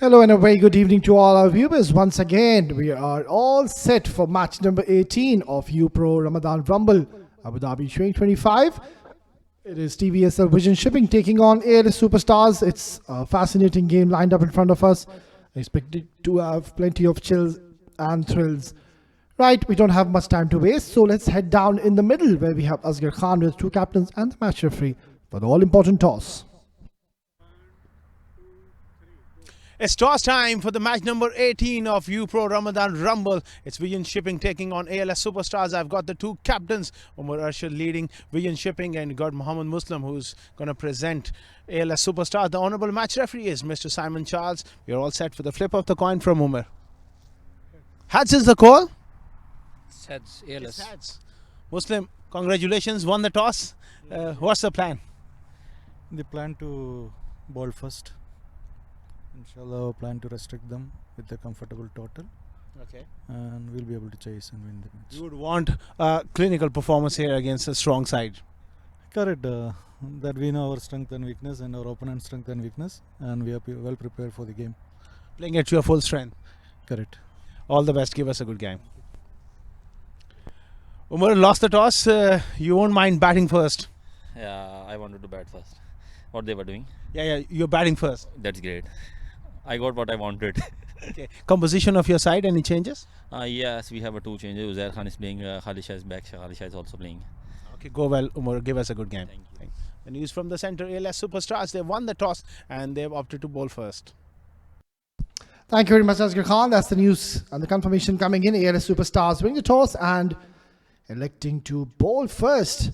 Hello and a very good evening to all our viewers. Once again, we are all set for match number 18 of UPro Ramadan Rumble, Abu Dhabi 2025. It is TVSL Vision Shipping taking on ALS Superstars. It's a fascinating game lined up in front of us. Expected to have plenty of chills and thrills. Right, we don't have much time to waste, so let's head down in the middle where we have Asghar Khan with two captains and the match referee for the all-important toss. It's toss time for the match number 18 of UPro Ramadan Rumble. It's Vision Shipping taking on ALS Superstars. I've got the two captains, Umar Arshad leading Vision Shipping, and got Muhammad Muslim who's going to present ALS Superstars. The honorable match referee is Mr. Simon Charles. We're all set for the flip of the coin from Umar. Heads is the call. Heads, ALS. It's heads. Muslim, congratulations, won the toss. What's the plan? They plan to bowl first. Inshallah, plan to restrict them with a comfortable total, Okay. and we'll be able to chase and win the match. You would want a clinical performance here against a strong side. Correct. That we know our strength and weakness and our opponent's strength and weakness, and we are well prepared for the game. Playing at your full strength. Correct. All the best. Give us a good game. Umar lost the toss. You won't mind batting first. Yeah, I wanted to bat first. What they were doing, Yeah, you're batting first. that's great. I got what I wanted. Okay. Composition of your side, any changes? Yes, we have two changes. Uzair Khan is playing, Khalisha is back, Khalisha is also playing. Okay, go well, Umar. Give us a good game. Thank you. Thanks. The news from the center, ALS Superstars, they won the toss and they've opted to bowl first. Thank you very much, Asghar Khan. That's the news and the confirmation coming in. ALS Superstars winning the toss and electing to bowl first.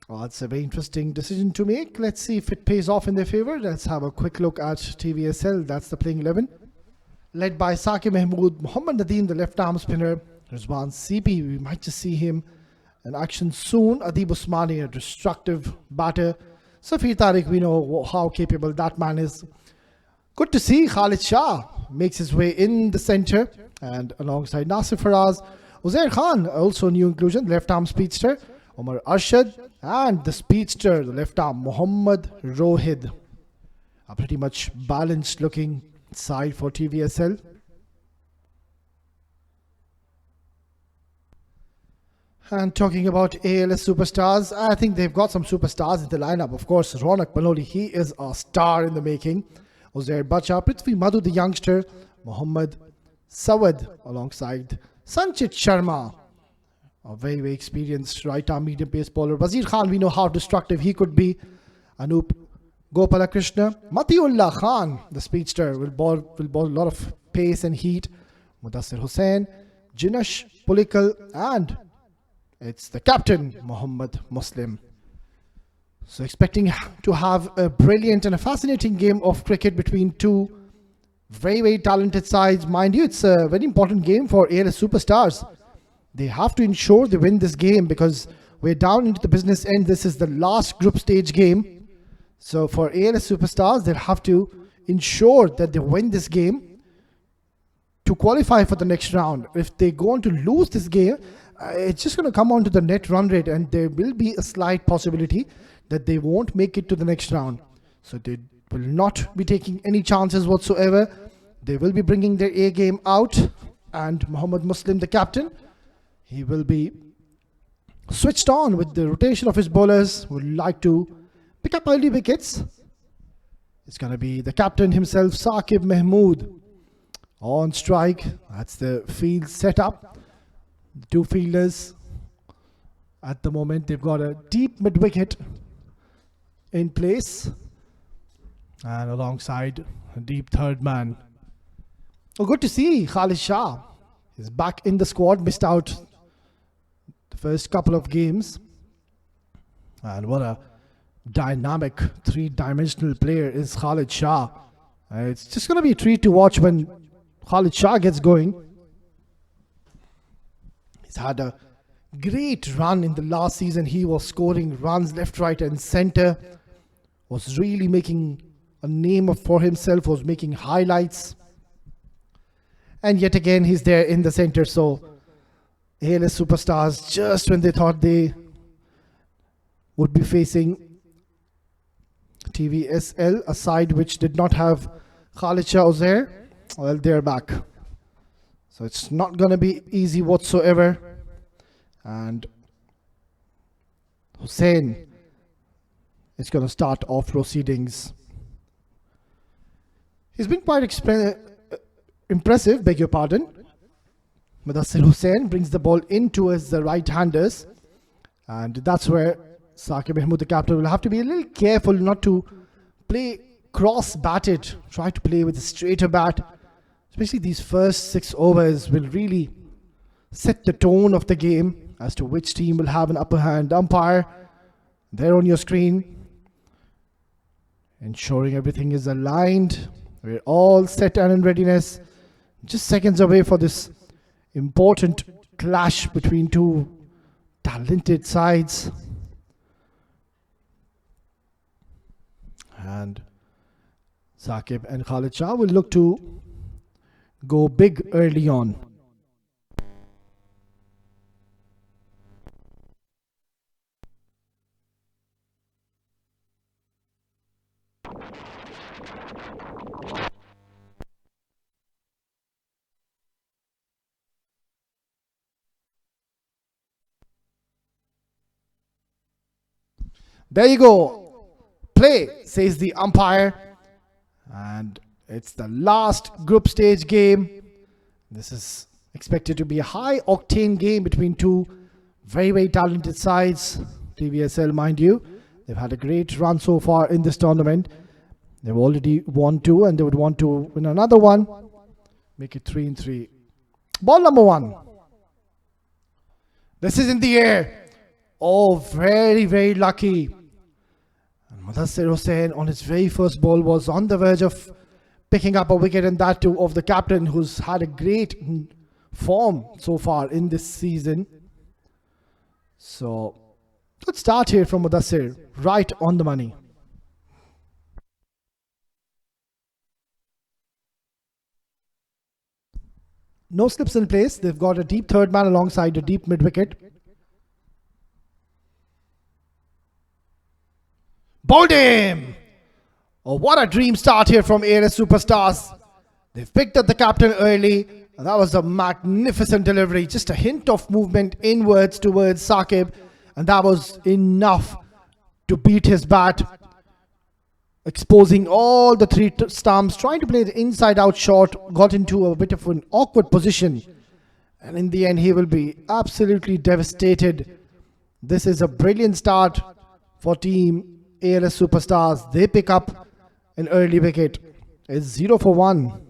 Well, it's a very interesting decision to make. Let's see if it pays off in their favor. Let's have a quick look at TVSL. That's the playing 11. Led by Saqib Mahmood, Muhammad Nadeem, the left arm spinner, Rizwan CP. We might just see him in action soon. Adib Usmani, a destructive batter. Safir Tariq, we know how capable that man is. Good to see Khalid Shah makes his way in the center, and alongside Nasir Faraz, Uzair Khan, also new inclusion, left arm speedster, Umar Arshad, and the speedster, the left arm, Muhammad Rohid. A pretty much balanced looking side for TVSL. And talking about ALS Superstars, I think they've got some superstars in the lineup. Of course, Ronak Panoli, he is a star in the making. Uzair Bacha, Prithvi Madhu, the youngster, Muhammad Sawad, alongside Sanchit Sharma, a very, very experienced right-arm medium pace bowler. Wazir Khan, we know how destructive he could be. Anup Gopalakrishna. Matiullah Khan, the speedster, will bowl a lot of pace and heat. Mudassir Hussain, Jinash Pulikal, and it's the captain, Muhammad Muslim. So expecting to have a brilliant and a fascinating game of cricket between two very, very talented sides. Mind you, it's a very important game for ALS Superstars. They have to ensure they win this game because we're down into the business end. This is the last group stage game. So for ALS Superstars, they'll have to ensure that they win this game to qualify for the next round. If they go on to lose this game, it's just going to come on to the net run rate, and there will be a slight possibility that they won't make it to the next round. So they will not be taking any chances whatsoever. They will be bringing their A game out, and Muhammad Muslim, the captain, he will be switched on with the rotation of his bowlers, would like to pick up early wickets. It's going to be the captain himself, Saqib Mahmood, on strike. That's the field setup. The two fielders at the moment, they've got a deep mid-wicket in place, and alongside a deep third man. Oh, good to see Khalid Shah is back in the squad. Missed out the first couple of games, and what a dynamic three-dimensional player is Khalid Shah. It's just going to be a treat to watch when Khalid Shah gets going. He's had a great run in the last season. He was scoring runs left, right and center, was really making a name for himself, was making highlights. And yet again, he's there in the center. So ALS Superstars, just when they thought they would be facing TVSL, a side which did not have Khalid Shah Uzair, well, they're back. So it's not going to be easy whatsoever. And Hussein is going to start off proceedings. He's been quite impressive, beg your pardon. Mudassir Hussain brings the ball in towards the right-handers. And that's where Saqib Mahmood, the captain, will have to be a little careful not to play cross-batted. Try to play with a straighter bat. Especially these first 6 overs will really set the tone of the game as to which team will have an upper hand. Umpire, there on your screen, ensuring everything is aligned. We're all set and in readiness. Just seconds away for this important clash between two talented sides. And Saqib and Khalid Shah will look to go big early on. There you go. Play, says the umpire. And it's the last group stage game. This is expected to be a high octane game between two very, very talented sides. TVSL, mind you, they've had a great run so far in this tournament. They've already won 2 and they would want to win another one. Make it 3-3. Ball number 1. This is in the air. Oh, very, very lucky. And Mudassir Hussain on his very first ball was on the verge of picking up a wicket, and that too of the captain, who's had a great form so far in this season. So let's start here from Mudassir, right on the money. No slips in place. They've got a deep third man alongside a deep mid wicket. Bowled him! Oh, what a dream start here from ALS Superstars. They've picked up the captain early, and that was a magnificent delivery. Just a hint of movement inwards towards Saqib, and that was enough to beat his bat, exposing all the 3 stumps, trying to play the inside-out shot, got into a bit of an awkward position, and in the end he will be absolutely devastated. This is a brilliant start for team ALS Superstars. They pick up an early wicket. It's 0 for 1.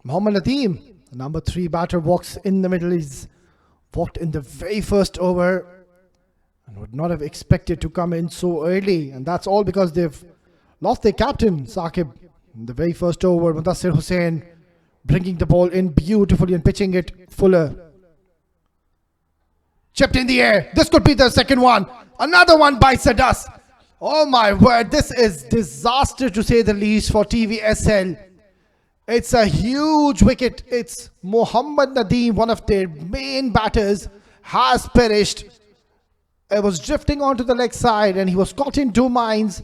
Mohammad Nadeem, number 3 batter, walks in the middle. He's walked in the very first over and would not have expected to come in so early. And that's all because they've lost their captain, Saqib, in the very first over. Mudassir Hussain bringing the ball in beautifully and pitching it fuller. Chipped in the air. This could be the second one. Another one bites the dust. Oh my word, this is disaster to say the least for TVSL. It's a huge wicket. It's Mohammad Nadeem, one of their main batters, has perished. It was drifting onto the leg side and he was caught in 2 minds.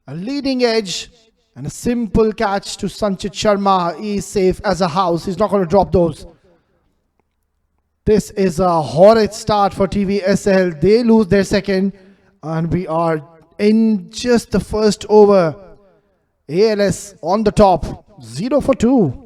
A leading edge and a simple catch to Sanchit Sharma. He is safe as a house. He's not going to drop those. This is a horrid start for TVSL. They lose their second and we are in just the first over. ALS on the top. 0 for 2.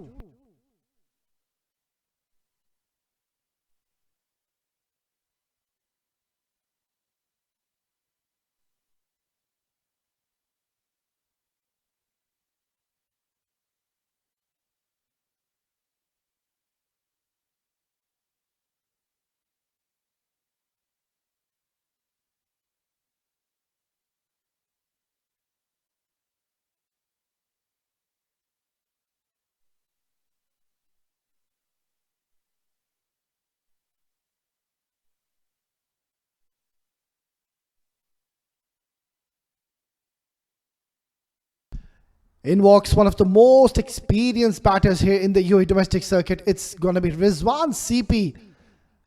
In walks one of the most experienced batters here in the UAE domestic circuit. It's going to be Rizwan CP.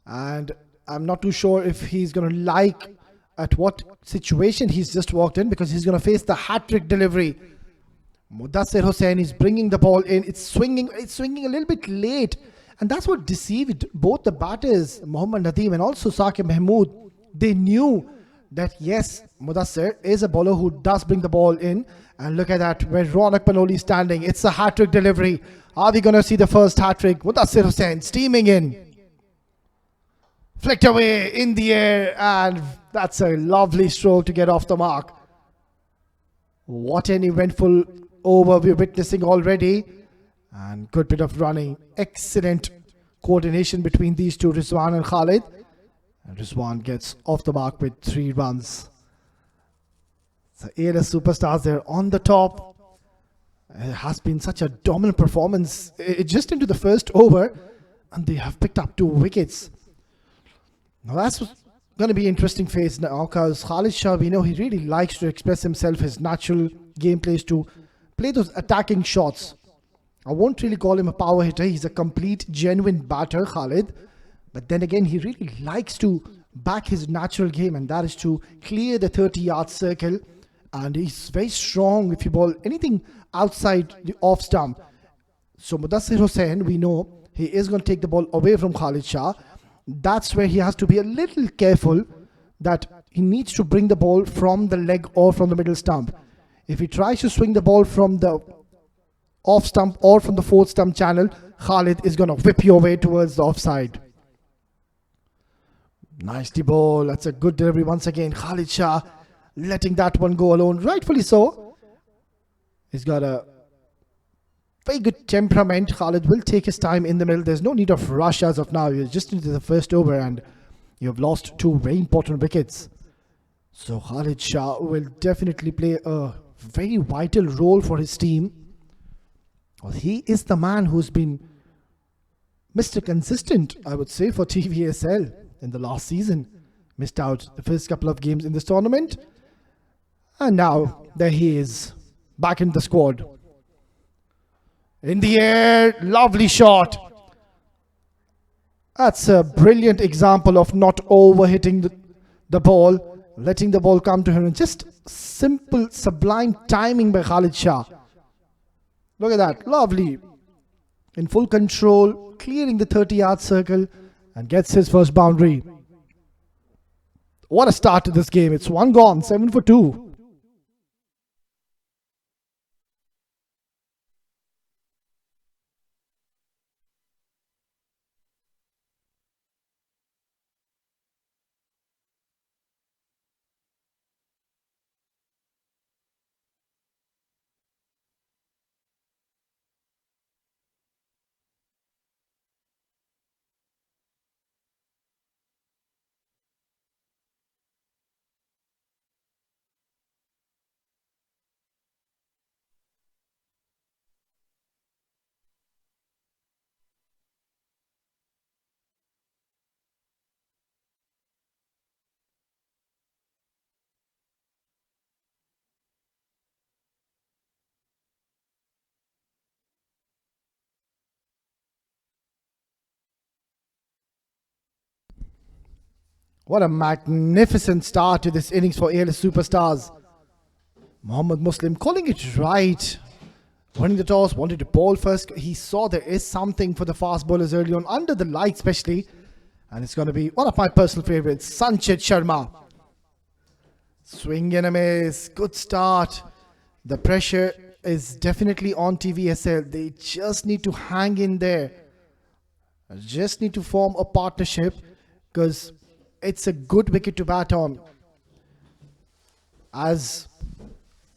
And I'm not too sure if he's going to like at what situation he's just walked in, because he's going to face the hat-trick delivery. Mudassir Hussain is bringing the ball in. It's swinging a little bit late. And that's what deceived both the batters, Mohammad Nadeem and also Saqib Mahmood. They knew that yes, Mudassir is a bowler who does bring the ball in. And look at that, where Ronak Panoli is standing. It's a hat-trick delivery. Are we going to see the first hat-trick? Mudassir Hussain steaming in. Flicked away in the air, and that's a lovely stroke to get off the mark. What an eventful over we're witnessing already. And good bit of running. Excellent coordination between these two, Rizwan and Khalid. And Rizwan gets off the mark with 3 runs. So ALS Superstars, they're on the top. It has been such a dominant performance just into the first over, and they have picked up 2 wickets. Now that's going to be an interesting phase now, because Khalid Shah, we know he really likes to express himself. His natural gameplay is to play those attacking shots. I won't really call him a power hitter. He's a complete, genuine batter, Khalid. But then again, he really likes to back his natural game, and that is to clear the 30-yard circle. And he's very strong if you bowl anything outside the off stump. So Mudassir Hussain, we know he is going to take the ball away from Khalid Shah. That's where he has to be a little careful, that he needs to bring the ball from the leg or from the middle stump. If he tries to swing the ball from the off stump or from the 4th stump channel, Khalid is going to whip your way towards the offside. Nicely ball. That's a good delivery once again. Khalid Shah letting that one go alone, rightfully so. He's got a very good temperament. Khalid will take his time in the middle. There's no need of rush as of now. You're just into the first over and you've lost 2 very important wickets. So Khalid Shah will definitely play a very vital role for his team. Well, he is the man who's been Mr. Consistent, I would say, for TVSL in the last season. Missed out the first couple of games in this tournament. And now there he is, back in the squad. In the air, lovely shot. That's a brilliant example of not overhitting the ball, letting the ball come to him, and just simple, sublime timing by Khalid Shah. Look at that, lovely. In full control, clearing the 30-yard circle, and gets his first boundary. What a start to this game. It's 1 gone, 7 for 2. What a magnificent start to this innings for ALS Superstars. Mohammad Muslim calling it right. Winning the toss, wanted to bowl first. He saw there is something for the fast bowlers early on, under the light especially. And it's going to be one of my personal favorites, Sanchit Sharma. Swing and a miss. Good start. The pressure is definitely on TVSL. They just need to hang in there. Just need to form a partnership, because it's a good wicket to bat on. As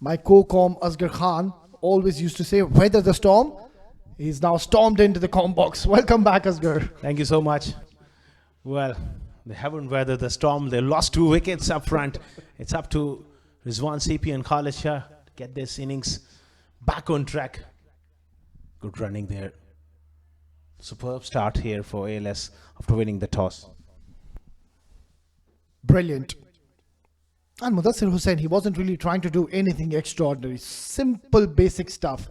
my co-com Asghar Khan always used to say, weather the storm. He's now stormed into the com box. Welcome back, Asghar. Thank you so much. Well, they haven't weathered the storm. They lost 2 wickets up front. It's up to Rizwan CP and Khalid Shah to get this innings back on track. Good running there. Superb start here for ALS after winning the toss. Brilliant. And Mudassir Hussain, he wasn't really trying to do anything extraordinary. Simple, basic stuff.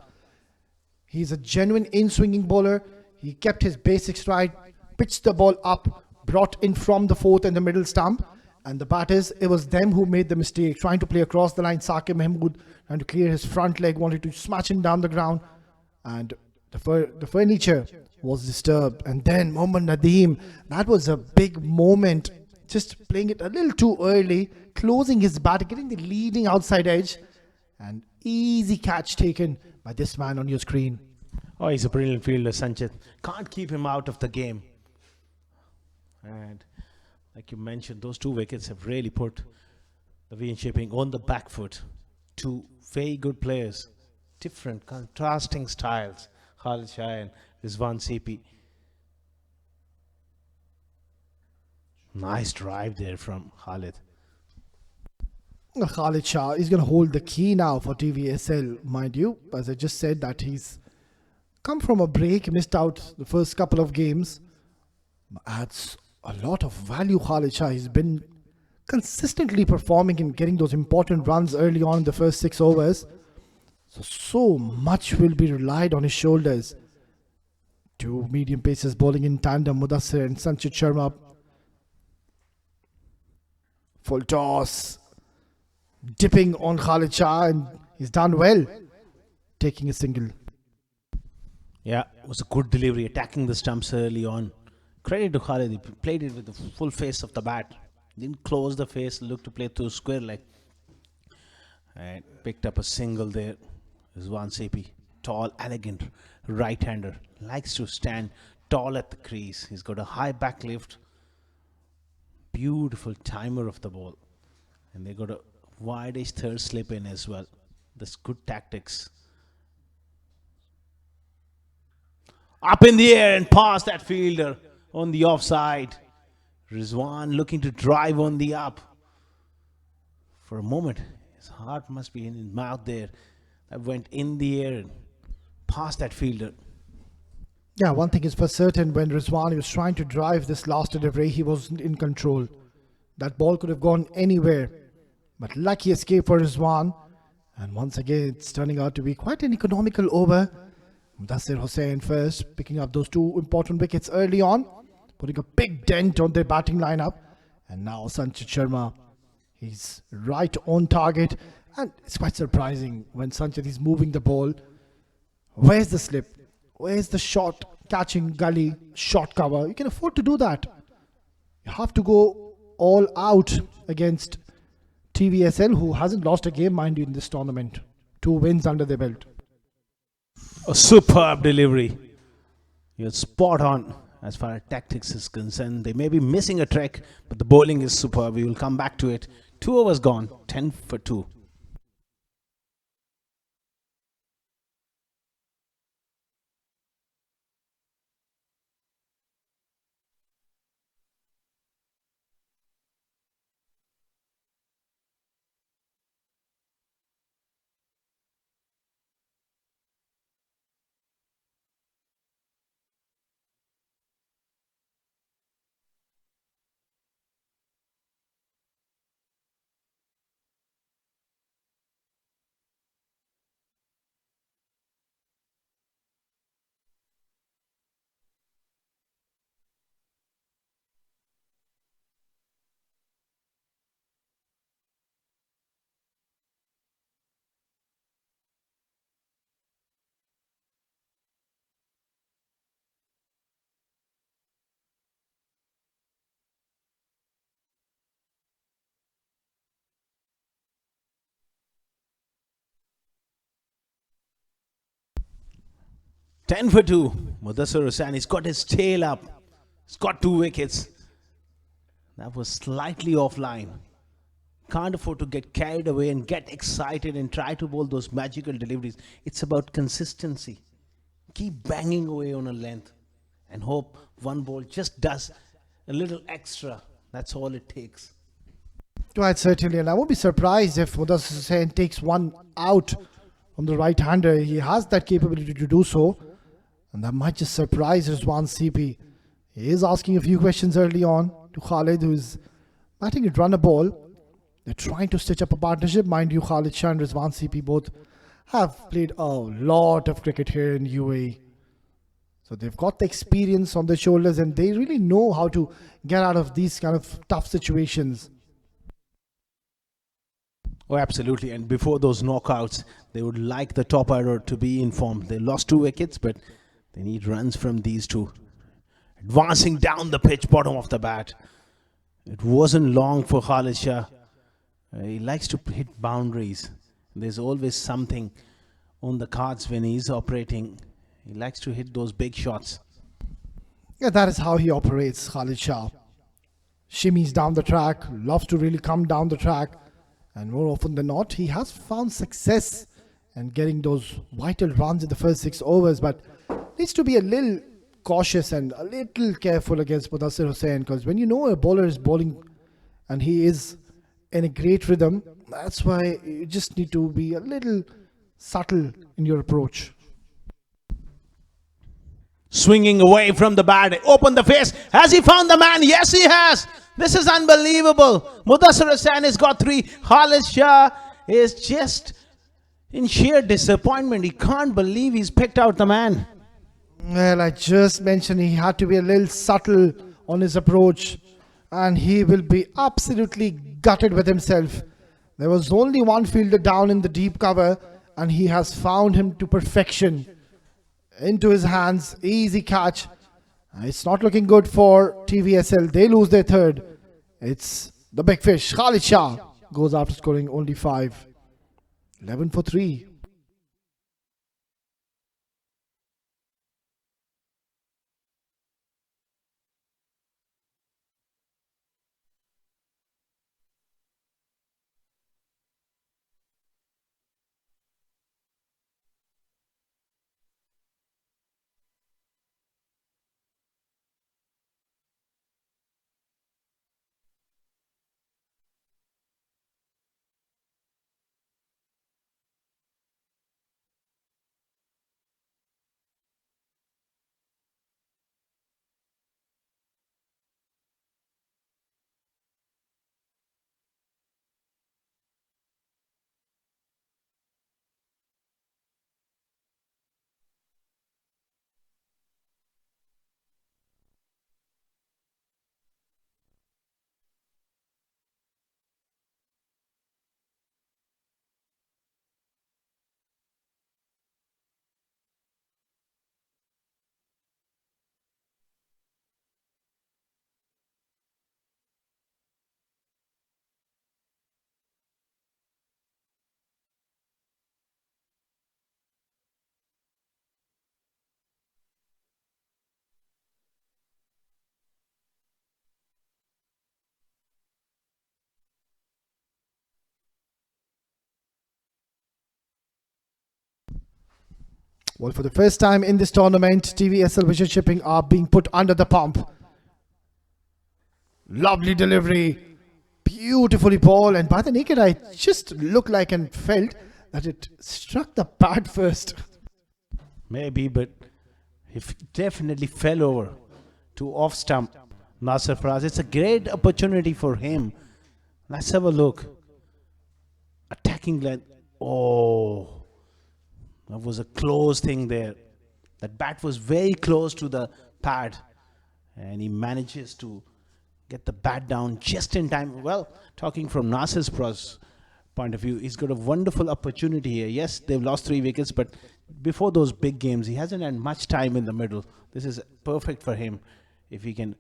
He's a genuine in-swinging bowler. He kept his basics right, pitched the ball up, brought in from the fourth and the middle stump. And the batters, it was them who made the mistake, trying to play across the line. Saqib Mahmood trying to clear his front leg, wanted to smash him down the ground. And the furniture was disturbed. And then Mohammad Nadeem, that was a big moment. Just playing it a little too early, closing his bat, getting the leading outside edge. And easy catch taken by this man on your screen. Oh, he's a brilliant fielder, Sanchit. Can't keep him out of the game. And like you mentioned, those 2 wickets have really put the VN Shipping on the back foot. 2 very good players, different, contrasting styles. Khalid Shah and Rizwan CP. Nice drive there from Khalid. Khalid Shah is going to hold the key now for TVSL, mind you. As I just said, that he's come from a break, missed out the first couple of games. Adds a lot of value, Khalid Shah. He's been consistently performing and getting those important runs early on in the first 6 overs. So much will be relied on his shoulders. 2 medium pacers bowling in tandem, Mudassir and Sanchit Sharma. Full toss. Dipping on Khalid Shah, and he's done well, taking a single. Yeah, it was a good delivery, attacking the stumps early on. Credit to Khalid, he played it with the full face of the bat. Didn't close the face, looked to play through square leg. And picked up a single there. Rizwan Sepi, tall, elegant right-hander. Likes to stand tall at the crease. He's got a high back lift. Beautiful timer of the ball. And they got a wide-ish third slip in as well. That's good tactics. Up in the air and past that fielder on the offside. Rizwan looking to drive on the up. For a moment, his heart must be in his mouth there. That went in the air and past that fielder. Yeah, one thing is for certain, when Rizwan was trying to drive this last delivery, he wasn't in control. That ball could have gone anywhere. But lucky escape for Rizwan. And once again, it's turning out to be quite an economical over. Mudassir Hussain first, picking up those 2 important wickets early on, putting a big dent on their batting lineup. And now Sanchit Sharma, he's right on target. And it's quite surprising when Sanchit is moving the ball. Where's the slip? Where's the shot catching gully shot cover? You can afford to do that. You have to go all out against TVSL, who hasn't lost a game, mind you, in this tournament. 2 wins under their belt. A superb delivery. You're spot on as far as tactics is concerned. They may be missing a trick, but the bowling is superb. We will come back to it. 2 overs gone, 10 for 2. Ten for 2. Mudassir Hussain, he's got his tail up. He's got 2 wickets. That was slightly offline. Can't afford to get carried away and get excited and try to bowl those magical deliveries. It's about consistency. Keep banging away on a length and hope one ball just does a little extra. That's all it takes. Quite certainly, and I won't be surprised if Mudassir Hussain takes one out on the right-hander. He has that capability to do so, and that might just surprise Rizwan CP. He is asking a few questions early on to Khalid, who's batting at run a ball. They're trying to stitch up a partnership. Mind you, Khalid Shah and Rizwan CP both have played a lot of cricket here in UAE. So they've got the experience on their shoulders and they really know how to get out of these kind of tough situations. Oh, absolutely. And before those knockouts, they would like the top order to be informed. They lost 2 wickets, but they need runs from these two. Advancing down the pitch, bottom of the bat. It wasn't long for Khalid Shah. He likes to hit boundaries. There's always something on the cards when he's operating. He likes to hit those big shots. Yeah, that is how he operates, Khalid Shah. Shimmies down the track, loves to really come down the track. And more often than not, he has found success in getting those vital runs in the first 6 overs, but needs to be a little cautious and a little careful against Mudassir Hussain, because when you know a bowler is bowling and he is in a great rhythm, that's why you just need to be a little subtle in your approach. Swinging away from the bat, open the face. Has he found the man? Yes, he has. This is unbelievable. Mudassir Hussain has got 3. Khalid Shah is just in sheer disappointment. He can't believe he's picked out the man. Well, I just mentioned he had to be a little subtle on his approach, and he will be absolutely gutted with himself. There was only one fielder down in the deep cover, and he has found him to perfection. Into his hands, easy catch. It's not looking good for TVSL. They lose their 3rd. It's the big fish. Khalid Shah goes after scoring only 5. 11 for 3. Well, for the first time in this tournament, TVSL Vision Shipping are being put under the pump. Lovely delivery, beautifully ball, and by the naked eye, just looked like and felt that it struck the bat first. Maybe, but he definitely fell over to off stump Nasser Faraz. It's a great opportunity for him. Let's have a look. Attacking length. Oh, that was a close thing there. That bat was very close to the pad, and he manages to get the bat down just in time. Well, talking from Nasser's point of view, he's got a wonderful opportunity here. Yes, they've lost 3 wickets, but before those big games, he hasn't had much time in the middle. This is perfect for him if he can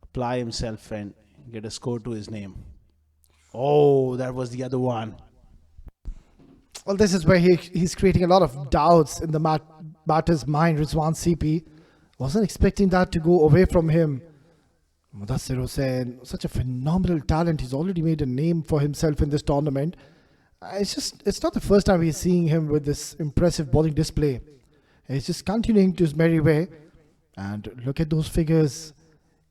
apply himself and get a score to his name. Oh, that was the other one. Well, this is where he's creating a lot of doubts in the batter's mind. Rizwan CP wasn't expecting that to go away from him. Mudassir Hussain, such a phenomenal talent. He's already made a name for himself in this tournament. It's not the first time we're seeing him with this impressive bowling display. He's just continuing to his merry way. And look at those figures.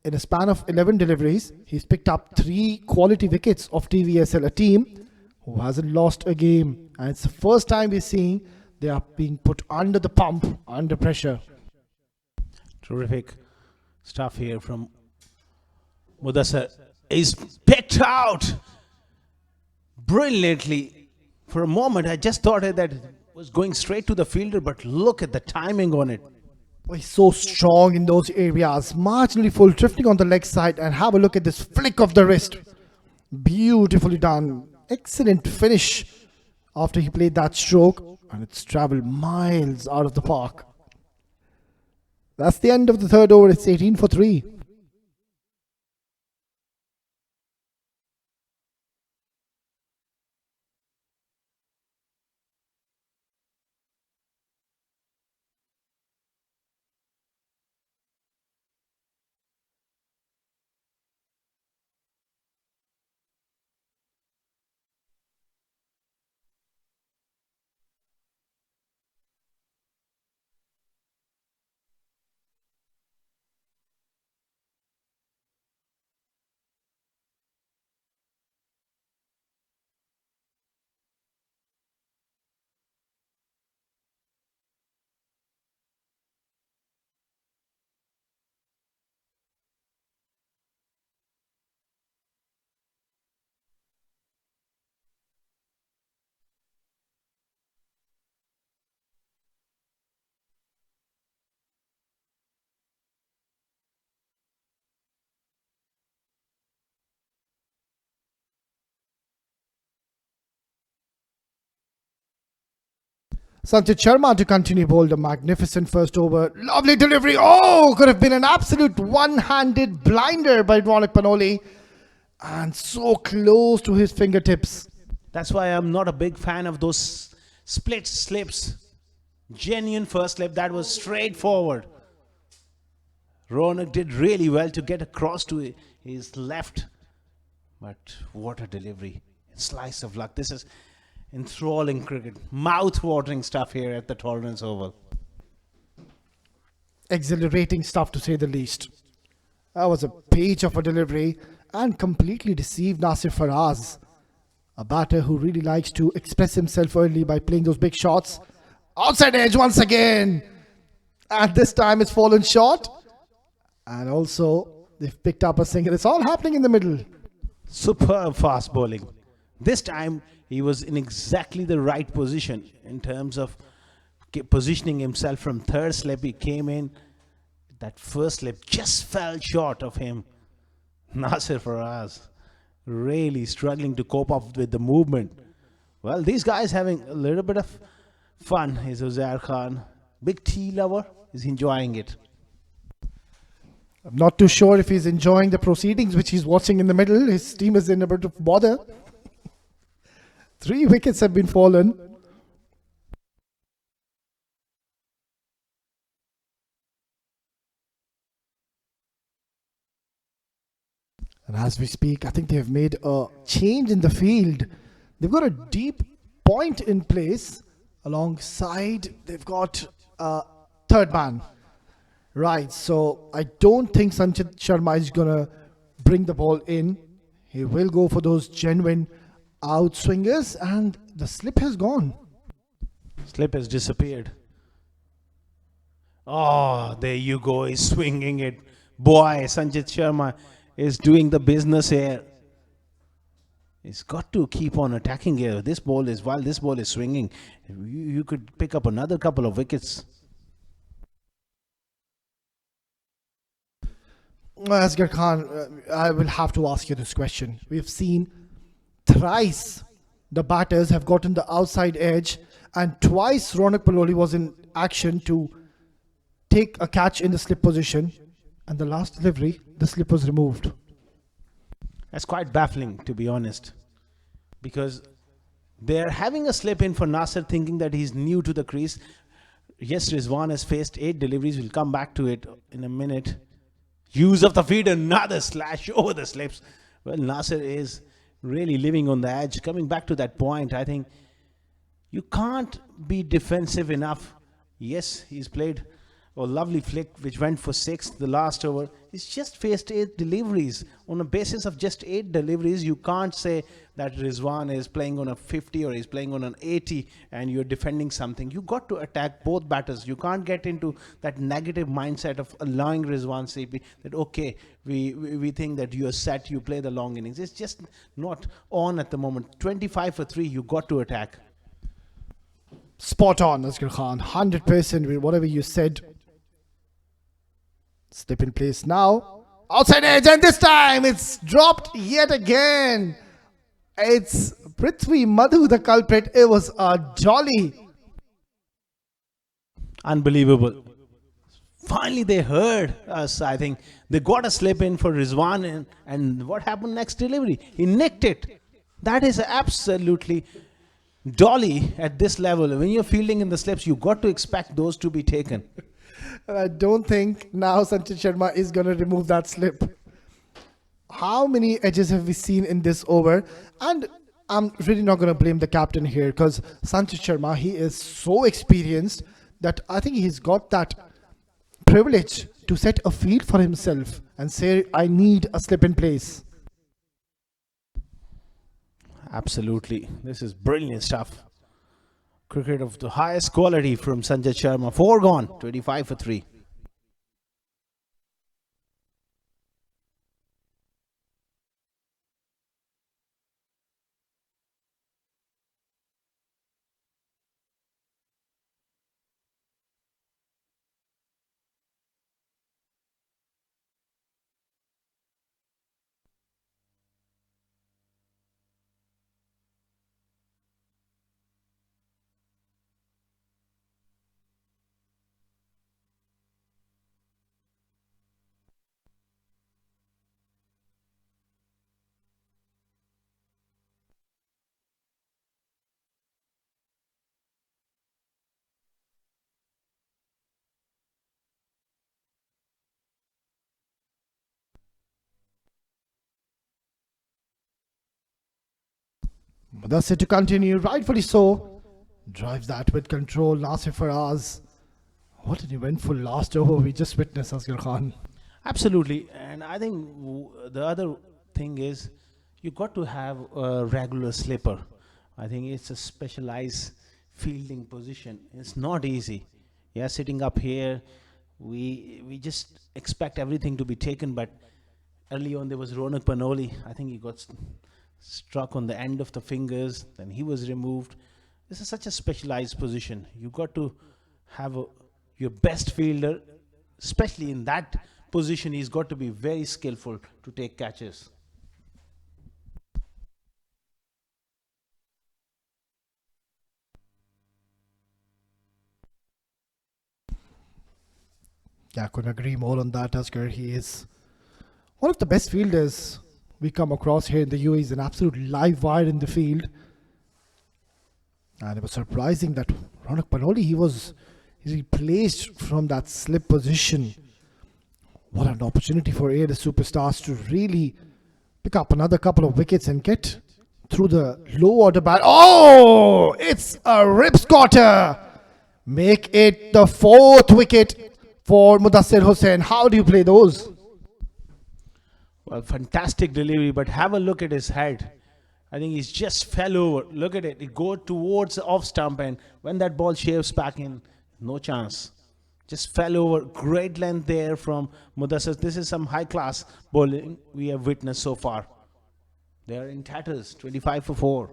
In a span of 11 deliveries, he's picked up 3 quality wickets of TVSL, a team who hasn't lost a game. And it's the first time we're seeing they are being put under the pump, under pressure. Terrific stuff here from Mudassir. He's picked out brilliantly. For a moment, I just thought that it was going straight to the fielder, but look at the timing on it. Oh, he's so strong in those areas. Marginally full, drifting on the leg side, and have a look at this flick of the wrist. Beautifully done. Excellent finish after he played that stroke, and it's traveled miles out of the park. That's the end of the third over. It's 18 for 3. Sanchit Sharma to continue bowled a magnificent first over. Lovely delivery. Oh, could have been an absolute one-handed blinder by Ronak Panoli. And so close to his fingertips. That's why I'm not a big fan of those split slips. Genuine first slip that was straightforward. Ronak did really well to get across to his left. But what a delivery. Slice of luck. This is enthralling cricket. Mouth-watering stuff here at the Tolerance Oval. Exhilarating stuff to say the least. That was a page of a delivery and completely deceived Nasir Faraz. A batter who really likes to express himself early by playing those big shots. Outside edge once again. And this time it's fallen short. And also they've picked up a single. It's all happening in the middle. Superb fast bowling. This time he was in exactly the right position in terms of positioning himself from third slip. He came in. That first slip just fell short of him. Nasir Faraz really struggling to cope up with the movement. Well, these guys having a little bit of fun. Is Uzair Khan. Big tea lover is enjoying it. I'm not too sure if he's enjoying the proceedings which he's watching in the middle. His team is in a bit of bother. 3 wickets have been fallen. And as we speak, I think they've made a change in the field. They've got a deep point in place. Alongside, they've got a third man. Right, so I don't think Sanchit Sharma is going to bring the ball in. He will go for those genuine outswingers, and the slip has gone. Slip has disappeared. Oh, there you go. He's swinging it. Boy, Sanchit Sharma is doing the business here. He's got to keep on attacking here. While this ball is swinging, you could pick up another couple of wickets. Asghar Khan, I will have to ask you this question. We've seen thrice the batters have gotten the outside edge, and twice Ronak Panoli was in action to take a catch in the slip position, and the last delivery, the slip was removed. That's quite baffling, to be honest, because they're having a slip in for Nasir, thinking that he's new to the crease. Yes, Rizwan has faced 8 deliveries. We'll come back to it in a minute. Use of the feet, another slash over the slips. Well, Nasir is really living on the edge. Coming back to that point, I think, you can't be defensive enough. Yes, he's played Oh, lovely flick, which went for six. The last over. He's just faced eight deliveries. On a basis of just eight deliveries, you can't say that Rizwan is playing on a 50 or he's playing on an 80 and you're defending something. You got to attack both batters. You can't get into that negative mindset of allowing Rizwan CP that, okay, we think that you're set, you play the long innings. It's just not on at the moment. 25 for 3, you got to attack. Spot on, Asghar Khan. 100% with whatever you said. Slip in place now. Outside edge, and this time it's dropped yet again. It's Prithvi Madhu the culprit. It was a jolly. Unbelievable. Finally, they heard us. I think they got a slip in for Rizwan, and what happened next delivery? He nicked it. That is absolutely dolly at this level. When you're fielding in the slips, you got to expect those to be taken. I don't think now Sanchit Sharma is going to remove that slip. How many edges have we seen in this over? And I'm really not going to blame the captain here because Sanchit Sharma, he is so experienced that I think he's got that privilege to set a field for himself and say, I need a slip in place. Absolutely. This is brilliant stuff. Cricket of the highest quality from Sanjay Sharma. 4 gone, 25 for 3. Thus it to continue, rightfully so. Drives that with control, Nasir Faraz. What an eventful last over we just witnessed, Asghar Khan. Absolutely. And I think the other thing is you got to have a regular slipper. I think it's a specialized fielding position. It's not easy. Yeah, sitting up here, we just expect everything to be taken. But early on, there was Ronak Panoli. I think he got struck on the end of the fingers. Then he was removed. This is such a specialized position. You got to have your best fielder, especially in that position. He's got to be very skillful to take catches. Yeah, I couldn't agree more on that, Asghar. He is one of the best fielders we come across here in the UAE. He's an absolute live wire in the field. And it was surprising that Ronak Panoli, he replaced from that slip position. What an opportunity for ALS superstars to really pick up another couple of wickets and get through the low order bat. Oh, it's a rip scotter. Make it the 4th wicket for Mudassir Hussain. How do you play those? Well, fantastic delivery, but have a look at his head. I think he's just fell over. Look at it. It goes towards the off stump, and when that ball shaves back in, no chance. Just fell over. Great length there from Mudassir. This is some high class bowling we have witnessed so far. They are in tatters. 25 for 4.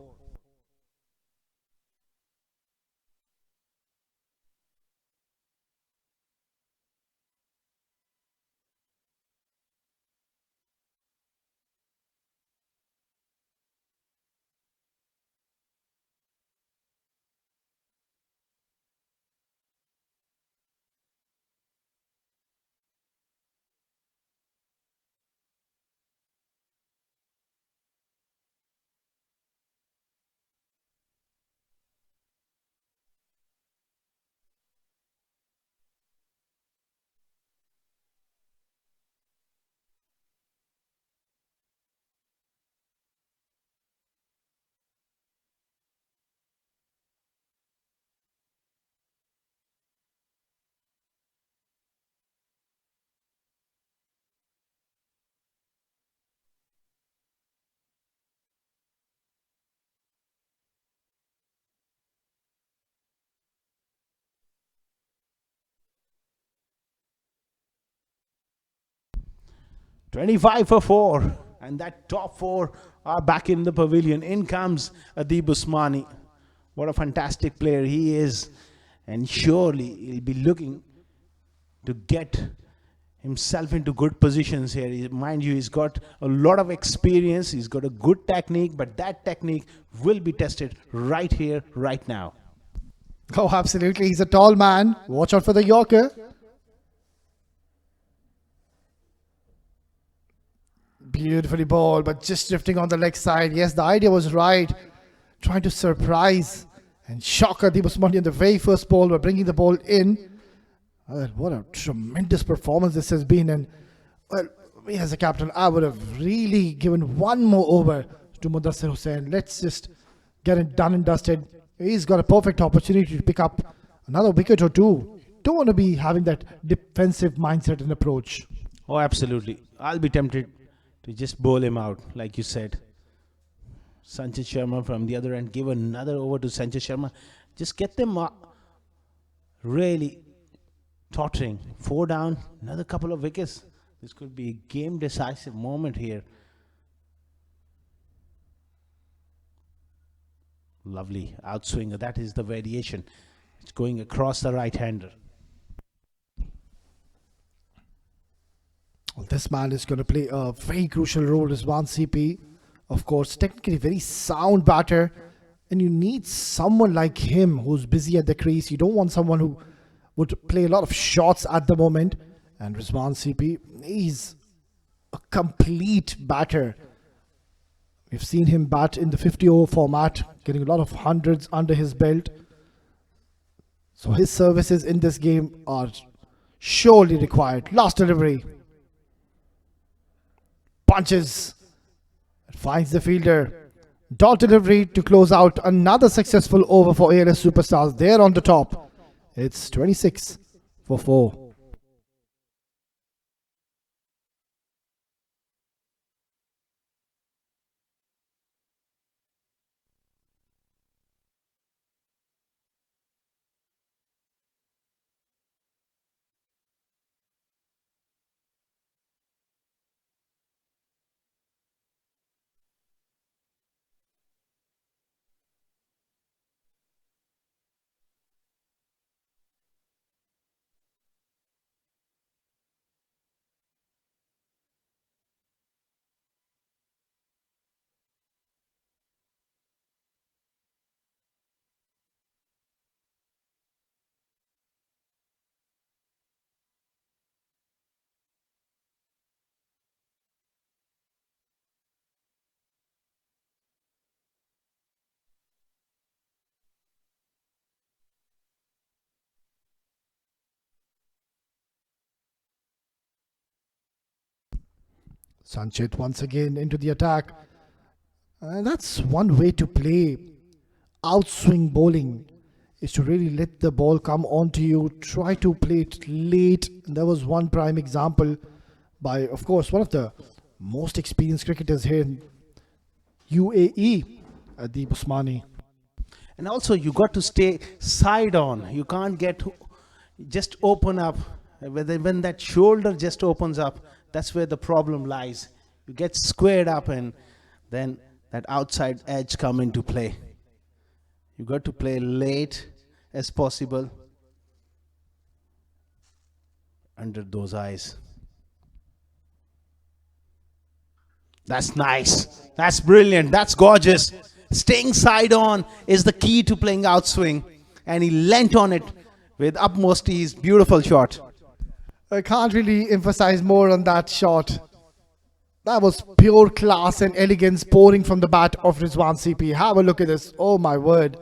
25 for 4. And that top 4 are back in the pavilion. In comes Adib Usmani. What a fantastic player he is. And surely he'll be looking to get himself into good positions here. Mind you, he's got a lot of experience. He's got a good technique. But that technique will be tested right here, right now. Oh, absolutely. He's a tall man. Watch out for the Yorker. Beautifully bowled, but just drifting on the leg side. Yes, the idea was right. Trying to surprise and shock Adib Usmani in the very first ball by bringing the ball in. Well, what a tremendous performance this has been. And, well, me as a captain, I would have really given one more over to Mudassir Hussain. Let's just get it done and dusted. He's got a perfect opportunity to pick up another wicket or two. Don't want to be having that defensive mindset and approach. Oh, absolutely. I'll be tempted to just bowl him out, like you said. Sanchit Sharma from the other end. Give another over to Sanchit Sharma. Just get them really tottering. 4 down, another couple of wickets. This could be a game decisive moment here. Lovely outswinger. That is the variation. It's going across the right-hander. Well, this man is going to play a very crucial role as Rizwan CP. Of course, technically very sound batter. And you need someone like him who's busy at the crease. You don't want someone who would play a lot of shots at the moment. And Rizwan CP, he's a complete batter. We've seen him bat in the 50-over format, getting a lot of hundreds under his belt. So his services in this game are surely required. Last delivery. Punches. It finds the fielder. Dot delivery to close out another successful over for ALS Superstars. There on the top. It's 26 for 4. Sanchit once again into the attack. That's one way to play outswing bowling, is to really let the ball come onto you, try to play it late. And there was one prime example by, of course, one of the most experienced cricketers here in UAE, Adib Usmani. And also you got to stay side on. You can't get just open up. When that shoulder just opens up, that's where the problem lies. You get squared up and then that outside edge come into play. You got to play late as possible under those eyes. That's nice. That's brilliant. That's gorgeous. Staying side on is the key to playing outswing. And he leant on it with utmost ease. Beautiful shot. I can't really emphasize more on that shot. That was pure class and elegance pouring from the bat of Rizwan CP. Have a look at this. Oh my word.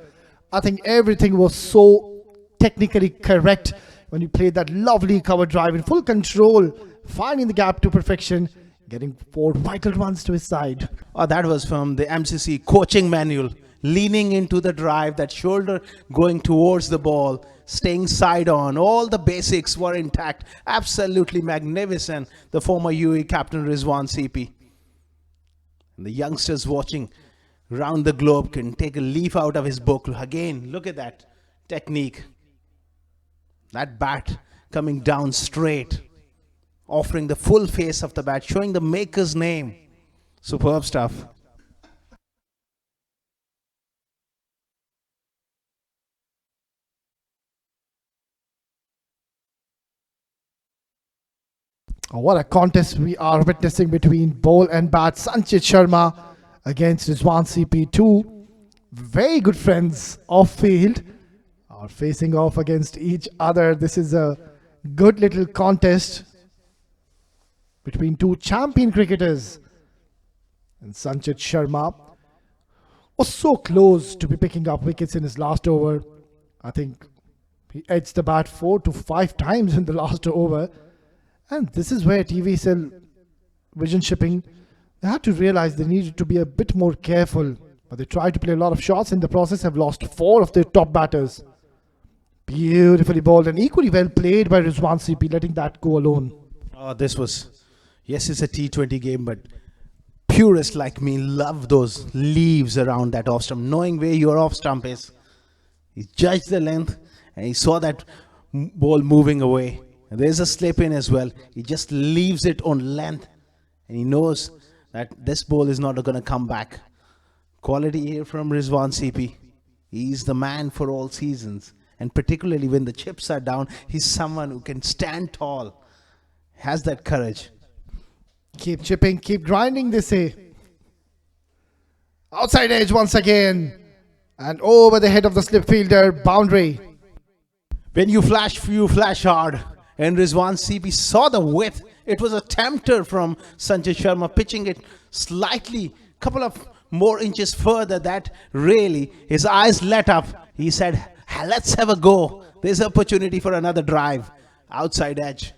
I think everything was so technically correct when he played that lovely cover drive in full control, finding the gap to perfection, getting 4 vital runs to his side. Oh, that was from the MCC coaching manual. Leaning into the drive, that shoulder going towards the ball, staying side on. All the basics were intact. Absolutely magnificent. The former UAE captain Rizwan CP. And the youngsters watching round the globe can take a leaf out of his book. Again, look at that technique. That bat coming down straight. offering the full face of the bat, showing the maker's name. Superb stuff. Oh, what a contest we are witnessing between ball and bat. Sanchit Sharma against Rizwan CP. Two very good friends off field are facing off against each other. This is a good little contest between two champion cricketers. And Sanchit Sharma was so close to be picking up wickets in his last over. I think he edged the bat 4 to 5 times in the last over. And this is where TVSL Vision Shipping, they had to realize they needed to be a bit more careful. But they tried to play a lot of shots in the process, have lost 4 of their top batters. Beautifully bowled and equally well played by Rizwan CP, letting that go alone. Oh, this was, yes, it's a T20 game, but purists like me love those leaves around that off stump, knowing where your off stump is. He judged the length and he saw that ball moving away. And there's a slip in as well. He just leaves it on length and he knows that this ball is not going to come back. Quality here from Rizwan CP. He's the man for all seasons. And particularly when the chips are down, he's someone who can stand tall, has that courage. Keep chipping, keep grinding, they say. Outside edge once again. And over the head of the slip fielder, boundary. When you flash hard. And Rizwan CP saw the width. It was a tempter from Sanjay Sharma, pitching it slightly, couple of more inches further. That really, his eyes lit up. He said, let's have a go. There's opportunity for another drive. Outside edge.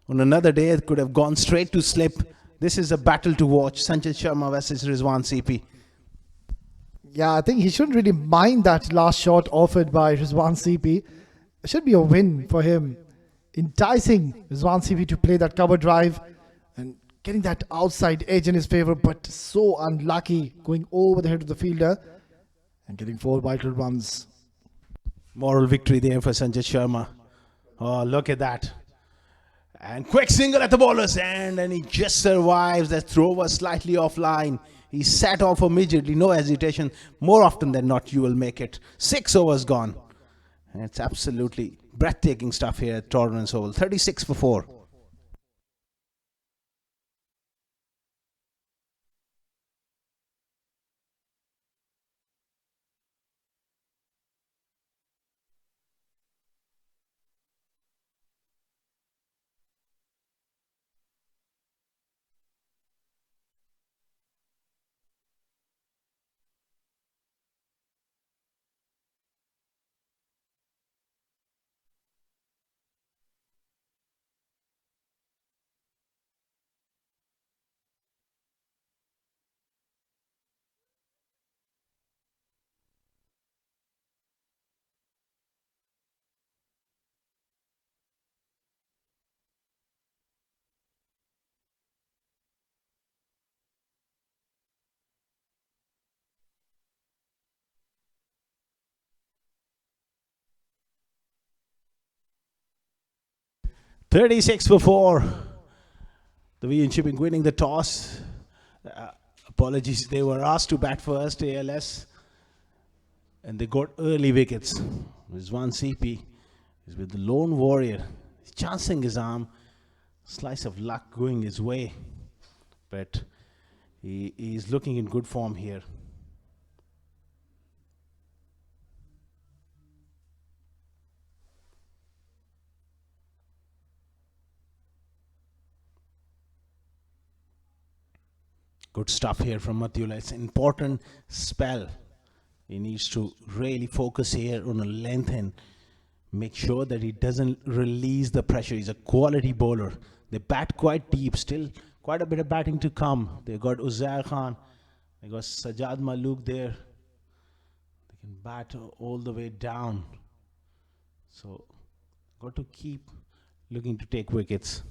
On another day, it could have gone straight to slip. This is a battle to watch. Sanjay Sharma versus Rizwan CP. Yeah, I think he shouldn't really mind that last shot offered by Rizwan CP. It should be a win for him. Enticing Rizwan CP to play that cover drive and getting that outside edge in his favor, but so unlucky going over the head of the fielder and getting 4 vital runs. Moral victory there for Sanjay Sharma. Oh, look at that. And quick single at the bowler's end, and he just survives. That throw was slightly offline. He sat off immediately, no hesitation. More often than not, you will make it. 6 overs gone. And it's absolutely breathtaking stuff here at Torrance Oval. 36 for 4. $36 for 4. The VN Shipping winning the toss. Apologies, they were asked to bat first, ALS. And they got early wickets. Rizwan CP is with the lone warrior. He's chancing his arm. Slice of luck going his way. But he is looking in good form here. Good stuff here from Matula. It's an important spell. He needs to really focus here on a length and make sure that he doesn't release the pressure. He's a quality bowler. They bat quite deep. Still quite a bit of batting to come. They got Uzair Khan. They got Sajad Malook there. They can bat all the way down. So got to keep looking to take wickets.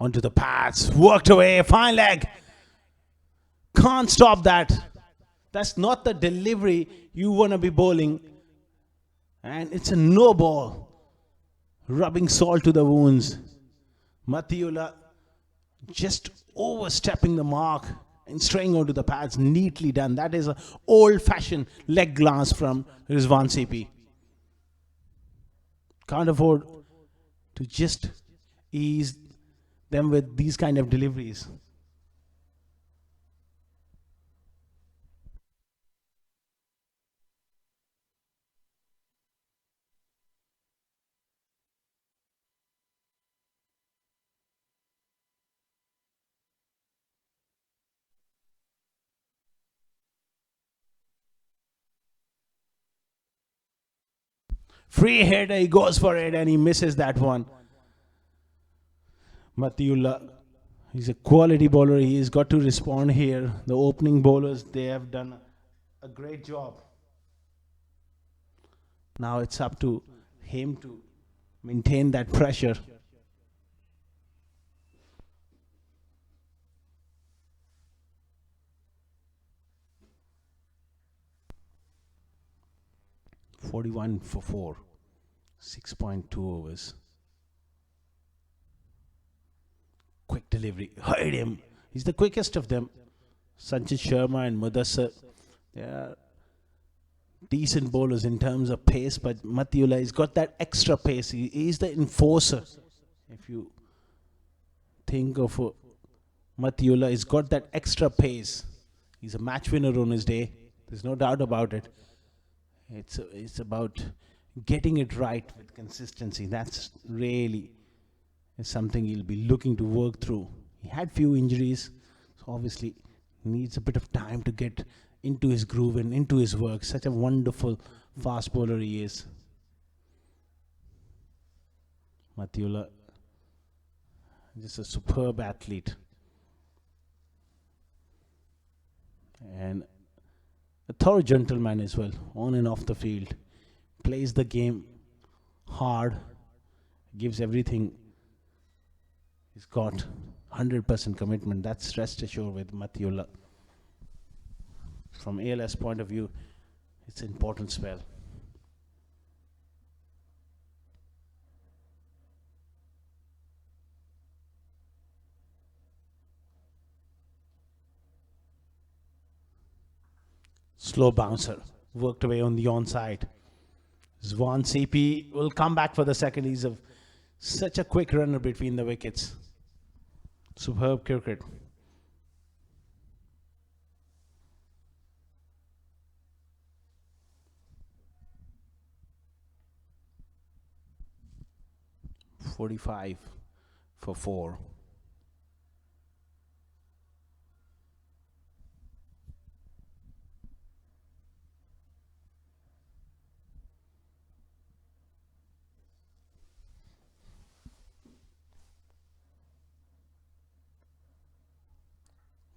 Onto the pads, worked away, fine leg. Can't stop that. That's not the delivery you want to be bowling. And it's a no ball. Rubbing salt to the wounds. Mathiula just overstepping the mark and straying onto the pads. Neatly done. That is an old-fashioned leg glance from Rizwan CP. Can't afford to just ease them with these kind of deliveries. Free header, he goes for it and he misses that one. Mathiula, he's a quality bowler. He's got to respond here. The opening bowlers, they have done a great job. Now it's up to him to maintain that pressure. "41 for 4, 6.2 overs. Quick delivery, hurried him. He's the quickest of them. Sanchit Sharma and Mudassar, they are decent bowlers in terms of pace, but Mathiula has got that extra pace. He's the enforcer. If you think of Mathiula, he's got that extra pace. He's a match winner on his day. There's no doubt about it. It's about getting it right with consistency. That's really something he'll be looking to work through. He had few injuries, so obviously needs a bit of time to get into his groove and into his work. Such a wonderful fast bowler he is. Mathiula, just a superb athlete. And a thorough gentleman as well, on and off the field. Plays the game hard, gives everything. He's got 100% commitment. That's rest assured with Mathiula. From ALS point of view, it's an important spell. Slow bouncer, worked away on the onside. Zwan CP will come back for the second. He's such a quick runner between the wickets. Superb cricket. "45 for 4.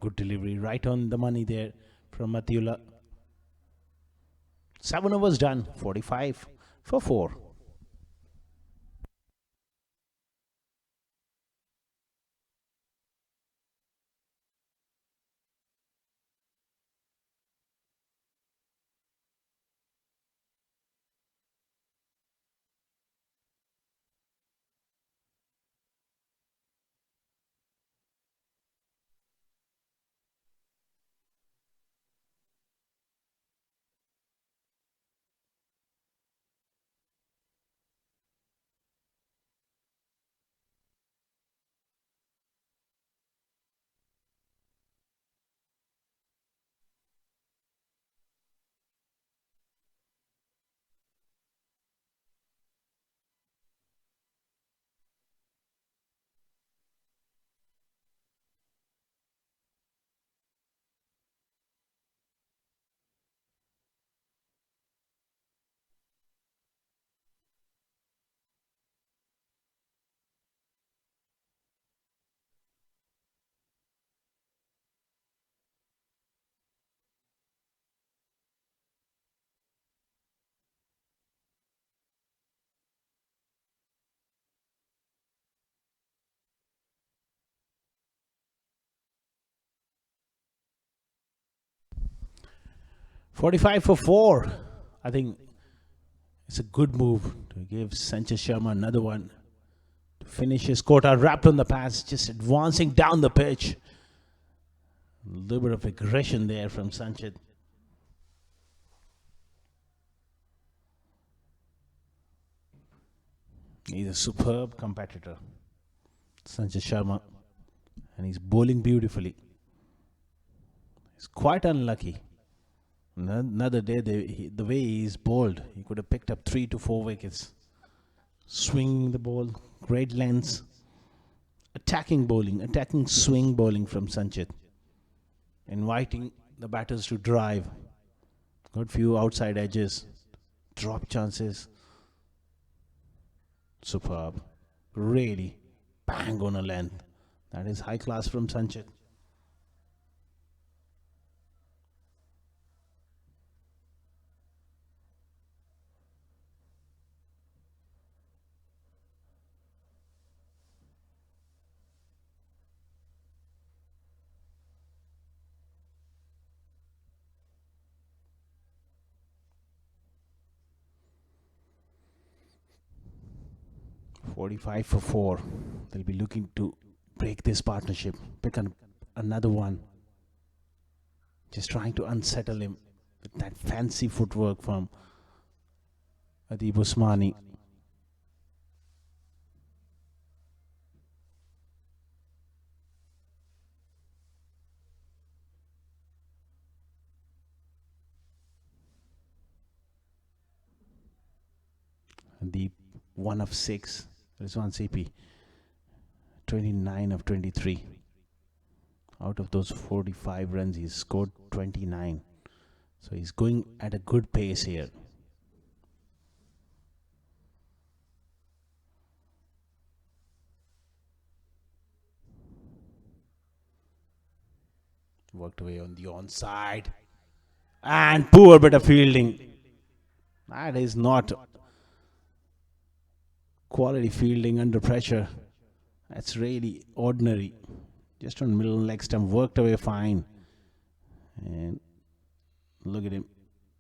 Good delivery, right on the money there from Mathiula. 7 overs done, 45 for 4. 45 for 4. I think it's a good move to give Sanchez Sharma another one to finish his quota. Wrapped on the pass, just advancing down the pitch. A little bit of aggression there from Sanchez. He's a superb competitor, Sanchez Sharma, and he's bowling beautifully. He's quite unlucky. Another day, the way he's bowled, he could have picked up 3 to 4 wickets. Swinging the ball, great lengths, attacking bowling, attacking swing bowling from Sanchez, inviting the batters to drive. Good few outside edges, drop chances. Superb. Really bang on a length. That is high class from Sanchez. $45 for 4. They'll be looking to break this partnership, pick another one. Just trying to unsettle him with that fancy footwork from Adib Usmani. Adib, 1 of 6. Rizwan CP, 29 of 23. Out of those 45 runs, he's scored 29. So he's going at a good pace here. Worked away on the onside. And poor bit of fielding. That is not quality fielding under pressure. That's really ordinary. Just on middle leg stump, worked away fine. And look at him.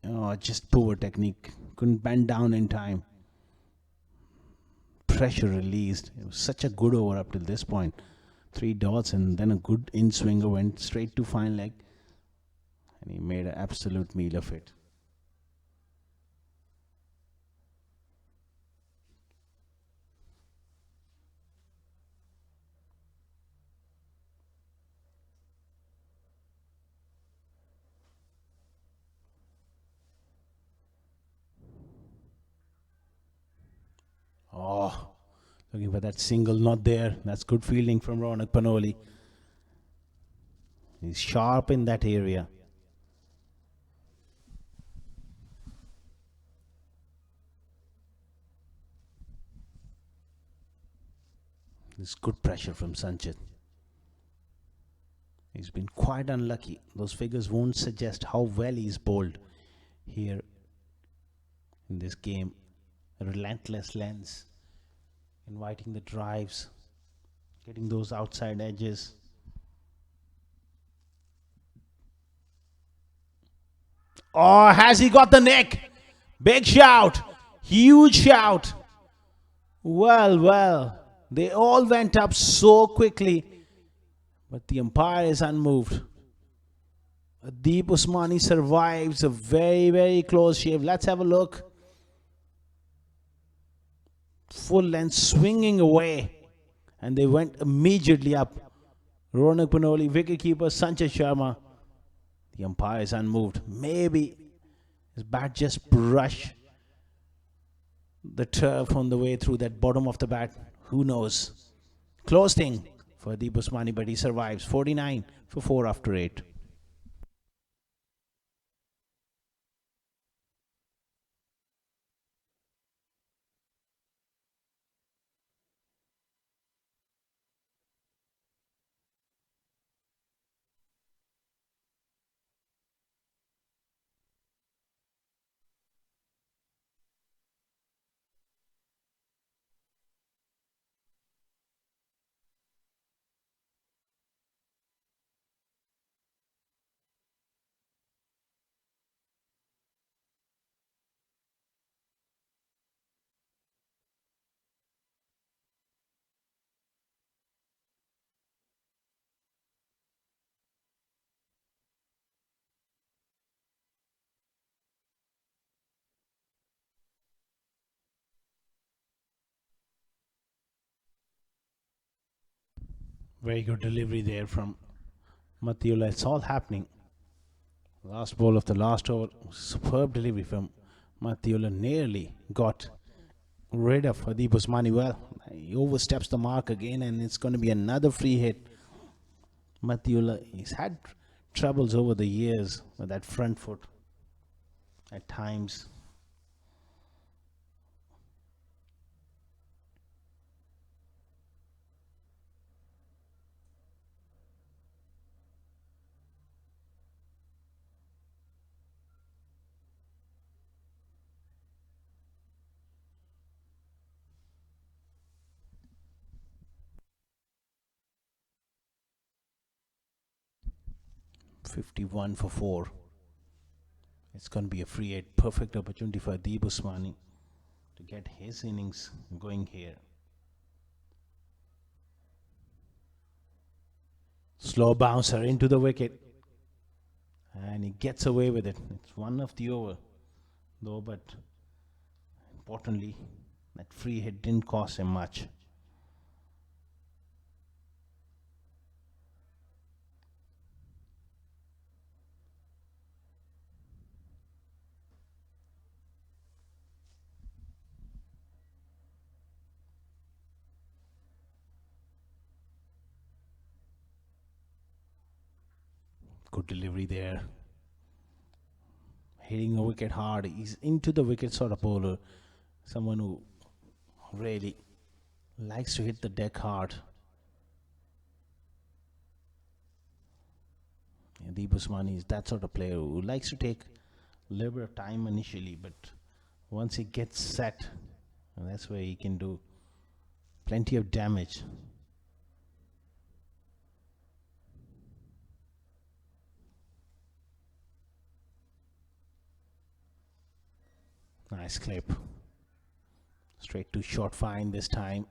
Oh, just poor technique. Couldn't bend down in time. Pressure released. It was such a good over up till this point. 3 dots and then a good in swinger, went straight to fine leg. And he made an absolute meal of it. Oh, looking for that single, not there. That's good fielding from Ronak Panoli. He's sharp in that area. There's good pressure from Sanchez. He's been quite unlucky. Those figures won't suggest how well he's bowled here in this game. A relentless lens, inviting the drives, getting those outside edges. Oh, has he got the neck? Big shout, huge shout. Well, they all went up so quickly, but the umpire is unmoved. Adib Usmani survives a very, very close shave. Let's have a look. Full length, swinging away, and they went immediately up. Ronak Panoli, wicketkeeper Sanchez Sharma. The umpire is unmoved. Maybe his bat just brushed the turf on the way through that bottom of the bat. Who knows? Close thing for Adib Usmani, but he survives. 49 for 4 after 8. Very good delivery there from Matiola. It's all happening. Last ball of the last over. Superb delivery from Matiola. Nearly got rid of Hadeeb Usmani. Well, he oversteps the mark again, and it's going to be another free hit. Matiola, he's had troubles over the years with that front foot at times. $51 for 4. It's going to be a free hit. Perfect opportunity for Hadeeb Usmani to get his innings going here. Slow bouncer into the wicket, and he gets away with it. It's one of the over though, but importantly that free hit didn't cost him much. Good delivery there. Hitting the wicket hard. He's into the wicket sort of bowler. Someone who really likes to hit the deck hard. Deep Usmani is that sort of player who likes to take a little bit of time initially, but once he gets set, that's where he can do plenty of damage. Nice clip. Straight to short fine this time.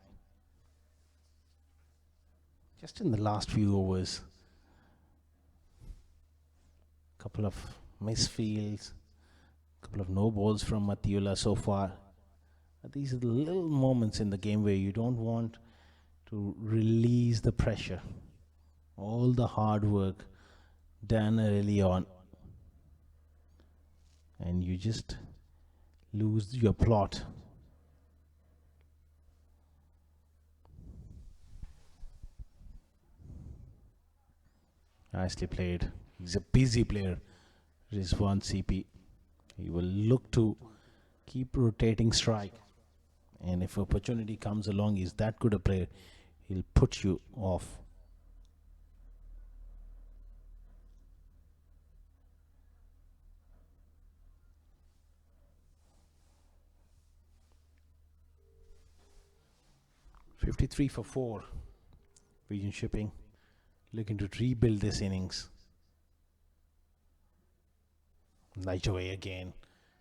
Just in the last few overs. Couple of misfields. Couple of no balls from Matiola so far. These are the little moments in the game where you don't want to release the pressure. All the hard work done early on. And you just lose your plot. Nicely played. He's a busy player, Rizwan CP. He will look to keep rotating strike. And if opportunity comes along, he's that good a player, he'll put you off. $53 for 4. Vision Shipping looking to rebuild this innings. Light away again.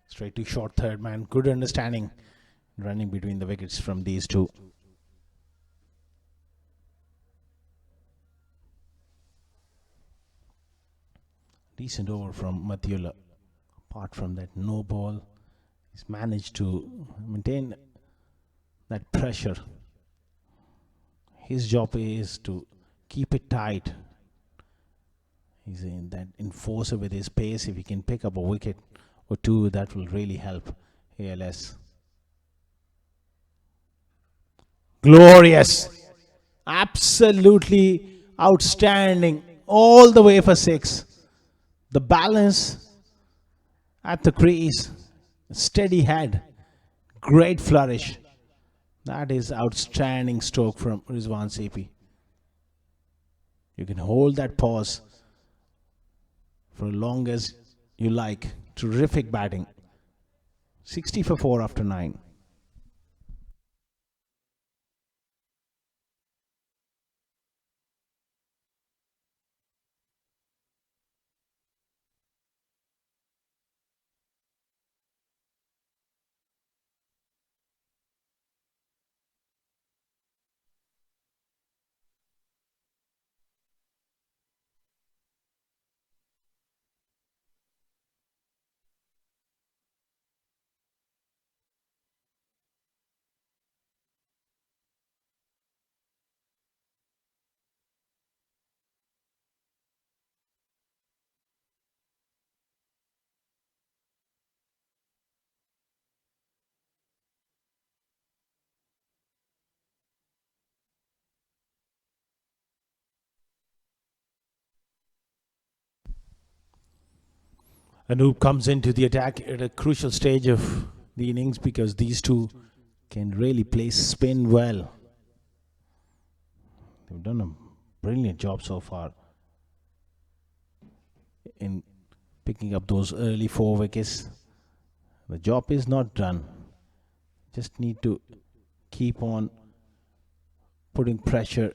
Straight to short third man. Good understanding. Running between the wickets from these two. Decent over from Matiola. Apart from that no ball, he's managed to maintain that pressure. His job is to keep it tight. He's in that enforcer with his pace. If he can pick up a wicket or two, that will really help ALS. Glorious. Absolutely outstanding. All the way for 6. The balance at the crease. Steady head. Great flourish. That is outstanding stroke from Rizwan CP. You can hold that pause for as long as you like. Terrific batting. 60 for 4 after 9. Anoop comes into the attack at a crucial stage of the innings because these two can really play spin well. They've done a brilliant job so far in picking up those early 4 wickets. The job is not done. Just need to keep on putting pressure,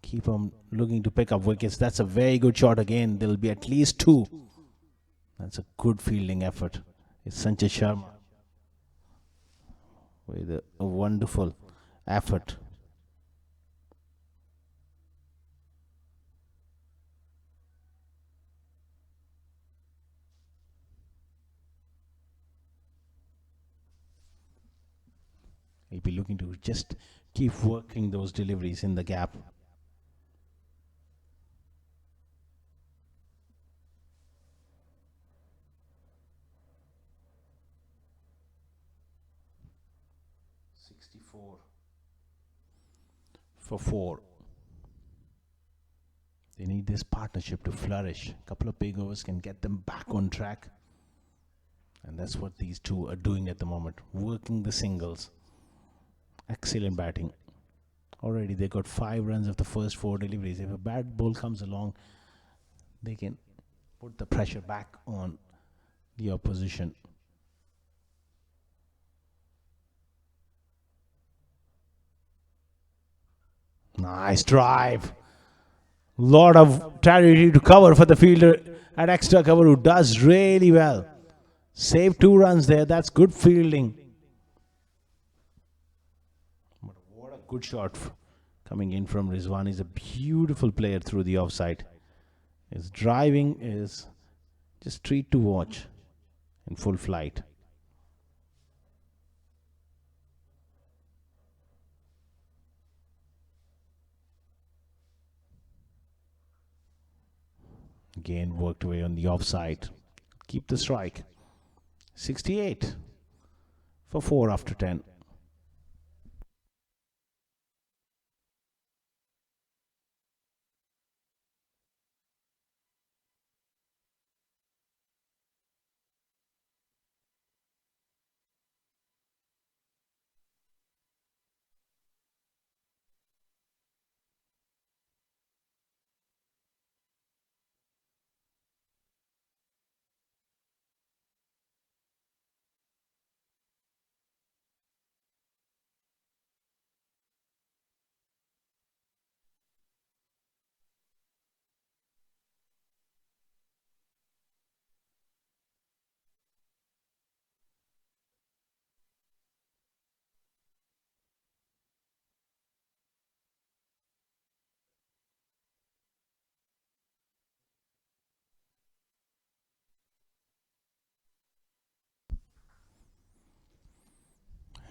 keep on looking to pick up wickets. That's a very good shot again. There'll be at least 2. That's a good fielding effort. It's Sanjay Sharma with a wonderful effort. He'll be looking to just keep working those deliveries in the gap. For 4. They need this partnership to flourish. A couple of big overs can get them back on track. And that's what these two are doing at the moment. Working the singles. Excellent batting. Already they got 5 runs of the first 4 deliveries. If a bad ball comes along, they can put the pressure back on the opposition. Nice drive. Lot of territory to cover for the fielder at extra cover, who does really well. Saved 2 runs there. That's good fielding. But what a good shot coming in from Rizwan. He's a beautiful player through the offside. His driving is just treat to watch in full flight. Again worked away on the offside. Keep the strike. 68 for 4 after 10.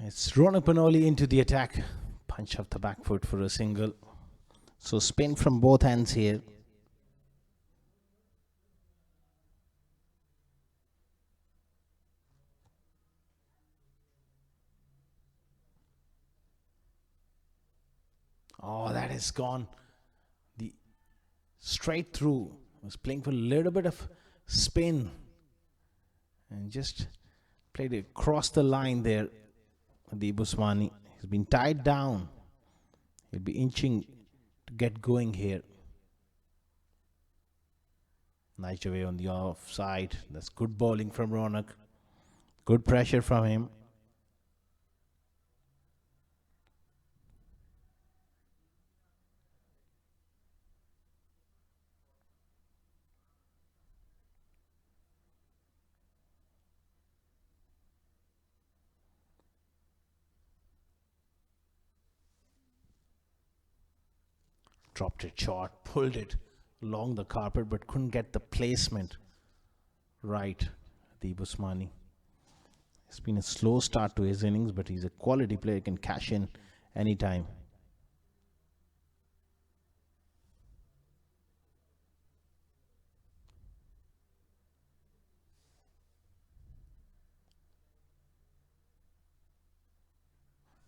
It's Ronak Panoli into the attack. Punch off the back foot for a single. So spin from both hands here. Oh, that is gone. The straight through. Was playing for a little bit of spin. And just played it across the line there. The Buswani has been tied down. He'll be inching to get going here. Nice away on the offside. That's good bowling from Ronak. Good pressure from him. Dropped it short, pulled it along the carpet, but couldn't get the placement right. The Busmani. It's been a slow start to his innings, but he's a quality player, can cash in anytime.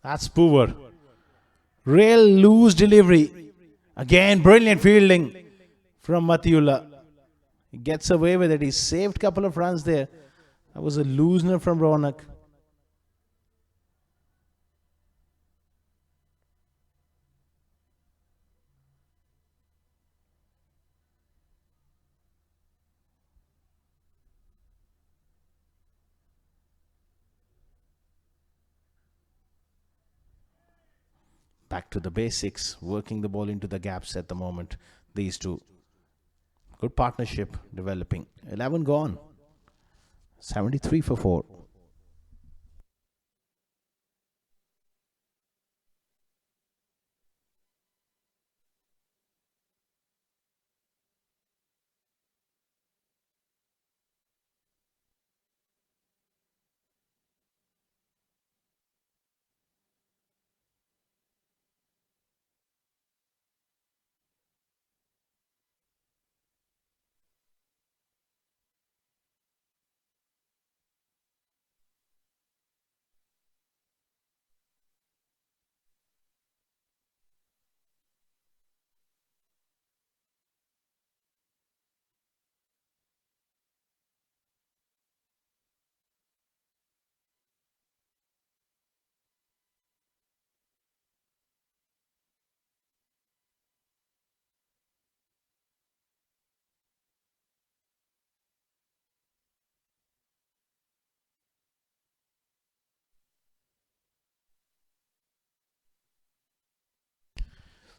That's poor. Real loose delivery. Again, brilliant fielding from Matiullah. He gets away with it. He saved a couple of runs there. That was a loosener from Ronak. Back to the basics, working the ball into the gaps at the moment. These two. Good partnership developing. 11 gone. 73 for 4.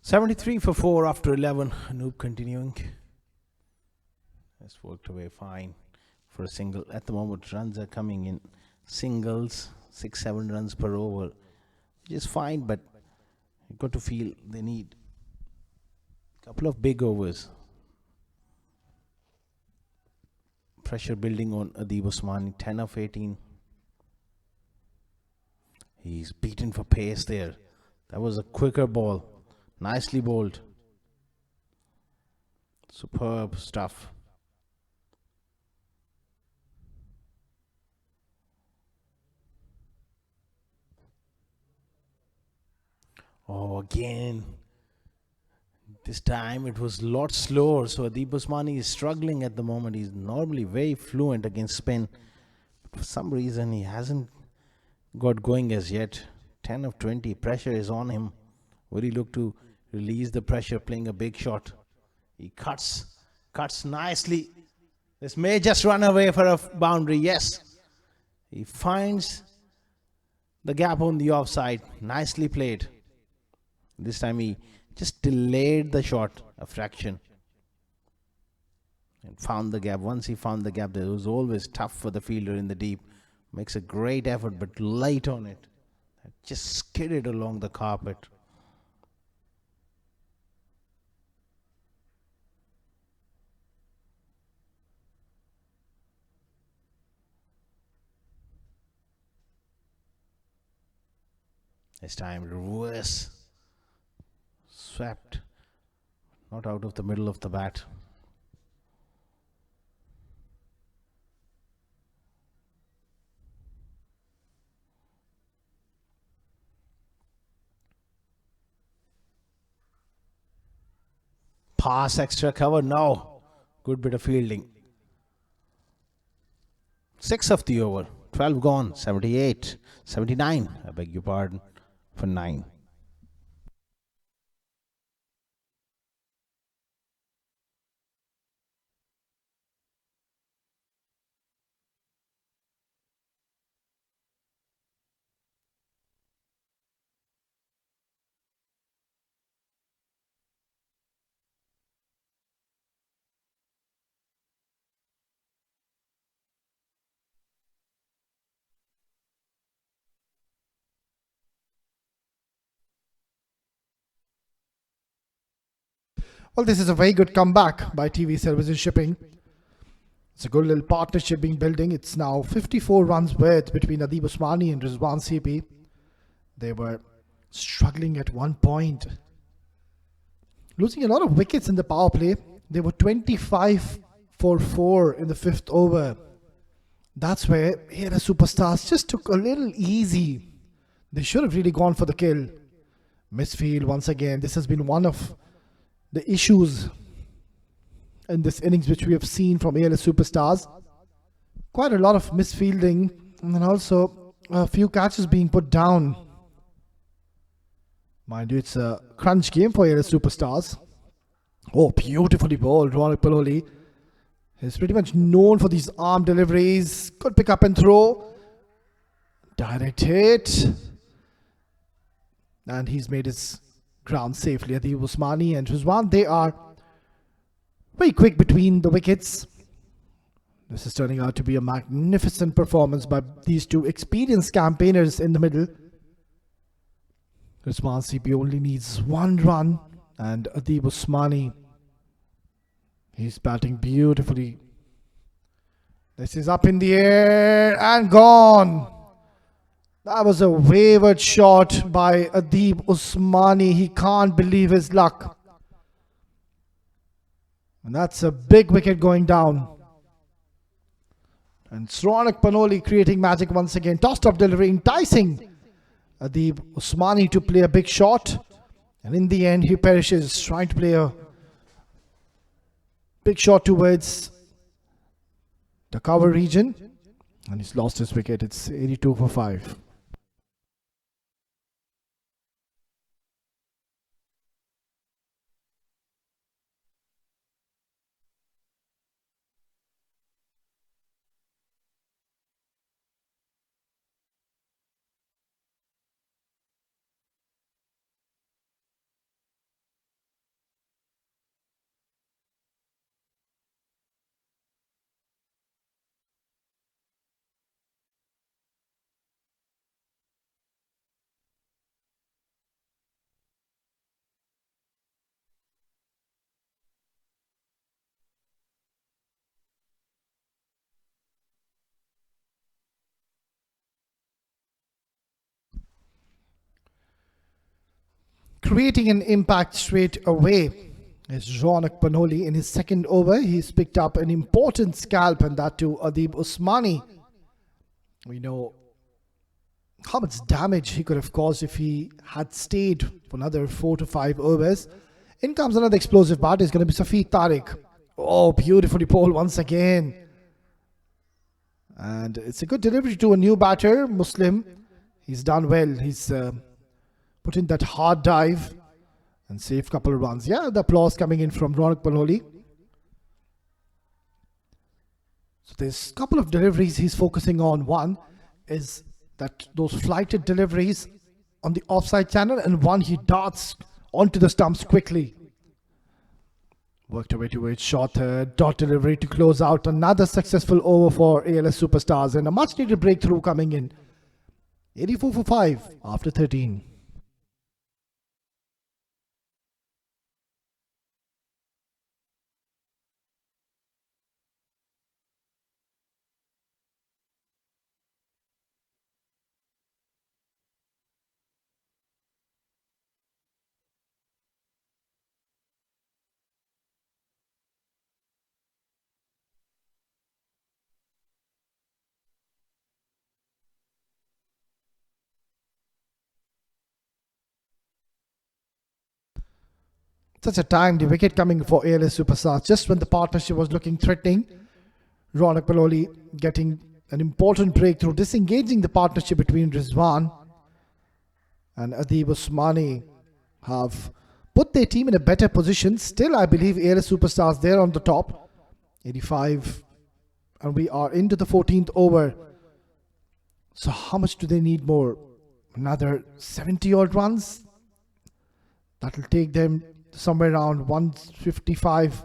$73 for 4 after 11. Noob continuing. That's worked away fine for a single. At the moment, runs are coming in singles, 6-7 runs per over, which is fine, but you've got to feel they need a couple of big overs. Pressure building on Adib Osmani, 10 of 18. He's beaten for pace there. That was a quicker ball. Nicely bowled. Superb stuff. Oh, again. This time it was a lot slower. So Adib Osmani is struggling at the moment. He's normally very fluent against spin. But for some reason he hasn't got going as yet. 10 of 20. Pressure is on him. Will he look to release the pressure playing a big shot? He cuts nicely. This may just run away for a boundary. Yes. He finds the gap on the offside. Nicely played. This time he just delayed the shot a fraction and found the gap. Once he found the gap, it was always tough for the fielder in the deep. Makes a great effort, but light on it. Just skidded along the carpet. This time reverse. Swept. Not out of the middle of the bat. Pass, extra cover. No. Good bit of fielding. 6 of the over. 12 gone. 78. 79. I beg your pardon. For 9. Well, this is a very good comeback by TV Services Shipping. It's a good little partnership being building. It's now 54 runs worth between Adib Osmani and Rizwan CP. They were struggling at one point, losing a lot of wickets in the power play. They were 25 for 4 in the 5th over. That's where ALS Superstars just took a little easy. They should have really gone for the kill. Misfield once again. This has been one of the issues in this innings which we have seen from ALS Superstars. Quite a lot of misfielding and then also a few catches being put down. Mind you, it's a crunch game for ALS Superstars. Oh, beautifully bowled, Ronak Paloli. He's pretty much known for these arm deliveries. Good pick up and throw. Direct hit. And he's made his ground safely. Adib Usmani and Rizwan, they are very quick between the wickets. This is turning out to be a magnificent performance by these two experienced campaigners in the middle. Rizwan CP only needs one run, and Adib Usmani, he's batting beautifully. This is up in the air and gone. That was a wayward shot by Adib Usmani. He can't believe his luck. And that's a big wicket going down. And Ronak Paloli creating magic once again. Tossed up delivery, enticing Adib Usmani to play a big shot. And in the end, he perishes trying to play a big shot towards the cover region. And he's lost his wicket. It's 82 for 5. Creating an impact straight away is Ronak Paloli. In his second over, he's picked up an important scalp, and that to Adib Usmani. We know how much damage he could have caused if he had stayed for another 4 to 5 overs. In comes another explosive bat. It's going to be Safi Tariq. Oh, beautifully bowled once again. And it's a good delivery to a new batter, Muslim. He's done well. He's put in that hard dive and saved a couple of runs. Yeah, the applause coming in from Ronak Paloli. So there's a couple of deliveries he's focusing on. One is that those flighted deliveries on the offside channel, and one he darts onto the stumps quickly. Worked away to it, short dot delivery to close out. Another successful over for ALS Superstars and a much needed breakthrough coming in. 84 for 5 after 13. Such a timely wicket coming for ALS Superstars just when the partnership was looking threatening. Ronak Paloli getting an important breakthrough, disengaging the partnership between Rizwan and Adib Usmani have put their team in a better position. Still, I believe ALS Superstars there on the top, 85, and we are into the 14th over. So how much do they need more? Another 70 odd runs? That will take them somewhere around 155,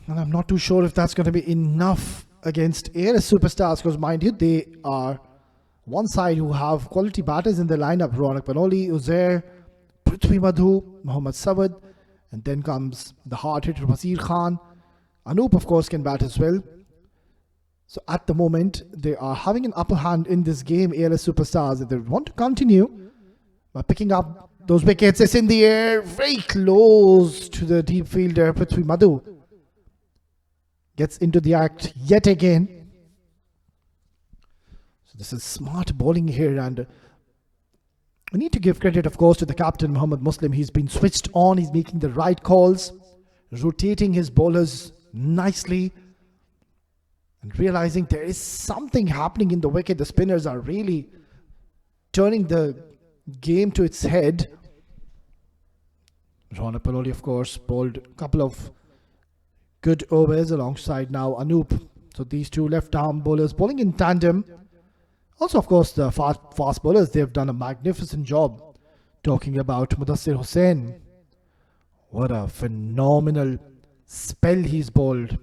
and I'm not too sure if that's going to be enough against ALS Superstars, because mind you, they are one side who have quality batters in their lineup. Ronak Paloli, Uzair, Prithvi Madhu, Mohammad Sawad, and then comes the hard hitter Wazir Khan. Anup of course can bat as well. So at the moment they are having an upper hand in this game, ALS Superstars. If they want to continue by picking up those wickets, it's in the air, very close to the deep fielder. Prithvi Madhu gets into the act yet again. So this is smart bowling here, and we need to give credit, of course, to the captain, Mohammad Muslim. He's been switched on, he's making the right calls. rotating his bowlers nicely and realizing there is something happening in the wicket. The spinners are really turning the game to its head. Ronak Paloli, of course, bowled a couple of good overs alongside now Anoop. So these two left-arm bowlers bowling in tandem. Also, of course, the fast bowlers, they've done a magnificent job. Talking about Mudassir Hussain. What a phenomenal spell he's bowled.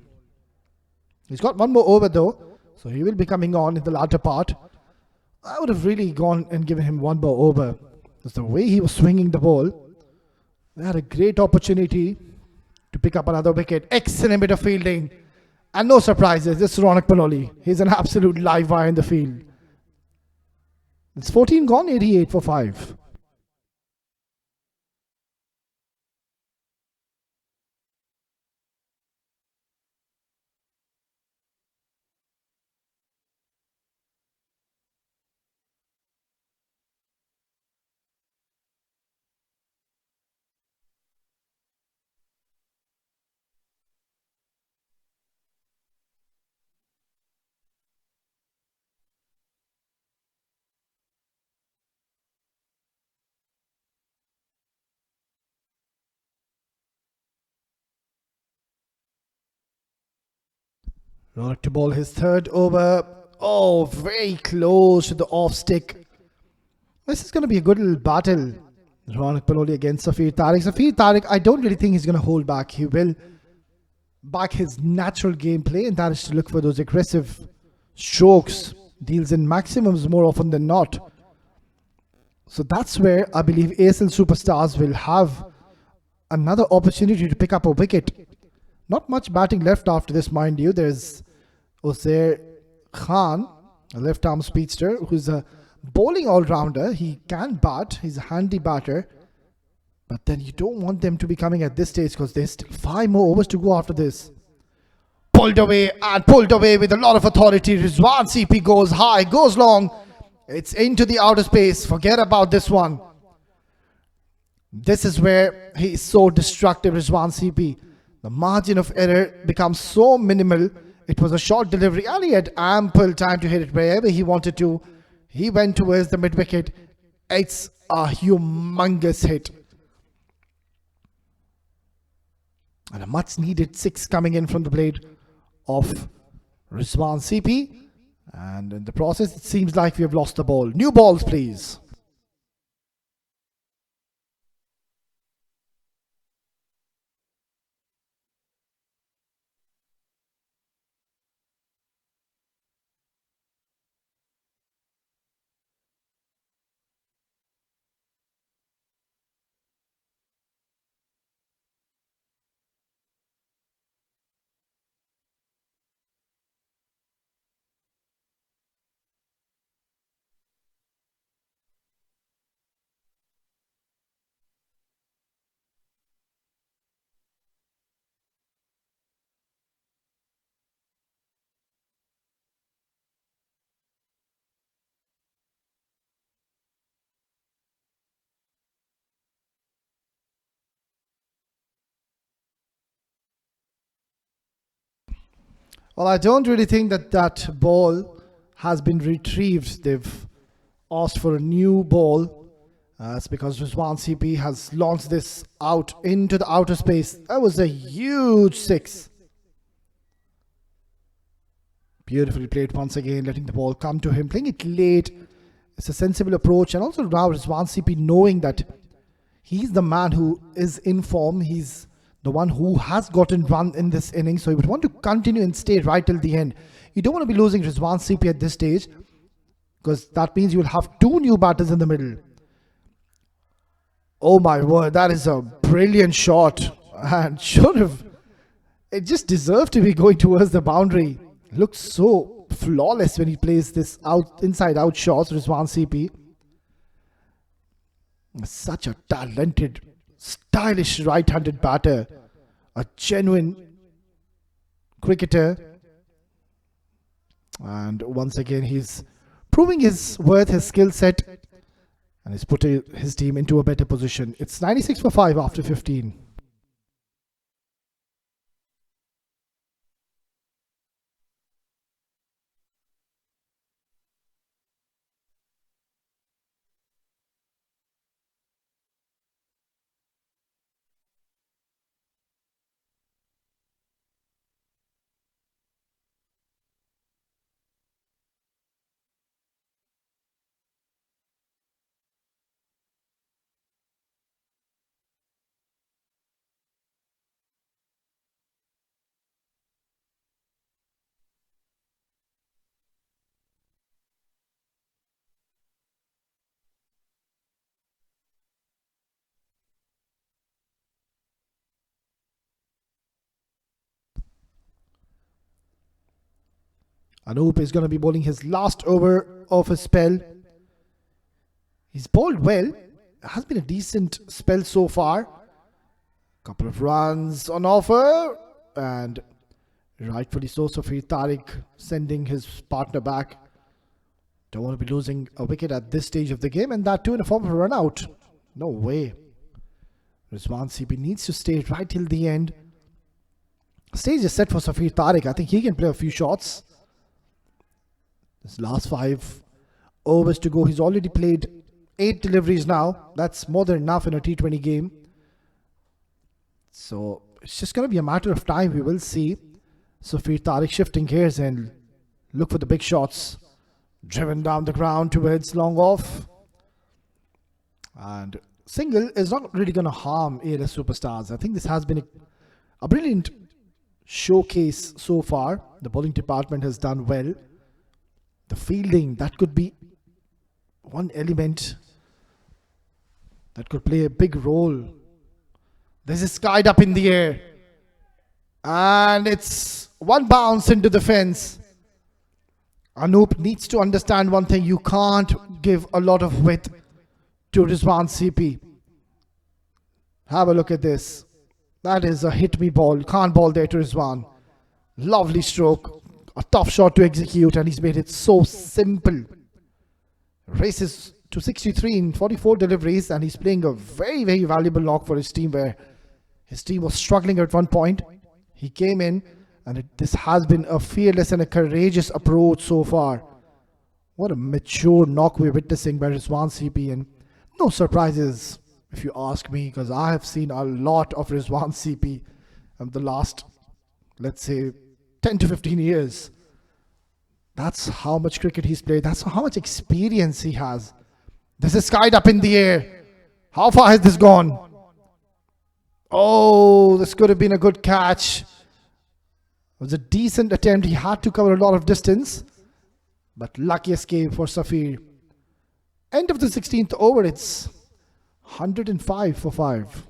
He's got one more over though, so he will be coming on in the latter part. I would have really gone and given him one more over. Because the way he was swinging the ball, they had a great opportunity to pick up another wicket. Excellent bit of fielding. And no surprises, this is Ronak Paloli. He's an absolute live wire in the field. It's 14 gone, 88 for 5. Ronak to bowl his third over. Oh, very close to the off stick. This is going to be a good little battle. Ronak Paloli against Safir Tariq. Safir Tariq, I don't really think he's going to hold back. He will back his natural gameplay, and that is to look for those aggressive strokes. Deals in maximums more often than not. So that's where I believe ASL Superstars will have another opportunity to pick up a wicket. Not much batting left after this, mind you. There's Uzair Khan, a left-arm speedster, who's a bowling all-rounder. He can bat. He's a handy batter. But then you don't want them to be coming at this stage because there's still 5 more overs to go after this. Pulled away with a lot of authority. Rizwan CP goes high, goes long. It's into the outer space. Forget about this one. This is where he is so destructive, Rizwan CP. The margin of error becomes so minimal. It was a short delivery and he had ample time to hit it wherever he wanted to. He went towards the mid-wicket. It's a humongous hit. And a much needed 6 coming in from the blade of Rizwan CP. And in the process, it seems like we have lost the ball. New balls, please. Well, I don't really think that that ball has been retrieved. They've asked for a new ball. It's because Rizwan CP has launched this out into the outer space. That was a huge 6. Beautifully played once again, letting the ball come to him, playing it late. It's a sensible approach. And also now Rizwan CP knowing that he's the man who is in form. He's the one who has gotten run in this inning. So he would want to continue and stay right till the end. You don't want to be losing Rizwan CP at this stage, because that means you will have 2 new batters in the middle. Oh my word, that is a brilliant shot. And should have, it just deserved to be going towards the boundary. Looks so flawless when he plays this out inside out shots, Rizwan CP. Such a talented, stylish right-handed batter. A genuine cricketer. And once again, he's proving his worth, his skill set. And he's put his team into a better position. It's 96 for 5 after 15. Anup is going to be bowling his last over of his spell. He's bowled well. It has been a decent spell so far. Couple of runs on offer, and rightfully so, Safir Tariq sending his partner back. Don't want to be losing a wicket at this stage of the game, and that too in the form of a run out. No way. Rizwan CP needs to stay right till the end. Stage is set for Safir Tariq. I think he can play a few shots. This last 5 overs to go. He's already played 8 deliveries now. That's more than enough in a T20 game. So it's just going to be a matter of time. We will see Safir Tariq shifting gears and look for the big shots. Driven down the ground towards long off. And single is not really going to harm ALS Superstars. I think this has been a brilliant showcase so far. The bowling department has done well. The fielding, that could be one element that could play a big role. This is skied up in the air. And it's one bounce into the fence. Anup needs to understand one thing. You can't give a lot of width to Rizwan CP. Have a look at this. That is a hit me ball. Can't ball there to Rizwan. Lovely stroke. A tough shot to execute, and he's made it so simple. Races to 63 in 44 deliveries, and he's playing a very, very valuable knock for his team, where his team was struggling at one point. He came in, and this has been a fearless and a courageous approach so far. What a mature knock we're witnessing by Rizwan CP, and no surprises if you ask me, because I have seen a lot of Rizwan CP in the last, let's say, 10 to 15 years. That's how much cricket he's played. That's how much experience he has. This is skied up in the air. How far has this gone? Oh, this could have been a good catch. It was a decent attempt. He had to cover a lot of distance, but lucky escape for Safir. End of the 16th over. It's 105 for 5.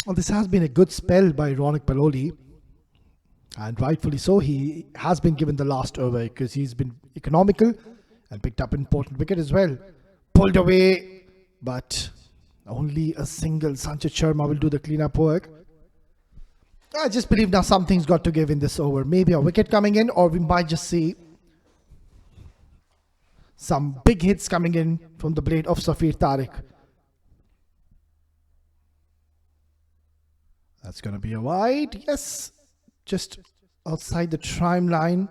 Well, this has been a good spell by Ronak Paloli, and rightfully so. He has been given the last over because he's been economical and picked up an important wicket as well. Pulled away, but only a single. Sanchit Sharma will do the cleanup work. I just believe now something's got to give in this over. Maybe a wicket coming in, or we might just see some big hits coming in from the blade of Safir Tariq. That's going to be a wide. Yes, just outside the trim line.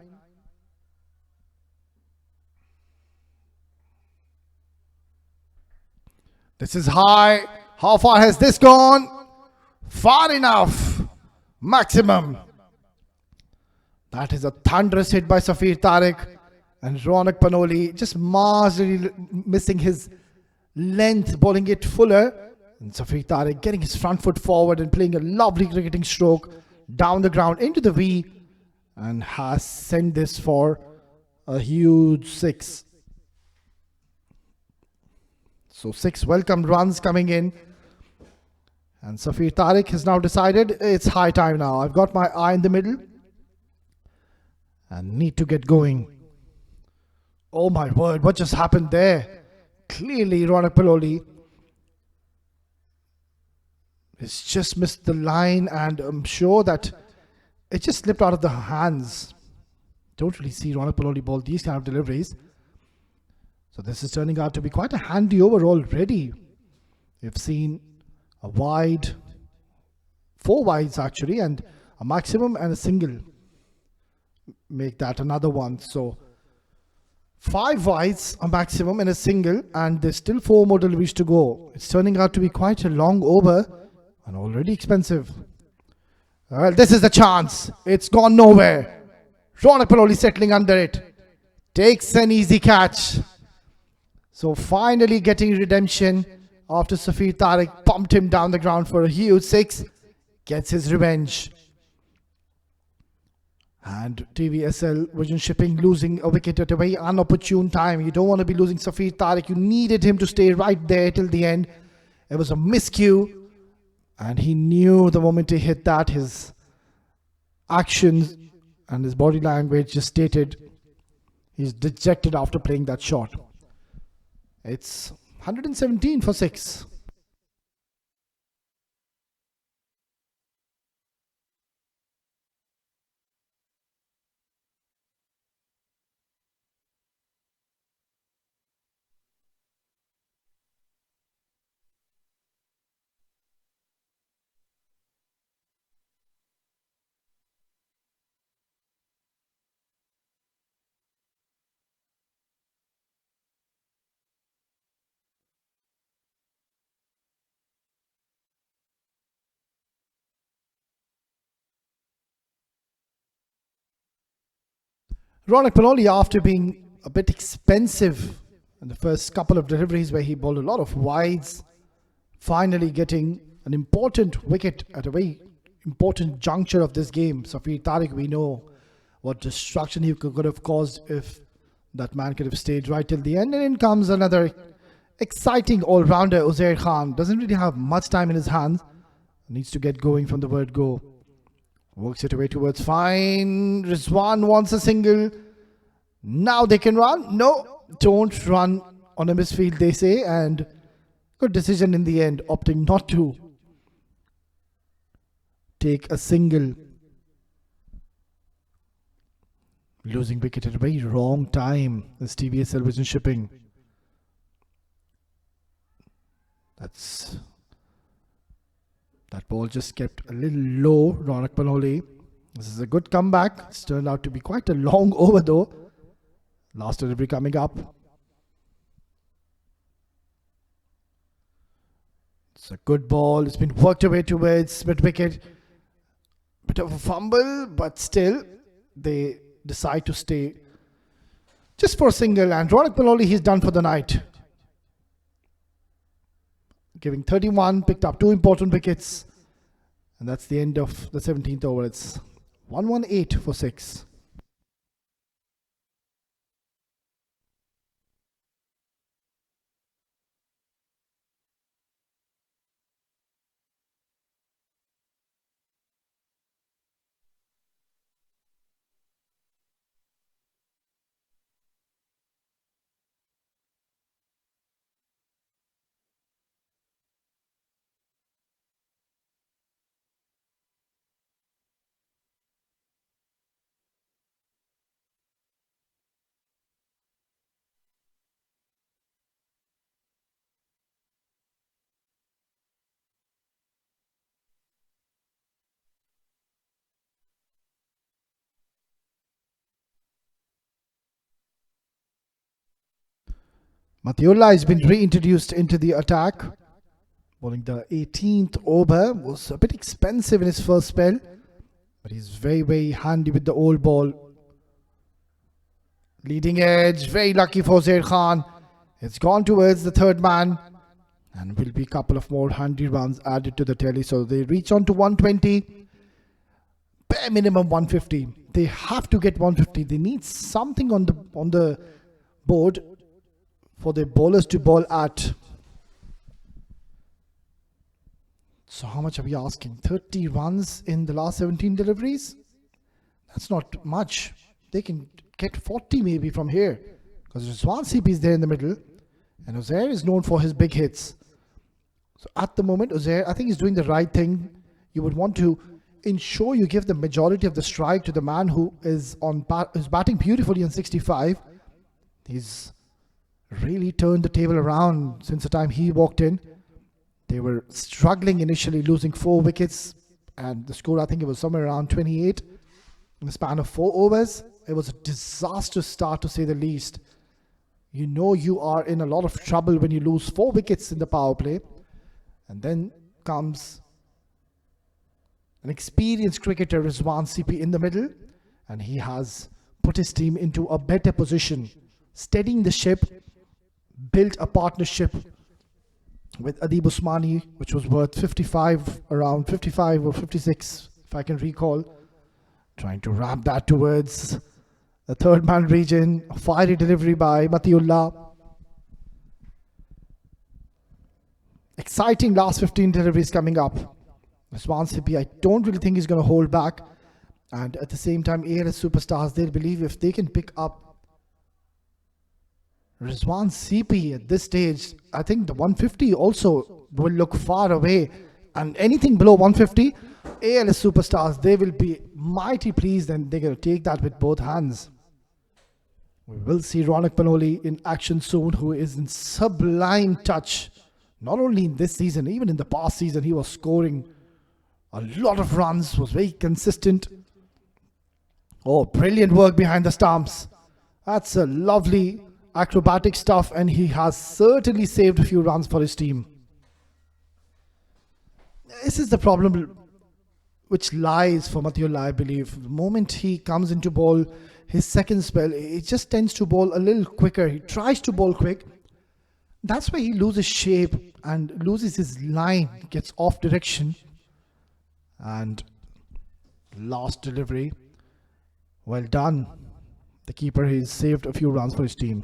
This is high. How far has this gone? Far enough. Maximum. That is a thunderous hit by Safir Tariq. And Ronak Paloli just marginally missing his length, bowling it fuller. And Safir Tariq getting his front foot forward and playing a lovely cricketing stroke down the ground into the V, and has sent this for a huge 6. So 6 welcome runs coming in. And Safir Tariq has now decided it's high time now. I've got my eye in the middle and need to get going. Oh my word, what just happened there? Clearly Ronak Paloli it's just missed the line, and I'm sure that it just slipped out of the hands. Don't really see Ronak Paloli bowl these kind of deliveries. So this is turning out to be quite a handy over already. We've seen a wide, 4 wides actually, and a maximum and a single. Make that another one. So 5 wides, a maximum and a single, and there's still 4 more deliveries to go. It's turning out to be quite a long over. And already expensive. Well, this is the chance. It's gone nowhere. Ronak Paloli settling under it. Takes an easy catch. So finally getting redemption after Safir Tariq pumped him down the ground for a huge 6. Gets his revenge. And TVSL Vision Shipping losing a wicket at a very unopportune time. You don't want to be losing Safir Tariq. You needed him to stay right there till the end. It was a miscue. And he knew the moment he hit that, his actions and his body language just stated he's dejected after playing that shot. It's 117 for 6. Ronak Paloli, after being a bit expensive in the first couple of deliveries where he bowled a lot of wides, finally getting an important wicket at a very important juncture of this game. Safir Tariq, we know what destruction he could have caused if that man could have stayed right till the end. And in comes another exciting all-rounder, Uzair Khan. Doesn't really have much time in his hands. Needs to get going from the word go. Works it away towards fine. Rizwan wants a single. Now they can run. No, don't run on a misfield, they say. And good decision in the end, opting not to take a single. Losing wicket at a very wrong time. This TVSL Vision Shipping. That ball just kept a little low, Ronak Paloli. This is a good comeback. It's turned out to be quite a long over though. Last delivery coming up. It's a good ball. It's been worked away towards mid-wicket. Bit of a fumble, but still they decide to stay just for a single. And Ronak Paloli, he's done for the night. Giving 31, picked up 2 important wickets. And that's the end of the 17th over. It's 118 for 6. Matiullah has been reintroduced into the attack. Bowling the 18th over. Was a bit expensive in his first spell, but he's very, very handy with the old ball. Leading edge, very lucky for Zair Khan. It's gone towards the third man, and will be a couple of more handy runs added to the tally. So they reach on to 120. Bare minimum 150. They have to get 150. They need something on the board for the bowlers to bowl at. So how much are we asking? 30 runs in the last 17 deliveries? That's not much. They can get 40 maybe from here, because Rizwan CP is there in the middle, and Uzair is known for his big hits. So at the moment, Uzair, I think he's doing the right thing. You would want to ensure you give the majority of the strike to the man who is who's batting beautifully on 65. He's really turned the table around since the time he walked in. They were struggling initially, losing 4 wickets, and the score, I think it was somewhere around 28 in the span of 4 overs. It was a disastrous start, to say the least. You know you are in a lot of trouble when you lose 4 wickets in the power play. And then comes An experienced cricketer, Rizwan CP, in the middle, and he has put his team into a better position, steadying the ship, built a partnership with Adib Usmani, which was worth 55, around 55 or 56, if I can recall. Trying to ramp that towards the third man region. A fiery delivery by Matiullah. Exciting last 15 deliveries coming up. Rizwan CP, I don't really think he's going to hold back. And at the same time, ALS Superstars, they'll believe if they can pick up Rizwan CP at this stage, I think the 150 also will look far away. And anything below 150, ALS Superstars, they will be mighty pleased and they're going to take that with both hands. We will see Ronak Panoli in action soon, who is in sublime touch. Not only in this season, even in the past season, he was scoring a lot of runs, was very consistent. Oh, brilliant work behind the stumps. That's a lovely acrobatic stuff, and he has certainly saved a few runs for his team. This is the problem which lies for Matiullah, I believe. The moment he comes into ball, his second spell, he just tends to bowl a little quicker. He tries to bowl quick. That's where he loses shape and loses his line, gets off direction. And last delivery, well done. The keeper, he's saved a few runs for his team.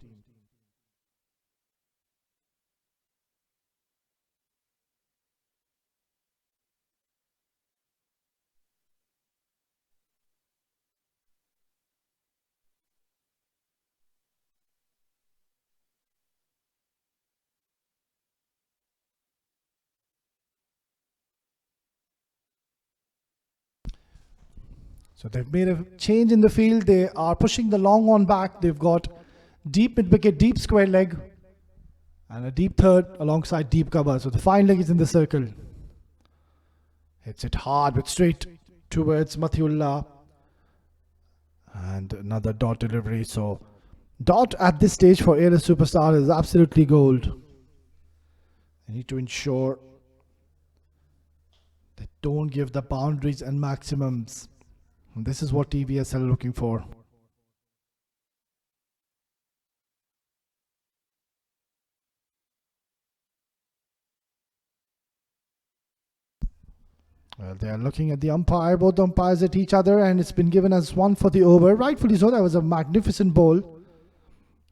So they've made a change in the field. They are pushing the long on back. They've got deep mid wicket, deep square leg, and a deep third alongside deep cover. So the fine leg is in the circle. Hits it hard but straight towards Matiullah. And another dot delivery. So dot at this stage for ALS Superstar is absolutely gold. They need to ensure they don't give the boundaries and maximums. And this is what TVSL are looking for. Well, they are looking at the umpire, both umpires at each other, and it's been given as one for the over. Rightfully so, that was a magnificent bowl.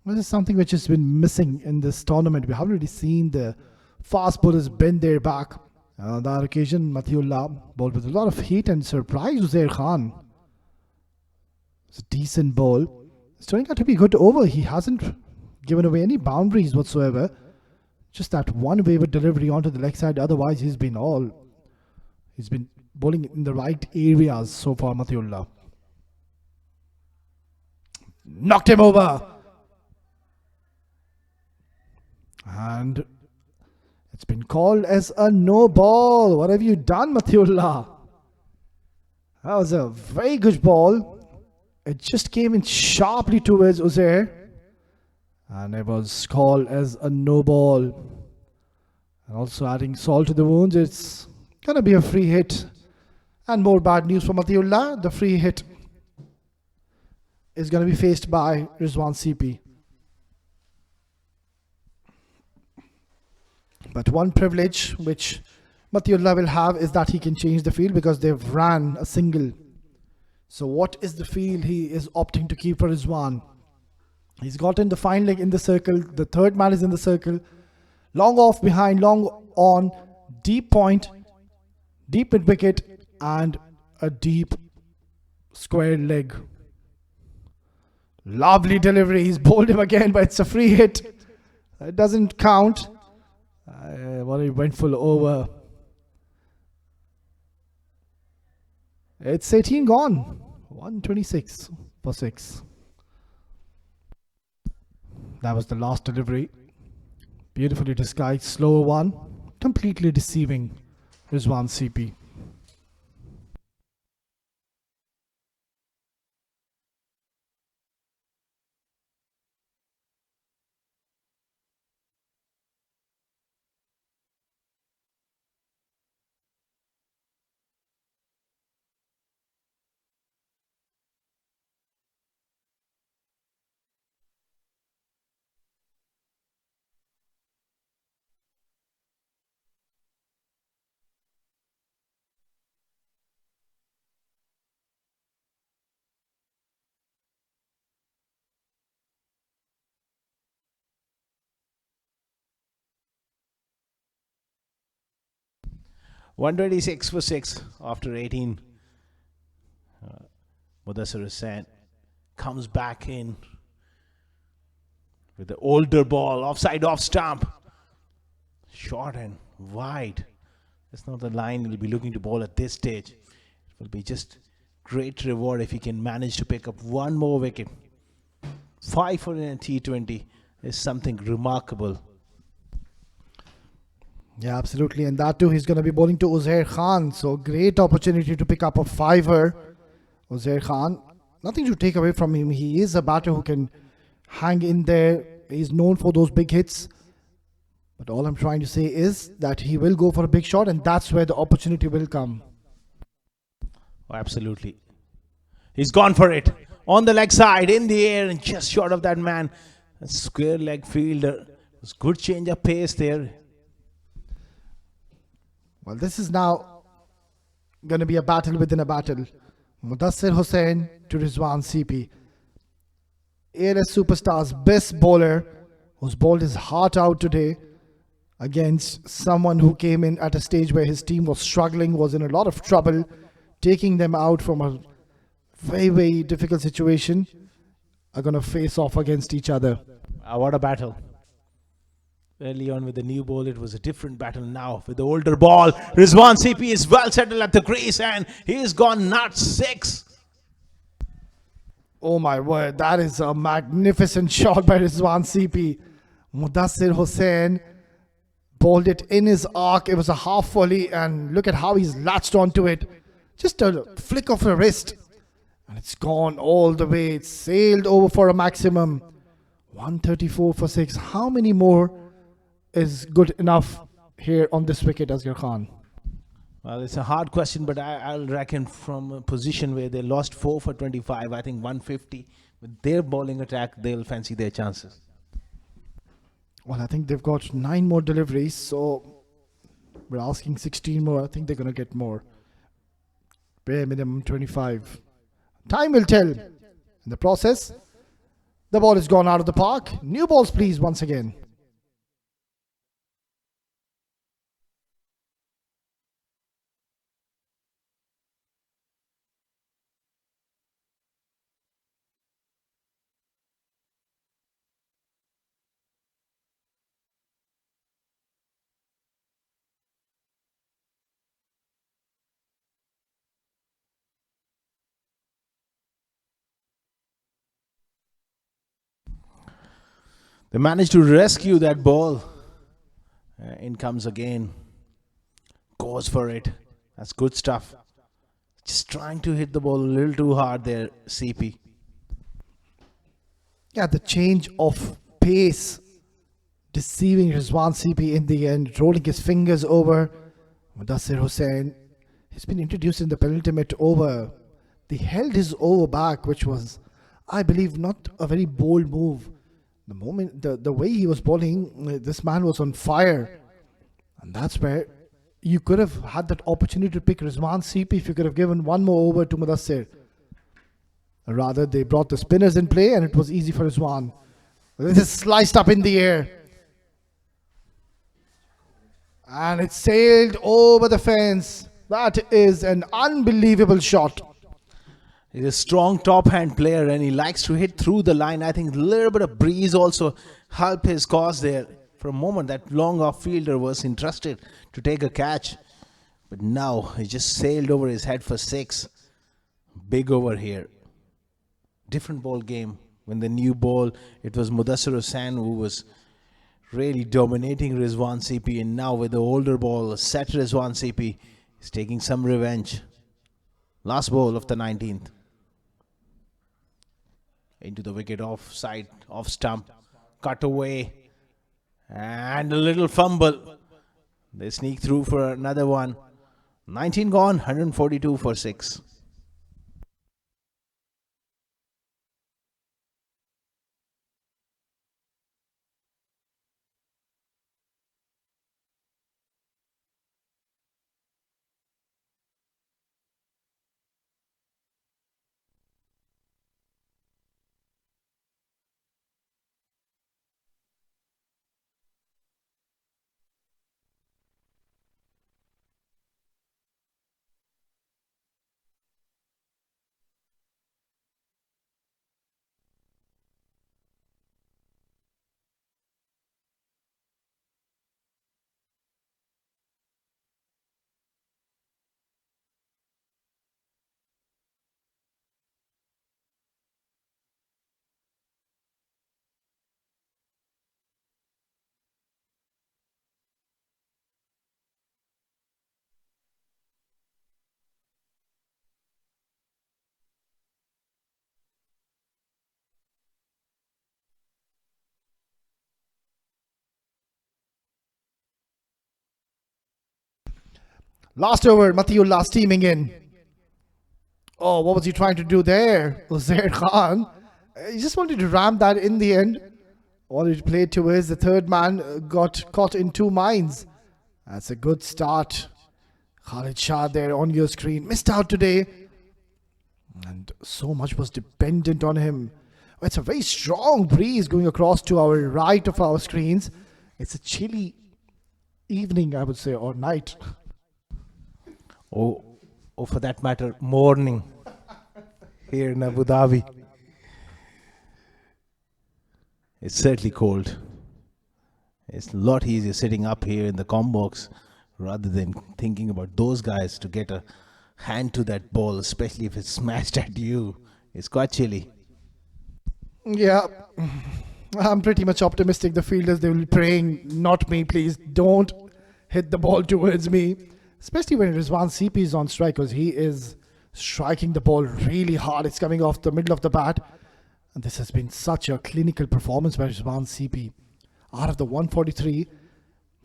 This is something which has been missing in this tournament. We haven't really seen the fast bowlers bend their back. On that occasion, Matiullah bowled with a lot of heat and surprised Uzair Khan. It's a decent bowl. It's turning out to be a good over. He hasn't given away any boundaries whatsoever. Just that one wayward delivery onto the leg side. Otherwise, he's been bowling in the right areas so far, Matiullah. Knocked him over. And it's been called as a no ball. What have you done, Matiullah? That was a very good ball. It just came in sharply towards Uzair. And it was called as a no ball. And also adding salt to the wounds, it's going to be a free hit. And more bad news for Matiullah. The free hit is going to be faced by Rizwan CP. But one privilege which Matiullah will have is that he can change the field because they've ran a single. So what is the field he is opting to keep for Rizwan? He's gotten the fine leg in the circle. The third man is in the circle. Long off behind, long on, deep point, deep mid wicket, and a deep square leg. Lovely delivery. He's bowled him again, but it's a free hit. It doesn't count. Well, he went full over. It's 18 gone. 126 for 6. That was the last delivery. Beautifully disguised, slower one. Completely deceiving Rizwan CP. 126 for 6 after 18. Mudassir Hussain comes back in with the older ball, offside off stump. Short and wide. That's not the line he'll be looking to bowl at this stage. It will be just great reward if he can manage to pick up one more wicket. 5 for in a T20 is something remarkable. Yeah, absolutely. And that too, he's going to be bowling to Uzair Khan. So great opportunity to pick up a fiver. Uzair Khan, nothing to take away from him. He is a batter who can hang in there. He's known for those big hits. But all I'm trying to say is that he will go for a big shot, and that's where the opportunity will come. Oh, absolutely. He's gone for it. On the leg side, in the air, and just short of that man. A square leg fielder. It's good change of pace there. Well, this is now going to be a battle within a battle. Mudassir Hussain to Rizwan CP. ALS Superstar's best bowler, who's bowled his heart out today against someone who came in at a stage where his team was struggling, was in a lot of trouble, taking them out from a very, very difficult situation, are going to face off against each other. What a battle. Early on with the new ball, it was a different battle. Now with the older ball, Rizwan CP is well settled at the crease and he's gone nuts. 6. Oh my word, that is a magnificent shot by Rizwan CP. Mudassir Hussain bowled it in his arc. It was a half volley, and look at how he's latched onto it. Just a flick of a wrist, and it's gone all the way. It's sailed over for a maximum. 134 for 6. How many more is good enough here on this wicket, Asghar Khan? Well, it's a hard question, but I'll reckon from a position where they lost 4 for 25, I think 150. With their bowling attack, they'll fancy their chances. Well, I think they've got 9 more deliveries, so we're asking 16 more. I think they're going to get more. Bare minimum 25. Time will tell. In the process, the ball has gone out of the park. New balls, please, once again. They managed to rescue that ball. In comes again. Goes for it. That's good stuff. Just trying to hit the ball a little too hard there, CP. Yeah, the change of pace deceiving Rizwan CP in the end, rolling his fingers over. Mudassir Hussain, he's been introduced in the penultimate over. They held his over back, which was, I believe, not a very bold move. The way he was bowling, this man was on fire. And that's where you could have had that opportunity to pick Rizwan CP if you could have given one more over to Mudassir. Rather, they brought the spinners in play and it was easy for Rizwan. This is sliced up in the air. And it sailed over the fence. That is an unbelievable shot. He's a strong top hand player and he likes to hit through the line. I think a little bit of breeze also helped his cause there. For a moment, that long off fielder was interested to take a catch. But now he just sailed over his head for 6. Big over here. Different ball game. When the new ball, it was Mudassir Hussain who was really dominating Rizwan CP. And now with the older ball, set Rizwan CP is taking some revenge. Last ball of the 19th. Into the wicket, off side, off stump, cut away, and a little fumble. They sneak through for another one. 19 gone, 142 for 6. Last over, Matiullah steaming in. Oh, what was he trying to do there? Uzair Khan. He just wanted to ram that in the end. Wanted to play it towards the third man. Got caught in two minds. That's a good start. Khalid Shah there on your screen. Missed out today. And so much was dependent on him. It's a very strong breeze going across to our right of our screens. It's a chilly evening, I would say, or night. Oh, for that matter, morning here in Abu Dhabi. It's certainly cold. It's a lot easier sitting up here in the comm box rather than thinking about those guys to get a hand to that ball, especially if it's smashed at you. It's quite chilly. Yeah, I'm pretty much optimistic the fielders, they will be praying, not me, please, don't hit the ball towards me. Especially when Rizwan CP is on strike, because he is striking the ball really hard. It's coming off the middle of the bat. And this has been such a clinical performance by Rizwan CP. Out of the 143,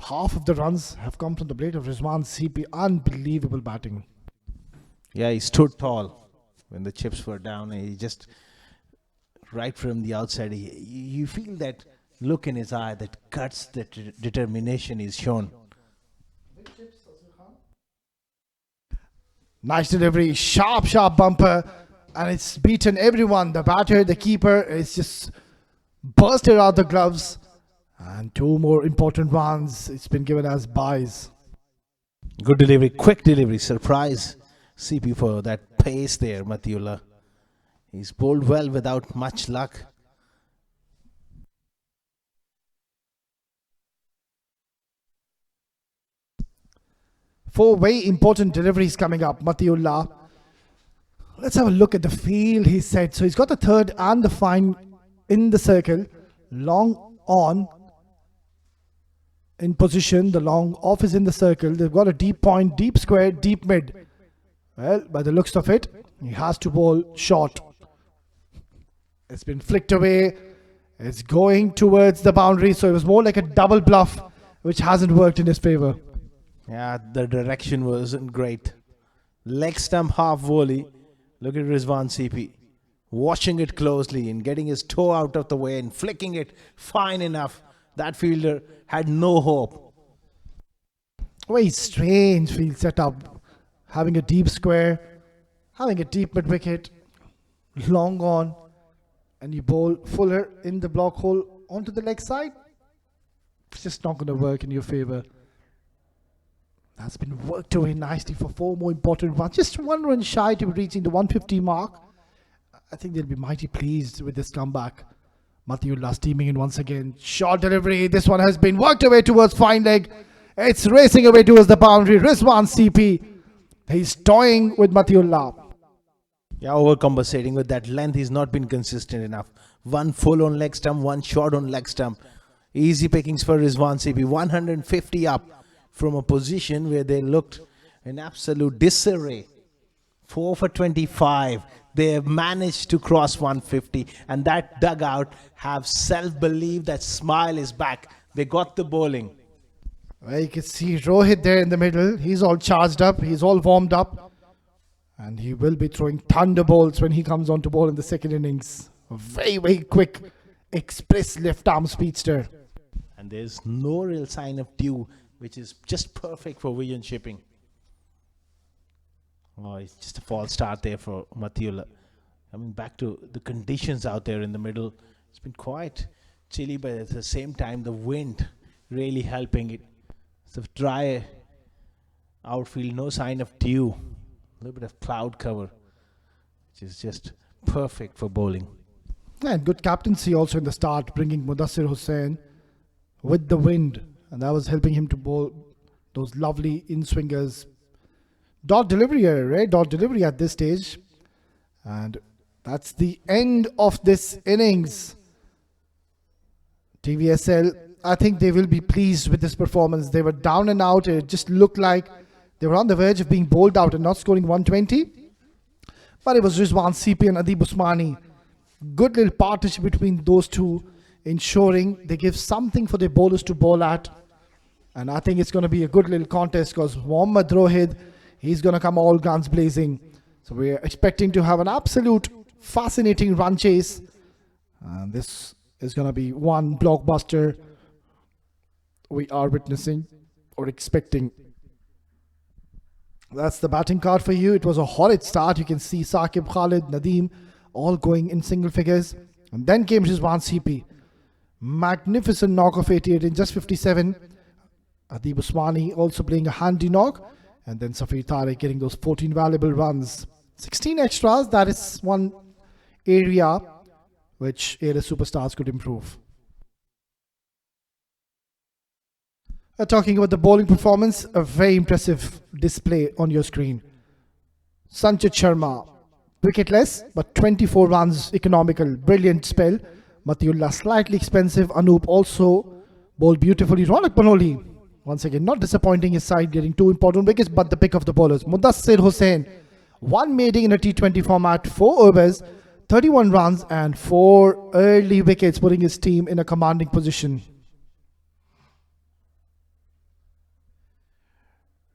half of the runs have come from the blade of Rizwan CP. Unbelievable batting. Yeah, he stood tall when the chips were down. He just, right from the outside, you feel that look in his eye, that guts, that determination is shown. Nice delivery, sharp bumper, and it's beaten everyone. The batter, the keeper, is just bursted out the gloves. And two more important ones. It's been given as byes. Good delivery, quick delivery, surprise CP for that pace there, Matiullah. He's bowled well without much luck. Four very important deliveries coming up, Matiullah. Let's have a look at the field he said. So he's got the third and the fine in the circle. Long on in position. The long off is in the circle. They've got a deep point, deep square, deep mid. Well, by the looks of it, he has to bowl short. It's been flicked away. It's going towards the boundary. So it was more like a double bluff, which hasn't worked in his favor. Yeah, the direction wasn't great. Leg stump half volley. Look at Rizwan CP. Watching it closely and getting his toe out of the way and flicking it fine enough. That fielder had no hope. Very strange field setup. Having a deep square, having a deep mid wicket, long on, and you bowl fuller in the block hole onto the leg side. It's just not going to work in your favor. That's been worked away nicely for four more important runs. Just one run shy to reaching the 150 mark. I think they'll be mighty pleased with this comeback. Matiullah steaming in once again. Short delivery. This one has been worked away towards fine leg. It's racing away towards the boundary. Rizwan CP. He's toying with Matiullah. Yeah, overcompensating with that length. He's not been consistent enough. One full on leg stump, one short on leg stump. Easy pickings for Rizwan CP. 150 up from a position where they looked in absolute disarray. 4 for 25. They have managed to cross 150, and that dugout have self-belief. That smile is back. They got the bowling. Well, you can see Rohit there in the middle. He's all charged up. He's all warmed up. And he will be throwing thunderbolts when he comes on to bowl in the second innings. A very, very quick, express left-arm speedster. And there's no real sign of dew, which is just perfect for Vision Shipping. Oh, it's just a false start there for Matiullah. Coming back to the conditions out there in the middle, it's been quite chilly, but at the same time, the wind really helping it. It's a dry outfield, no sign of dew. A little bit of cloud cover, which is just perfect for bowling. And good captaincy also in the start, bringing Mudassir Hussain with the wind. And that was helping him to bowl those lovely in-swingers. Dot delivery error, right? Dot delivery at this stage. And that's the end of this innings. TVSL, I think they will be pleased with this performance. They were down and out. It just looked like they were on the verge of being bowled out and not scoring 120. But it was Rizwan CP and Adib Usmani. Good little partnership between those two, ensuring they give something for their bowlers to bowl at. And I think it's going to be a good little contest because Mohammad Rohid, he's going to come all guns blazing. So we're expecting to have an absolute fascinating run chase. And this is going to be one blockbuster we are witnessing or expecting. That's the batting card for you. It was a horrid start. You can see Saqib, Khalid, Nadeem all going in single figures. And then came Rizwan CP. Magnificent knock of 88 in just 57. Adib Usmani also playing a handy knock. And then Safir Tariq getting those 14 valuable runs. 16 extras, that is one area which ALS Superstars could improve. Talking about the bowling performance, a very impressive display on your screen. Sanchit Sharma, wicketless, but 24 runs economical. Brilliant spell. Matiullah slightly expensive. Anoop also bowled beautifully. Ronak Panoli, once again, not disappointing his side, getting 2 important wickets, but the pick of the bowlers. Mudassir Hussain, 1 maiding in a T20 format, 4 overs, 31 runs and 4 early wickets, putting his team in a commanding position.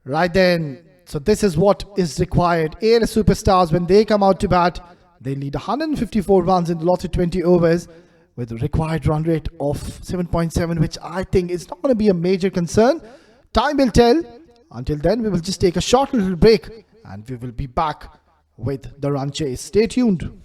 Right then, so this is what is required. ALS Superstars, when they come out to bat, they lead 154 runs in the lotted 20 overs with a required run rate of 7.7, which I think is not going to be a major concern. Time will tell. Until then, we will just take a short little break and we will be back with the run chase. Stay tuned.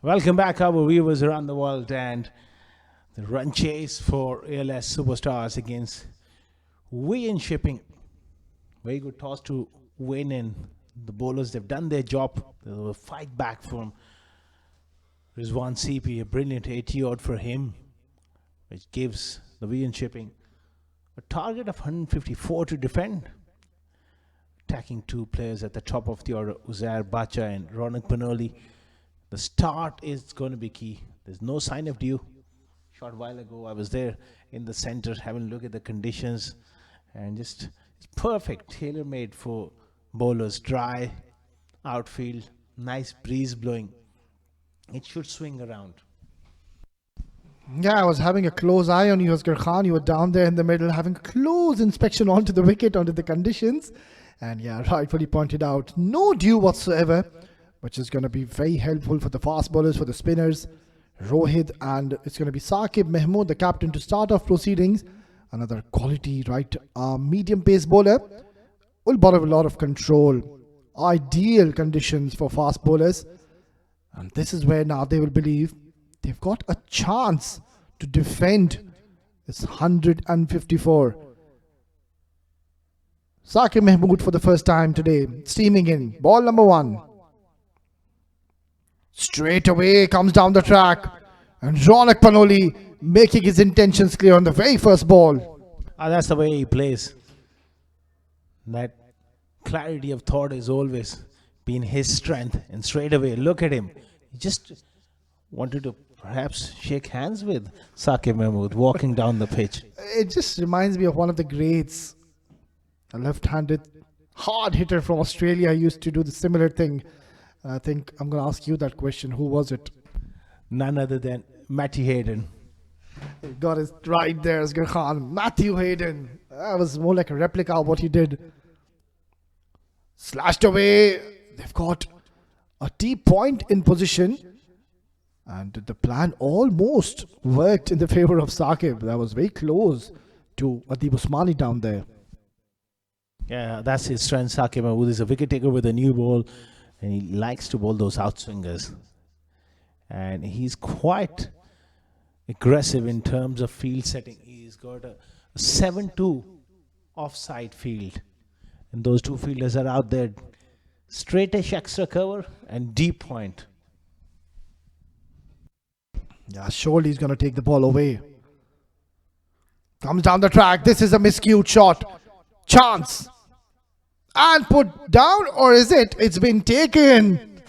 Welcome back, our viewers around the world, and the run chase for ALS Superstars against Win Shipping. Very good toss to win, and the bowlers, they've done their job. There was a fight back from Rizwan CP, a brilliant 80 odd for him, which gives the Win Shipping a target of 154 to defend. Attacking two players at the top of the order, Uzair Bacha and Ronak Panoli. The start is going to be key. There's no sign of dew. Short while ago, I was there in the center having a look at the conditions, and just it's perfect, tailor-made for bowlers. Dry outfield, nice breeze blowing. It should swing around. Yeah, I was having a close eye on you, Asghar Khan. You were down there in the middle having close inspection onto the wicket, onto the conditions. And yeah, rightfully pointed out, no dew whatsoever, which is going to be very helpful for the fast bowlers, for the spinners, Rohit, and it's going to be Saqib Mahmood, the captain, to start off proceedings. Another quality, right, medium pace bowler. Will bowl with a lot of control. Ideal conditions for fast bowlers. And this is where now they will believe they've got a chance to defend this 154. Saqib Mahmood for the first time today, steaming in. Ball number 1. Straight away comes down the track, and Ronak Panoli making his intentions clear on the very first ball. That's the way he plays. That clarity of thought has always been his strength. And straight away, look at him. He just wanted to perhaps shake hands with Saqib Mahmood walking down the pitch. It just reminds me of one of the greats, a left-handed hard hitter from Australia used to do the similar thing. I think I'm going to ask you that question. Who was it? None other than Matty Hayden. You got it right there, Asghar Khan. Matthew Hayden. That was more like a replica of what he did. Slashed away. They've got a deep point in position. And the plan almost worked in the favor of Saqib. That was very close to Adib Usmani down there. Yeah, that's his strength. Saqib Mahmood is a wicket taker with a new ball, and he likes to bowl those outswingers. And he's quite aggressive in terms of field setting. He's got a 7-2 offside field. And those two fielders are out there. Straightish extra cover and deep point. Yeah, surely he's going to take the ball away. Comes down the track. This is a miscued shot. Chance. And put down, or is it? It's been taken.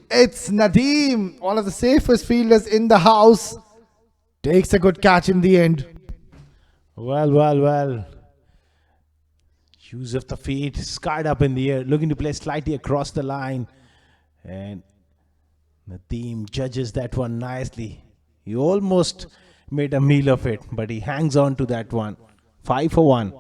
It's Nadeem, one of the safest fielders in the house. Takes a good catch in the end. Well. Use of the feet, skied up in the air, looking to play slightly across the line. And Nadeem judges that one nicely. He almost made a meal of it, but he hangs on to that one. 5 for 1.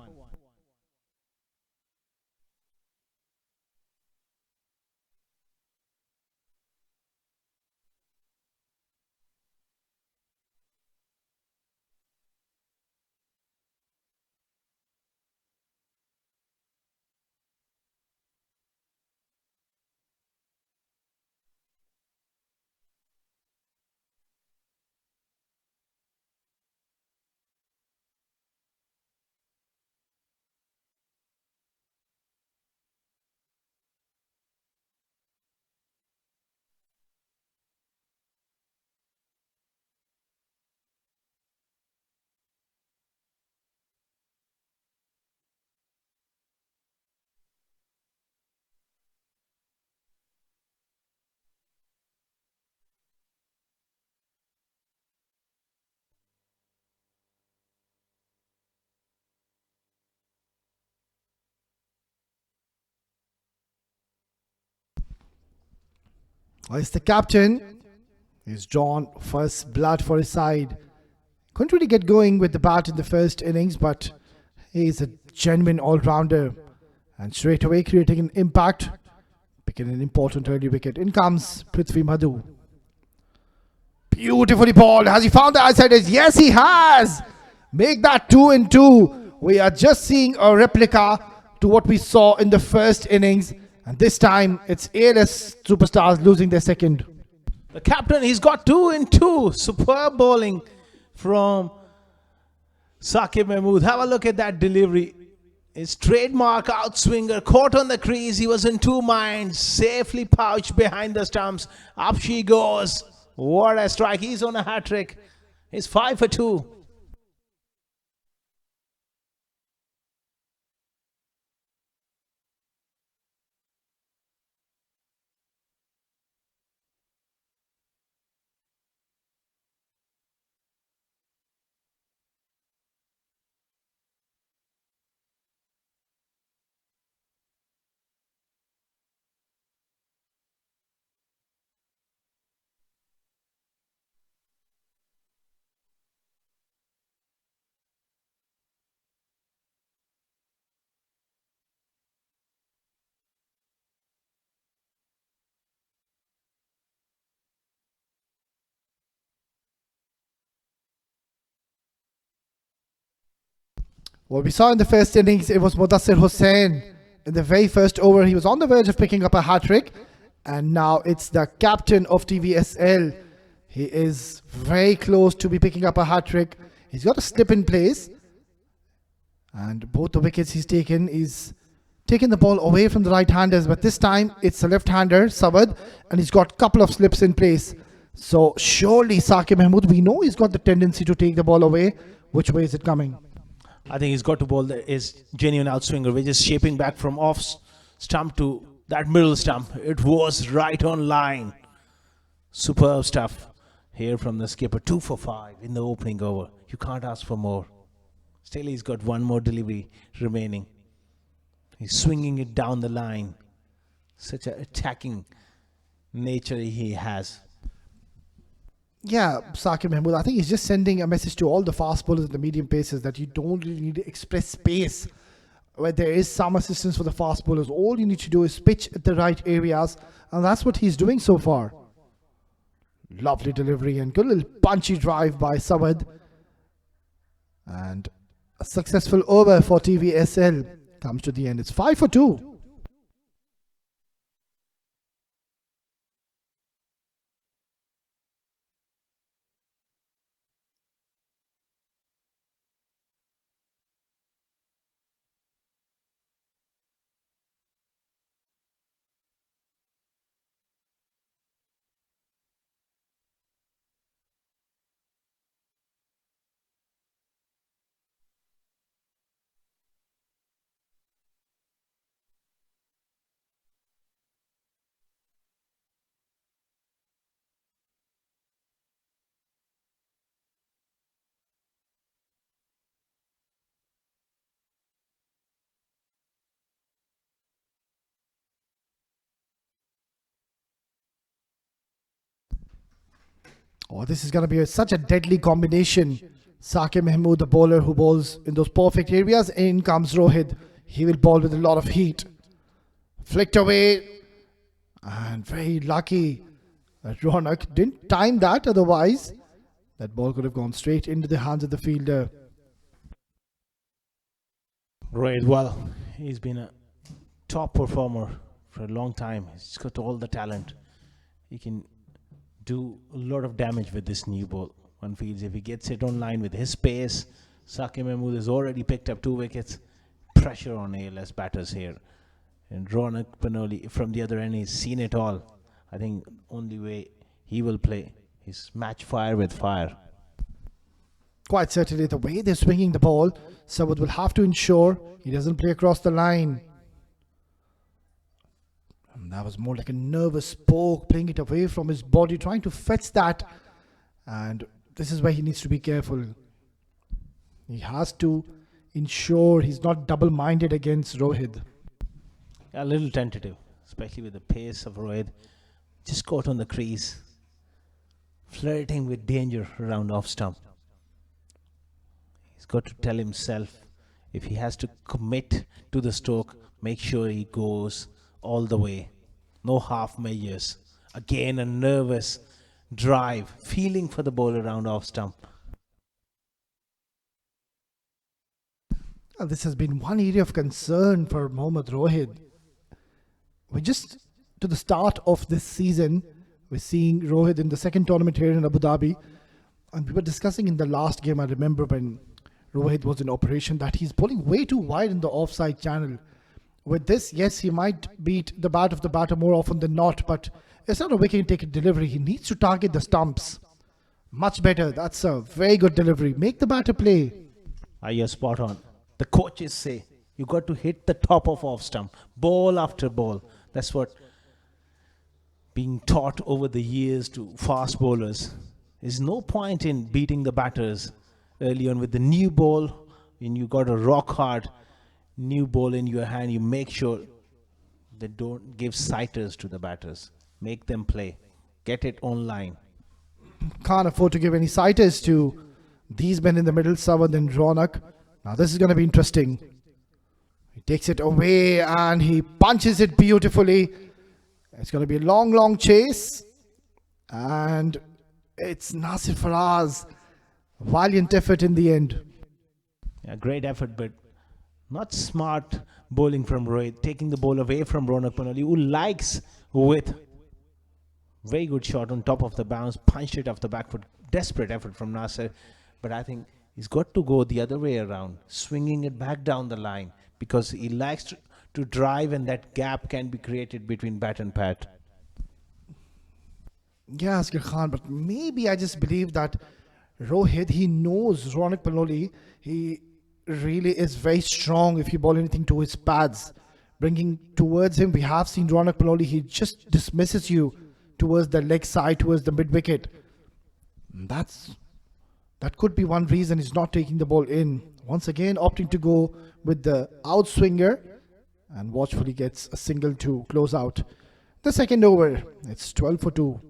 It's the captain. He's drawn first blood for his side. Couldn't really get going with the bat in the first innings, but he's a genuine all-rounder. And straight away creating an impact, picking an important early wicket. In comes Prithvi Madhu. Beautifully balled. Has he found the outside edge? Yes, he has. Make that 2 and 2. We are just seeing a replica to what we saw in the first innings. And this time, it's ALS Superstars losing their second. The captain, he's got 2 in 2. Superb bowling from Saqib Mahmood. Have a look at that delivery. His trademark outswinger caught on the crease. He was in two minds. Safely pouched behind the stumps. Up she goes. What a strike. He's on a hat trick. He's 5 for 2. What we saw in the first innings, it was Mudassir Hussain. In the very first over, he was on the verge of picking up a hat-trick. And now it's the captain of TVSL. He is very close to be picking up a hat-trick. He's got a slip in place. And both the wickets he's taken is taking the ball away from the right-handers. But this time, it's a left-hander, Sawad. And he's got a couple of slips in place. So surely Saqib Mahmood, we know he's got the tendency to take the ball away. Which way is it coming? I think he's got to bowl his genuine outswinger, which is shaping back from off stump to that middle stump. It was right on line. Superb stuff here from the skipper. 2 for 5 in the opening over. You can't ask for more. Still, he's got one more delivery remaining. He's swinging it down the line. Such an attacking nature he has. Yeah, Saqib Mahmood, I think he's just sending a message to all the fast bowlers and the medium pacers that you don't really need to express space where there is some assistance for the fast bowlers. All you need to do is pitch at the right areas, and that's what he's doing so far. Lovely delivery and good little punchy drive by Sawad. And a successful over for TVSL comes to the end. It's 5 for 2. Oh, this is going to be such a deadly combination. Saqib Mahmood, the bowler who bowls in those perfect areas. In comes Rohit. He will bowl with a lot of heat. Flicked away. And very lucky that Ronak didn't time that. Otherwise, that ball could have gone straight into the hands of the fielder. Right, well, he's been a top performer for a long time. He's got all the talent. He can do a lot of damage with this new ball. One feels if he gets it on line with his pace. Saqib Mahmood has already picked up 2 wickets. Pressure on ALS batters here. And Ronak Panoli from the other end, he's seen it all. I think only way he will play is match fire with fire. Quite certainly, the way they're swinging the ball, Sawad will have to ensure he doesn't play across the line. And that was more like a nervous poke, playing it away from his body, trying to fetch that. And this is where he needs to be careful. He has to ensure he's not double-minded against Rohit. A little tentative, especially with the pace of Rohit. Just caught on the crease. Flirting with danger around off stump. He's got to tell himself if he has to commit to the stroke, make sure he goes all the way. No half measures. Again, a nervous drive, feeling for the ball around off stump. This has been one area of concern for Mohammad Rohit. We just, to the start of this season, We're seeing Rohit in the second tournament here in Abu Dhabi. And we were discussing in the last game, I remember when Rohit was in operation, that he's bowling way too wide in the offside channel. With this, yes, he might beat the bat of the batter more often than not, but it's not a wicket taking delivery. He needs to target the stumps. Much better. That's a very good delivery. Make the batter play. You're spot on. The coaches say you got to hit the top of off stump, ball after ball. That's what being taught over the years to fast bowlers. There's no point in beating the batters early on with the new ball. When you got a rock hard new ball in your hand, you make sure they don't give sighters to the batters. Make them play. Get it online. Can't afford to give any sighters to these men in the middle, Sawad and Ronak. Now this is going to be interesting. He takes it away and he punches it beautifully. It's going to be a long chase. And it's Nasir Faraz. Valiant effort in the end. Yeah, great effort, but not smart bowling from Rohit. Taking the ball away from Ronak Panoli, who likes with very good shot on top of the bounce, punched it off the back foot. Desperate effort from Nasir. But I think he's got to go the other way around, swinging it back down the line, because he likes to drive, and that gap can be created between bat and pad. Yeah, Asghar Khan, but maybe I just believe that Rohit, he knows Ronak Panoli, he really is very strong if you bowl anything to his pads. Bringing towards him, we have seen Ronak Panoli, he just dismisses you towards the leg side, towards the mid wicket. That could be one reason he's not taking the ball in. Once again, opting to go with the outswinger and watchfully gets a single to close out the second over. It's 12 for 2.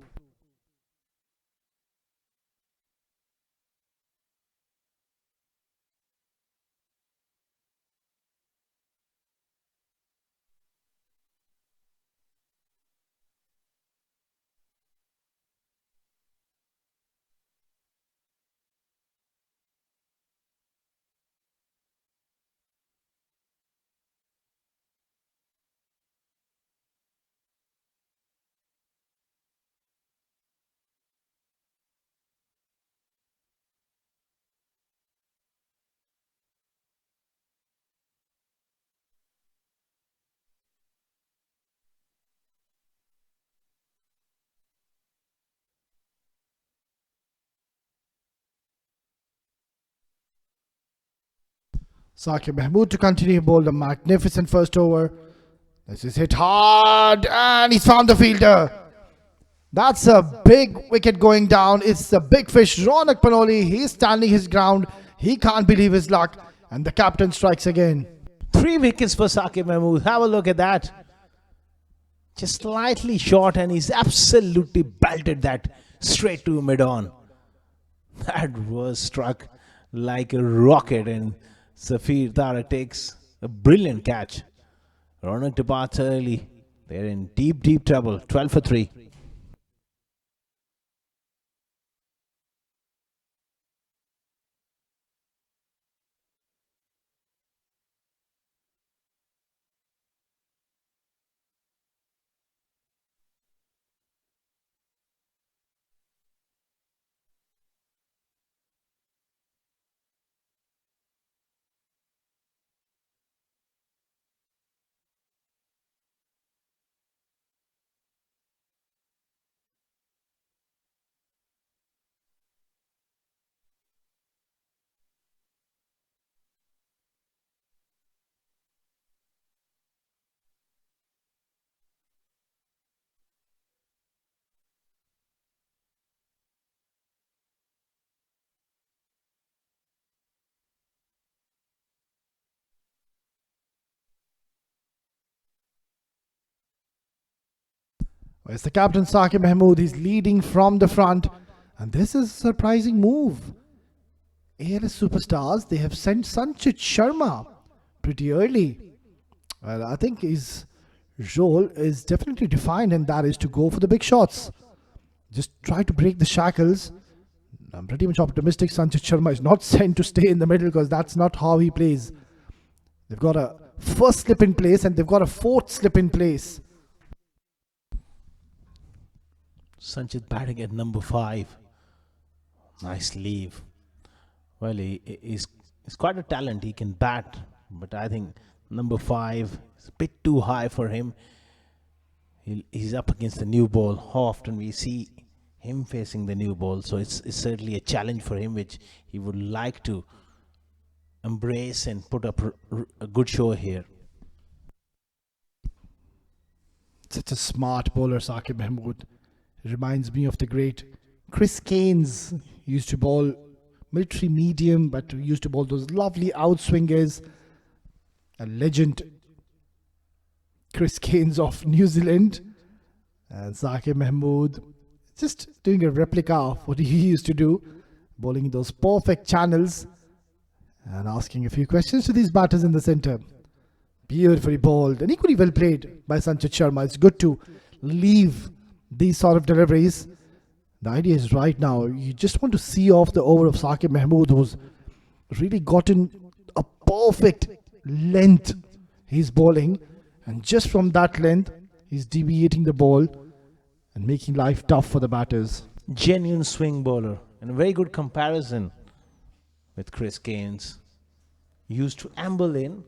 Saqib Mahmood to continue bowled a magnificent first over. This is hit hard and he's found the fielder. That's a big wicket going down. It's a big fish. Ronak Panoli, he's standing his ground. He can't believe his luck. And the captain strikes again. 3 wickets for Saqib Mahmood. Have a look at that. Just slightly short, and he's absolutely belted that straight to mid-on. That was struck like a rocket, and Safir Tara takes a brilliant catch. Ronak departs early. They're in deep trouble. 12 for 3. It's the captain Saqib Mahmood. He's leading from the front. And this is a surprising move. ALS Superstars, they have sent Sanchit Sharma pretty early. Well, I think his role is definitely defined, and that is to go for the big shots. Just try to break the shackles. I'm pretty much optimistic Sanchit Sharma is not sent to stay in the middle, because that's not how he plays. They've got a first slip in place and they've got a fourth slip in place. Sanchit batting at number 5. Nice leave. Well, he's quite a talent. He can bat, but I think number 5 is a bit too high for him. He's up against the new ball. How often we see him facing the new ball? So it's certainly a challenge for him, which he would like to embrace and put up a good show here. Such a smart bowler, Saqib Mahmood. Reminds me of the great Chris Keynes. He used to bowl military medium, but he used to bowl those lovely outswingers. A legend, Chris Keynes of New Zealand. And Saqib Mahmood just doing a replica of what he used to do, bowling those perfect channels and asking a few questions to these batters in the centre. Beautifully bowled and equally well played by Sanchit Sharma. It's good to leave these sort of deliveries. The idea is right now, you just want to see off the over of Saqib Mahmood, who's really gotten a perfect length he's bowling, and just from that length he's deviating the ball and making life tough for the batters. Genuine swing bowler and a very good comparison with Chris Keynes. Used to amble in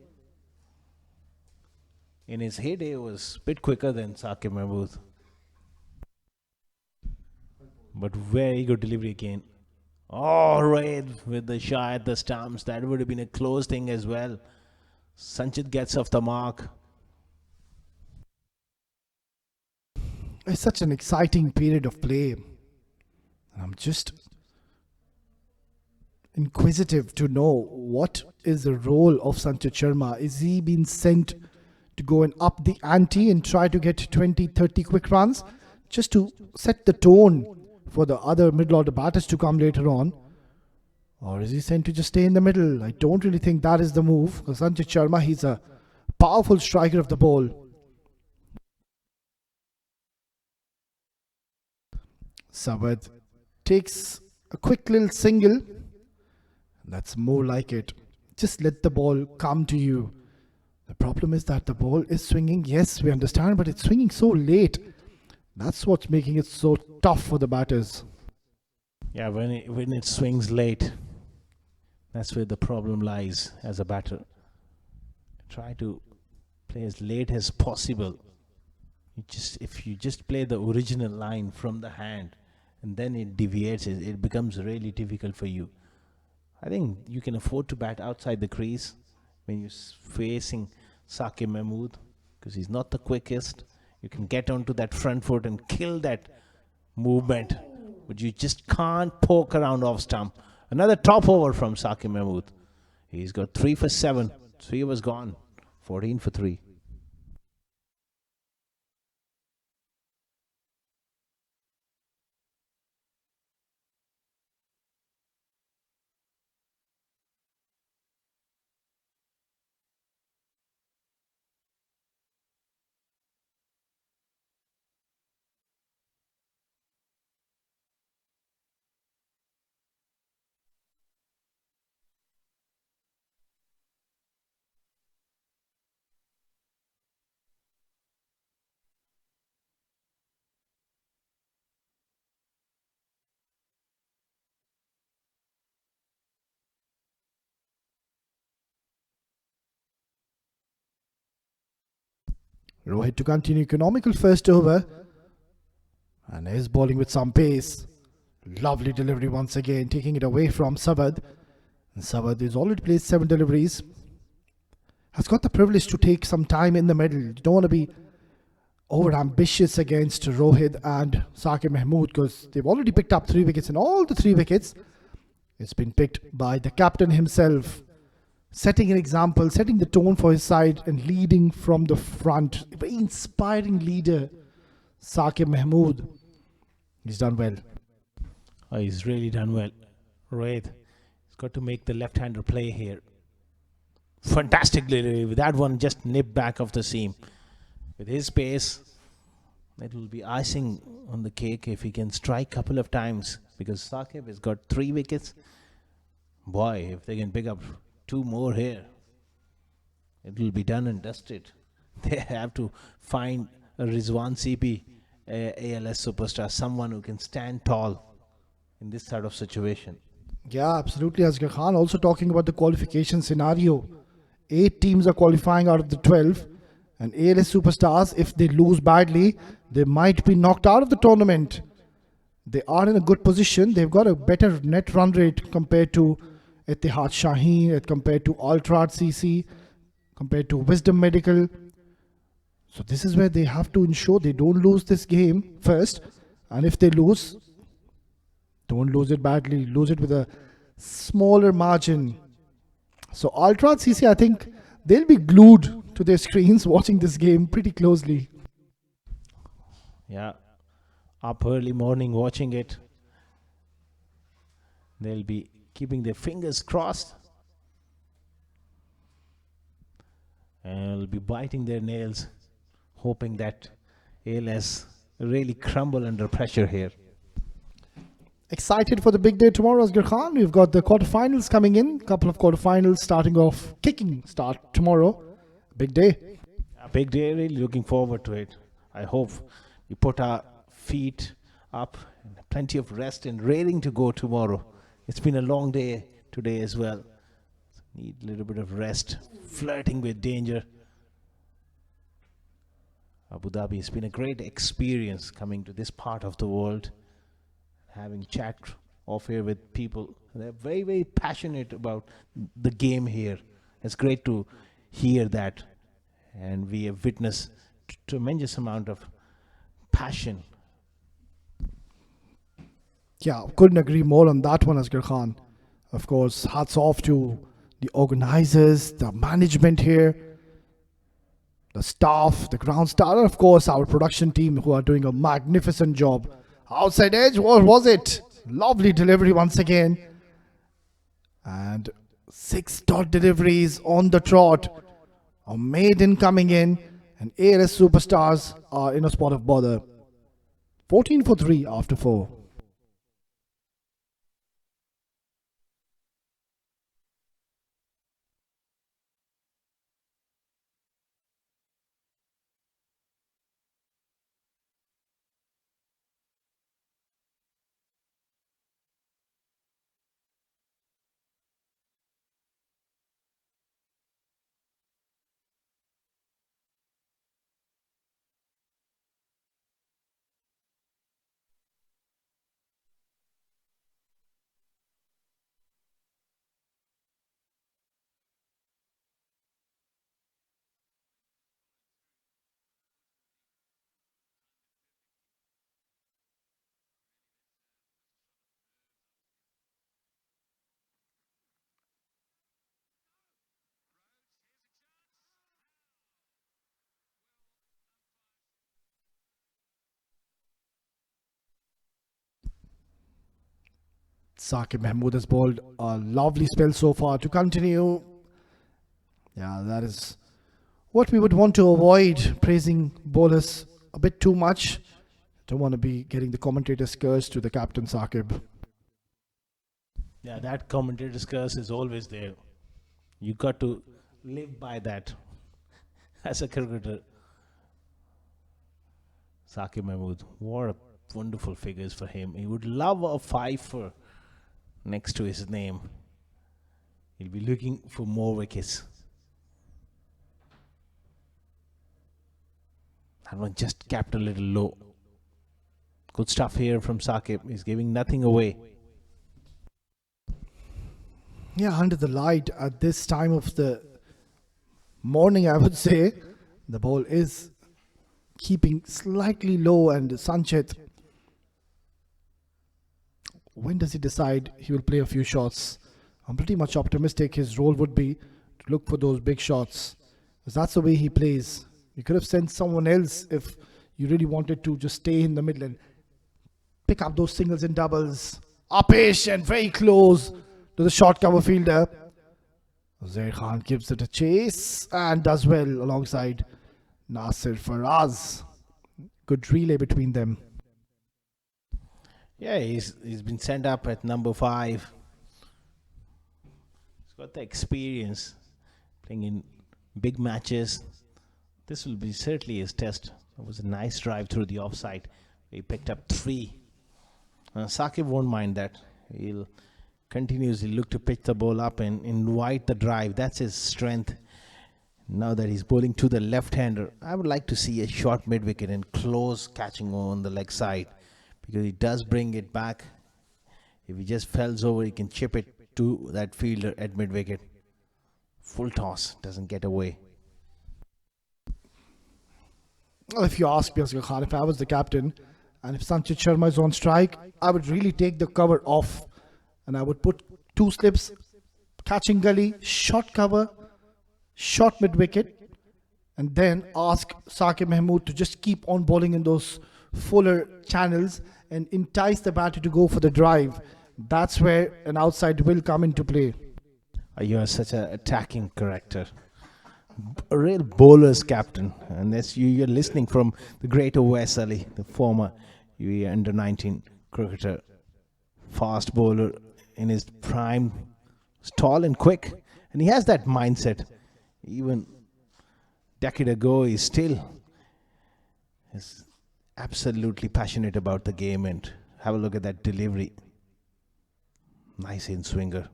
his heyday was a bit quicker than Saqib Mahmood. But very good delivery again. Oh, right, with the shot at the stumps. That would have been a close thing as well. Sanchit gets off the mark. It's such an exciting period of play. And I'm just inquisitive to know what is the role of Sanchit Sharma. Is he being sent to go and up the ante and try to get 20, 30 quick runs just to set the tone for the other middle order batters to come later on? Or is he sent to just stay in the middle? I don't really think that is the move, because Sanchit Sharma, he's a powerful striker of the ball. Sawad takes a quick little single. That's more like it. Just let the ball come to you. The problem is that the ball is swinging. Yes, we understand, but it's swinging so late. That's what's making it so tough for the batters. Yeah, when it swings late, that's where the problem lies as a batter. Try to play as late as possible. If you just play the original line from the hand and then it deviates, it becomes really difficult for you. I think you can afford to bat outside the crease when you're facing Saqib Mahmood, because he's not the quickest. You can get onto that front foot and kill that movement, but you just can't poke around off stump. Another top over from Saqib Mahmood. He's got 3 for 7. 3 was gone. 14 for 3. Rohit to continue economical first over, and is bowling with some pace. Lovely delivery once again, taking it away from Sawad. And Sawad is already placed 7 deliveries. Has got the privilege to take some time in the middle. You don't want to be over ambitious against Rohit and Saqib Mahmood, because they've already picked up 3 wickets, and all the 3 wickets it's been picked by the captain himself, setting an example, setting the tone for his side and leading from the front. A very inspiring leader, Saqib Mahmood. He's done well. Oh, he's really done well. Right. He's got to make the left-hander play here. Fantastic delivery. With that one just nipped back off the seam. With his pace, it will be icing on the cake if he can strike a couple of times, because Saqib has got 3 wickets. Boy, if they can pick up 2 more here, it will be done and dusted. They have to find a Rizwan CP ALS superstar, someone who can stand tall in this sort of situation. Yeah, absolutely, Asghar Khan. Also talking about the qualification scenario. 8 teams are qualifying out of the 12. And ALS Superstars, if they lose badly, they might be knocked out of the tournament. They are in a good position. They've got a better net run rate compared to Etihad Shaheen, compared to Ultrad CC, compared to Wisdom Medical. So this is where they have to ensure they don't lose this game first. And if they lose, don't lose it badly. Lose it with a smaller margin. So Ultrad CC, I think they'll be glued to their screens watching this game pretty closely. Yeah, up early morning watching it. They'll be keeping their fingers crossed and will be biting their nails, hoping that ALS really crumble under pressure here. Excited for the big day tomorrow, Asghar Khan. We've got the quarterfinals coming in. Couple of quarterfinals starting off, kicking start tomorrow. Big day. A big day, really looking forward to it. I hope we put our feet up, plenty of rest and raring to go tomorrow. It's been a long day today as well. Need a little bit of rest, flirting with danger. Abu Dhabi has been a great experience coming to this part of the world, having chat off here with people. They're very, very passionate about the game here. It's great to hear that, and we have witnessed tremendous amount of passion. Yeah, couldn't agree more on that one, Asghar Khan. Of course, hats off to the organizers, the management here, the staff, the ground staff, and of course our production team who are doing a magnificent job. Outside edge, what was it? Lovely delivery once again. And 6 dot deliveries on the trot. A maiden coming in, and ALS Superstars are in a spot of bother. 14 for 3 after 4. Saqib Mahmood has bowled a lovely spell so far to continue. Yeah, that is what we would want to avoid, praising bowlers a bit too much. Don't want to be getting the commentator's curse to the captain Saqib. Yeah, that commentator's curse is always there. You got to live by that as a cricketer. Saqib Mahmood, what a wonderful figures for him. He would love a fifer next to his name. He'll be looking for more wickets. That one just capped a little low. Good stuff here from Saqib. He's giving nothing away. Yeah, under the light at this time of the morning, I would say, the ball is keeping slightly low, and Sanchit, when does he decide he will play a few shots? I'm pretty much optimistic his role would be to look for those big shots, because that's the way he plays. You could have sent someone else if you really wanted to just stay in the middle and pick up those singles and doubles. Upish and very close to the short cover fielder. Zair Khan gives it a chase and does well alongside Nasir Faraz. Good relay between them. Yeah, he's been sent up at number 5. He's got the experience playing in big matches This will be certainly his test. It was a nice drive through the offside. He picked up 3. Saqib won't mind that. He'll continuously look to pitch the ball up and invite the drive. That's his strength. Now that he's bowling to the left-hander, I would like to see a short mid-wicket and close catching on the leg side, because he does bring it back. If he just fells over, he can chip it to that fielder at mid-wicket. Full toss, doesn't get away. Well, if you ask me, Asghar Khan, if I was the captain and if Sanchit Sharma is on strike, I would really take the cover off and I would put 2 slips, catching gully, short cover, short mid-wicket, and then ask Saqib Mahmood to just keep on bowling in those fuller channels and entice the batter to go for the drive. That's where an outside will come into play. You are such an attacking character. A real bowler's captain. And that's you're listening from the great Owais Ali, the former UAE under-19 cricketer. Fast bowler in his prime. He's tall and quick. And he has that mindset. Even decade ago, he still is absolutely passionate about the game. And have a look at that delivery. Nice in-swinger.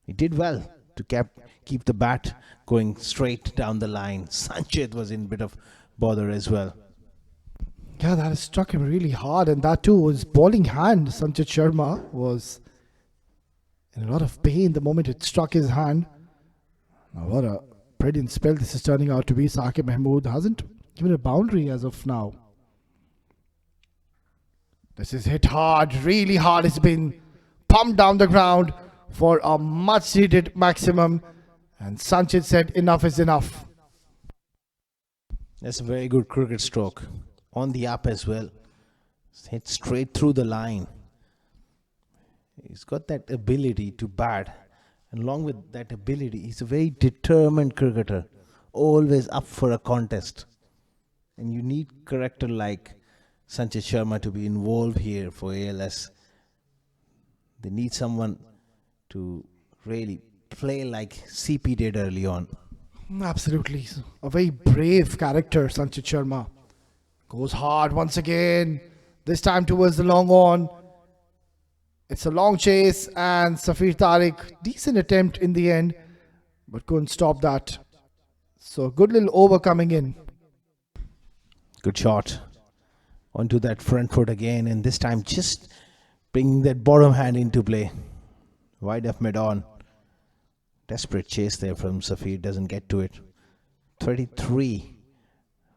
He did well to keep the bat going straight down the line. Sanchit was in a bit of bother as well. Yeah, that has struck him really hard, and that too, his bowling hand, Sanchit Sharma, was in a lot of pain the moment it struck his hand. Now, what a brilliant spell this is turning out to be. Saqib Mahmood hasn't given a boundary as of now. This is hit hard, really hard. It's been pumped down the ground for a much needed maximum, and Sanchit said enough is enough. That's a very good cricket stroke. On the up as well. It's hit straight through the line. He's got that ability to bat. And along with that ability, he's a very determined cricketer. Always up for a contest. And you need a character like Sanchit Sharma to be involved here for ALS. They need someone to really play like CP did early on. Absolutely. A very brave character, Sanchit Sharma. Goes hard once again. This time towards the long on. It's a long chase, and Safir Tariq, decent attempt in the end, but couldn't stop that. So a good little over coming in. Good shot. Onto that front foot again, and this time just bringing that bottom hand into play. Wide of mid-on. Desperate chase there from Safir, doesn't get to it. 33.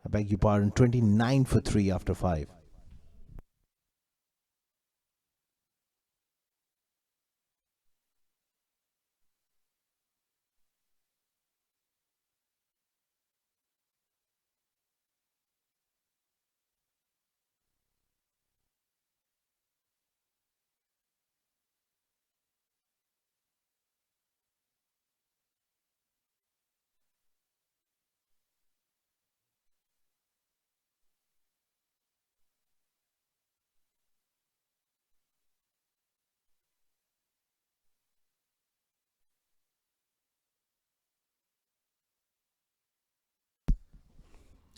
I beg your pardon, 29 for 3 after 5.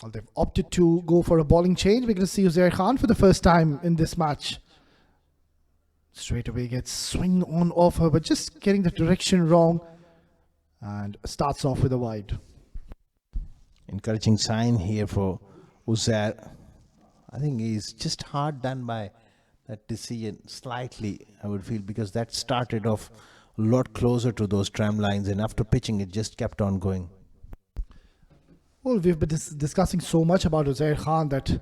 Well, they've opted to go for a bowling change. We're going to see Uzair Khan for the first time in this match. Straight away gets swing on off her, but just getting the direction wrong, and starts off with a wide. Encouraging sign here for Uzair. I think he's just hard done by that decision slightly, I would feel, because that started off a lot closer to those tram lines, and after pitching it just kept on going. Well, we've been discussing so much about Uzair Khan that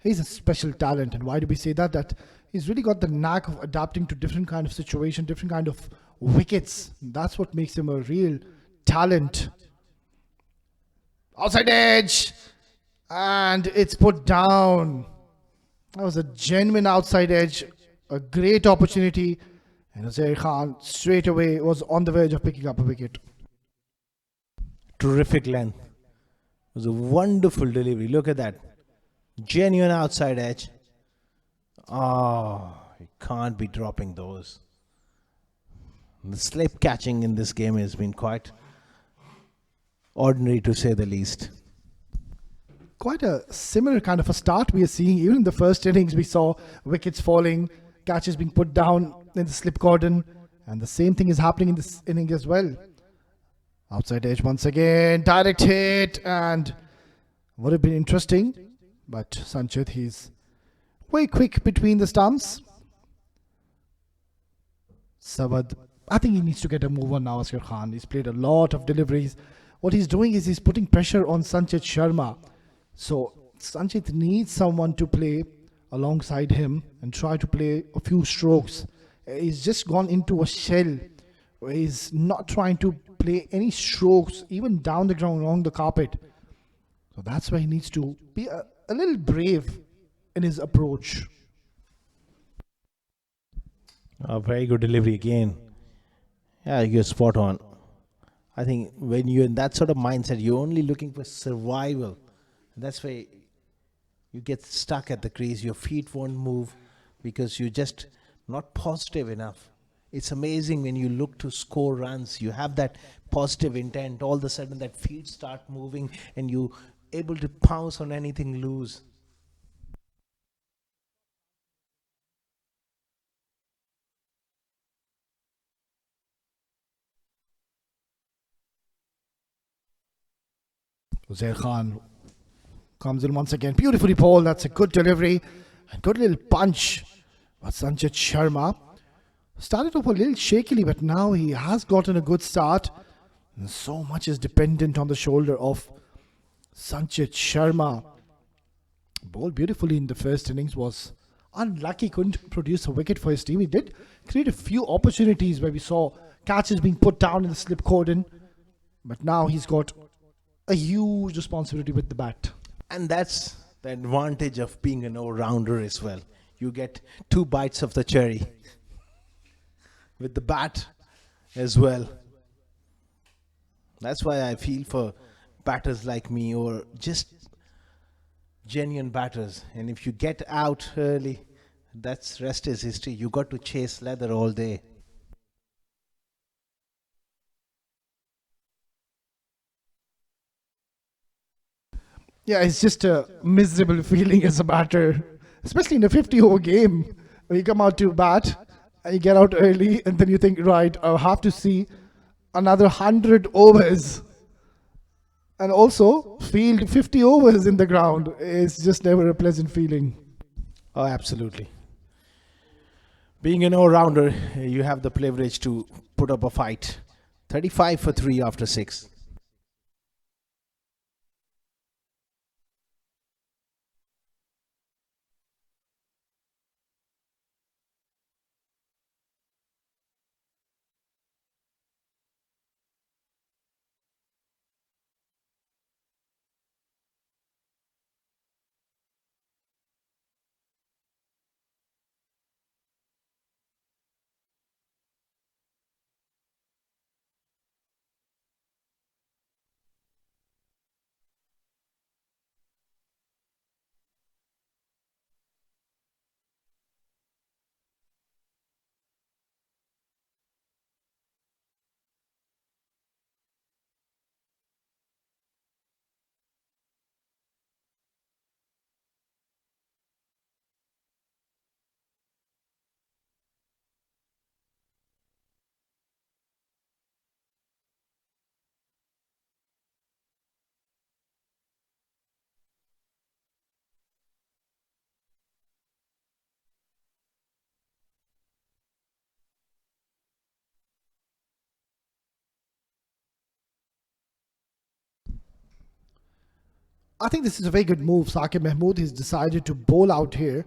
he's a special talent. And why do we say that? That he's really got the knack of adapting to different kind of situation, different kind of wickets. That's what makes him a real talent. Outside edge, and it's put down. That was a genuine outside edge, a great opportunity, and Uzair Khan straight away was on the verge of picking up a wicket. Terrific length. It was a wonderful delivery. Look at that. Genuine outside edge. Oh, you can't be dropping those. The slip catching in this game has been quite ordinary, to say the least. quite a similar kind of a start we are seeing. Even in the first innings, we saw wickets falling, catches being put down in the slip cordon, and the same thing is happening in this inning as well. Outside edge once again, direct hit, and would have been interesting, but Sanchit, he's very quick between the stumps. Savad, I think he needs to get a move on now, Asghar Khan. He's played a lot of deliveries. What he's doing is he's putting pressure on Sanchit Sharma. So Sanchit needs someone to play alongside him and try to play a few strokes. He's just gone into a shell where he's not trying to play any strokes, even down the ground, along the carpet. So that's why he needs to be a little brave in his approach. A very good delivery again. Yeah, you're spot on. I think when you're in that sort of mindset, you're only looking for survival. That's why you get stuck at the crease. Your feet won't move because you're just not positive enough. It's amazing when you look to score runs. You have that positive intent. All of a sudden, that feet start moving and you able to pounce on anything loose. Uzair Khan comes in once again. Beautifully bowled. That's a good delivery. A good little punch. But Sanchit Sharma started off a little shakily, but now he has gotten a good start. And so much is dependent on the shoulder of Sanchit Sharma. Bowled beautifully in the first innings, was unlucky, couldn't produce a wicket for his team. He did create a few opportunities where we saw catches being put down in the slip cordon, but now he's got a huge responsibility with the bat. And that's the advantage of being an all-rounder as well. You get 2 bites of the cherry with the bat as well. That's why I feel for batters like me, or just genuine batters. And if you get out early, that's rest is history. You got to chase leather all day. Yeah, it's just a miserable feeling as a batter, especially in a 50-over game. When you come out to bat and you get out early, and then you think, right, I'll have to see another 100 overs and also field 50 overs in the ground. It's just never a pleasant feeling. Oh, absolutely. Being an all-rounder, you have the privilege to put up a fight. 35 for 3 after 6. I think this is a very good move. Saqib Mahmood has decided to bowl out here.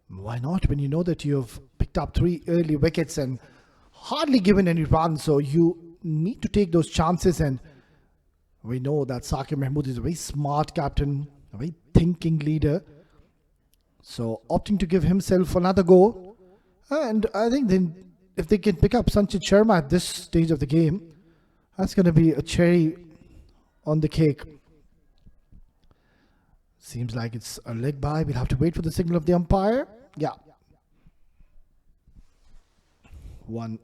Why not, when you know that you've picked up 3 early wickets and hardly given any runs? So you need to take those chances, and we know that Saqib Mahmood is a very smart captain, a very thinking leader. So opting to give himself another go. And I think then if they can pick up Sanchit Sharma at this stage of the game, that's going to be a cherry on the cake. Seems like it's a leg bye. We'll have to wait for the signal of the umpire. Yeah. 1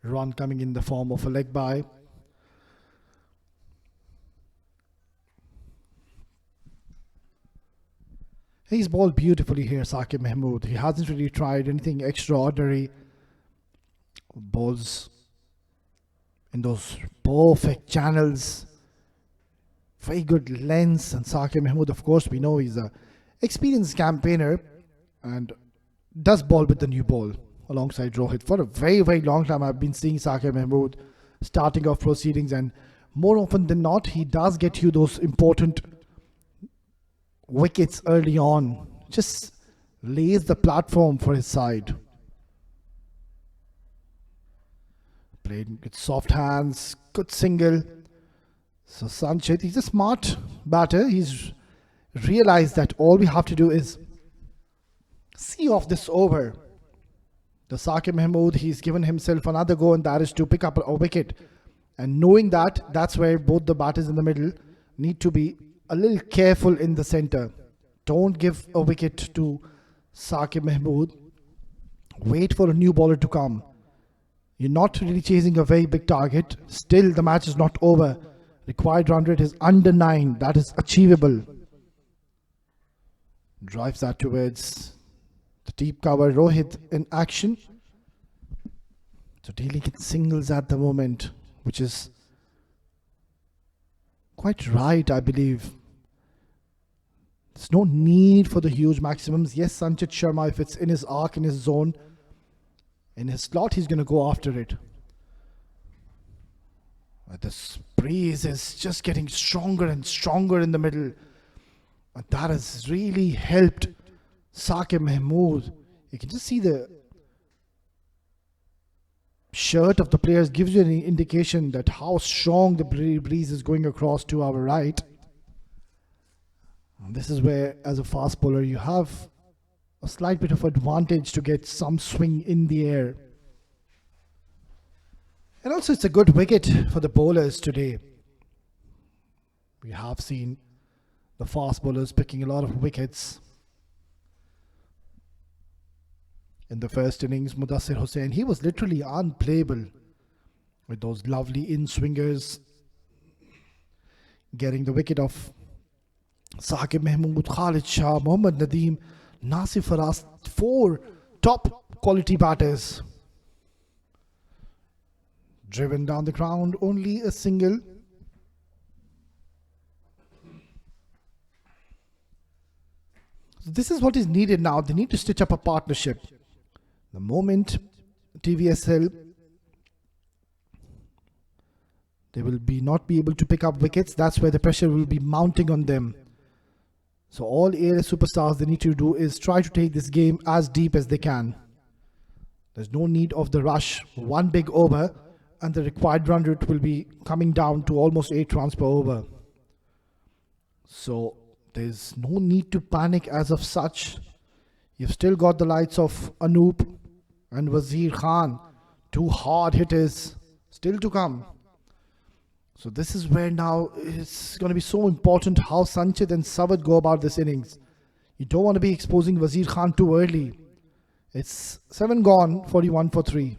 run coming in the form of a leg bye. He's bowled beautifully here, Saqib Mahmood. He hasn't really tried anything extraordinary. Bowls in those perfect channels. Very good lengths. And Saqib Mahmood, of course, we know he's a experienced campaigner and does bowl with the new ball alongside Rohit. For a very, very long time, I've been seeing Saqib Mahmood starting off proceedings, and more often than not, he does get you those important wickets early on. Just lays the platform for his side. Played with soft hands, good single. So Sanchit, he's a smart batter. He's realized that all we have to do is see off this over. The Saqib Mahmood, he's given himself another go, and that is to pick up a wicket. And knowing that, that's where both the batters in the middle need to be a little careful in the center. Don't give a wicket to Saqib Mahmood. Wait for a new bowler to come. You're not really chasing a very big target. Still, the match is not over. Required run rate is under 9. That is achievable. Drives that towards the deep cover. Rohit in action. So dealing in singles at the moment, which is quite right, I believe. There's no need for the huge maximums. Yes, Sanchit Sharma, if it's in his arc, in his zone, in his slot, he's going to go after it. But this breeze is just getting stronger and stronger in the middle. And that has really helped Saqib Mahmood. You can just see the shirt of the players gives you an indication that how strong the breeze is going across to our right. And this is where, as a fast bowler, you have a slight bit of advantage to get some swing in the air. And also it's a good wicket for the bowlers today. We have seen the fast bowlers picking a lot of wickets. In the first innings, Mudassir Hussain, he was literally unplayable with those lovely in-swingers. Getting the wicket of Saqib Mahmood, Khalid Shah, Mohammad Nadeem, Nasif Faraz, 4 top quality batters. Driven down the ground, only a single. So this is what is needed now. They need to stitch up a partnership. The moment TVSL, they will not be able to pick up wickets, that's where the pressure will be mounting on them. So all ALS superstars they need to do is try to take this game as deep as they can. There's no need of the rush. One big over and the required run rate will be coming down to almost 8 runs per over. So there's no need to panic as of such. You've still got the likes of Anoop and Wazir Khan, 2 hard hitters still to come. So this is where now it's going to be so important how Sanchit and Savad go about this innings. You don't want to be exposing Wazir Khan too early. It's 7 gone, 41 for 3.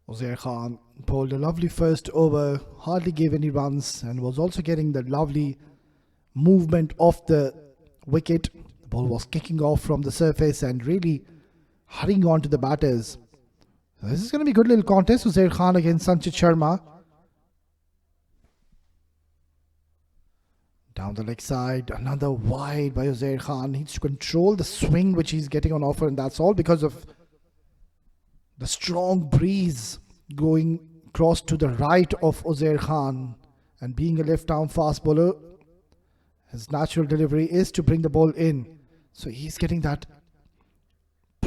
Uzair Khan bowled a lovely first over, hardly gave any runs, and was also getting the lovely movement off the wicket. The ball was kicking off from the surface and really hurrying on to the batters. So this is going to be a good little contest. Uzair Khan against Sanchit Sharma. Down the leg side, another wide by Uzair Khan. Needs to control the swing which he's getting on offer, and that's all because of the strong breeze going across to the right of Uzair Khan. And being a left-arm fast bowler, his natural delivery is to bring the ball in. So he's getting that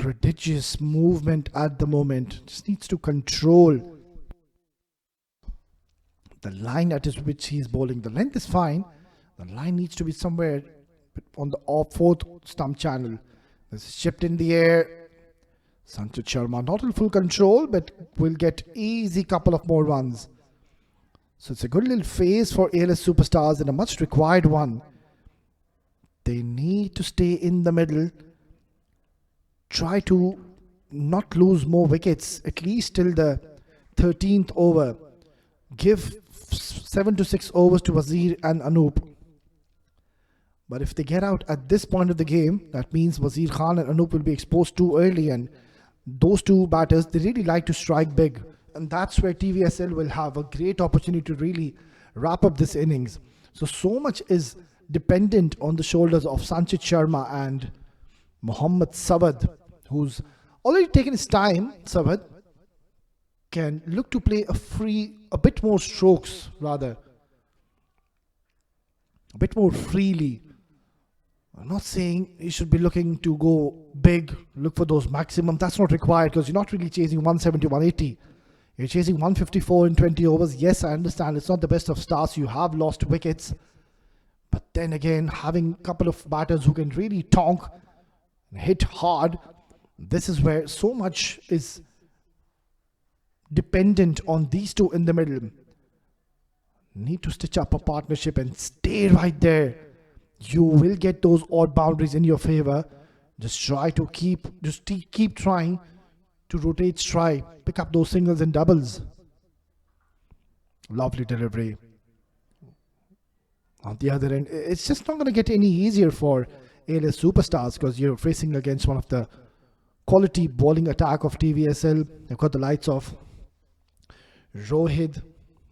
prodigious movement at the moment. Just needs to control the line at which he's bowling. The length is fine. The line needs to be somewhere on the fourth stump channel. This is chipped in the air. Sanchit Sharma not in full control, but will get easy couple of more runs. So it's a good little phase for ALS Superstars and a much required one. They need to stay in the middle. Try to not lose more wickets, at least till the 13th over. Give 7 to 6 overs to Wazir and Anup. But if they get out at this point of the game, that means Wazir Khan and Anup will be exposed too early, and those two batters, they really like to strike big. And that's where TVSL will have a great opportunity to really wrap up this innings. So much is dependent on the shoulders of Sanchit Sharma and Mohammad Sawad, who's already taken his time. Sawad can look to play a bit more strokes, rather. A bit more freely. I'm not saying he should be looking to go big, look for those maximum. That's not required because you're not really chasing 170, 180. You're chasing 154 in 20 overs. Yes, I understand it's not the best of starts. You have lost wickets. But then again, having a couple of batters who can really tonk and hit hard, this is where so much is dependent on these two in the middle. Need to stitch up a partnership and stay right there. You will get those odd boundaries in your favor. Just try to keep trying to rotate strike, pick up those singles and doubles. Lovely delivery. On the other end, it's just not going to get any easier for ALS Superstars because you're facing against one of the quality bowling attack of TVSL. They've got the lights of Rohit,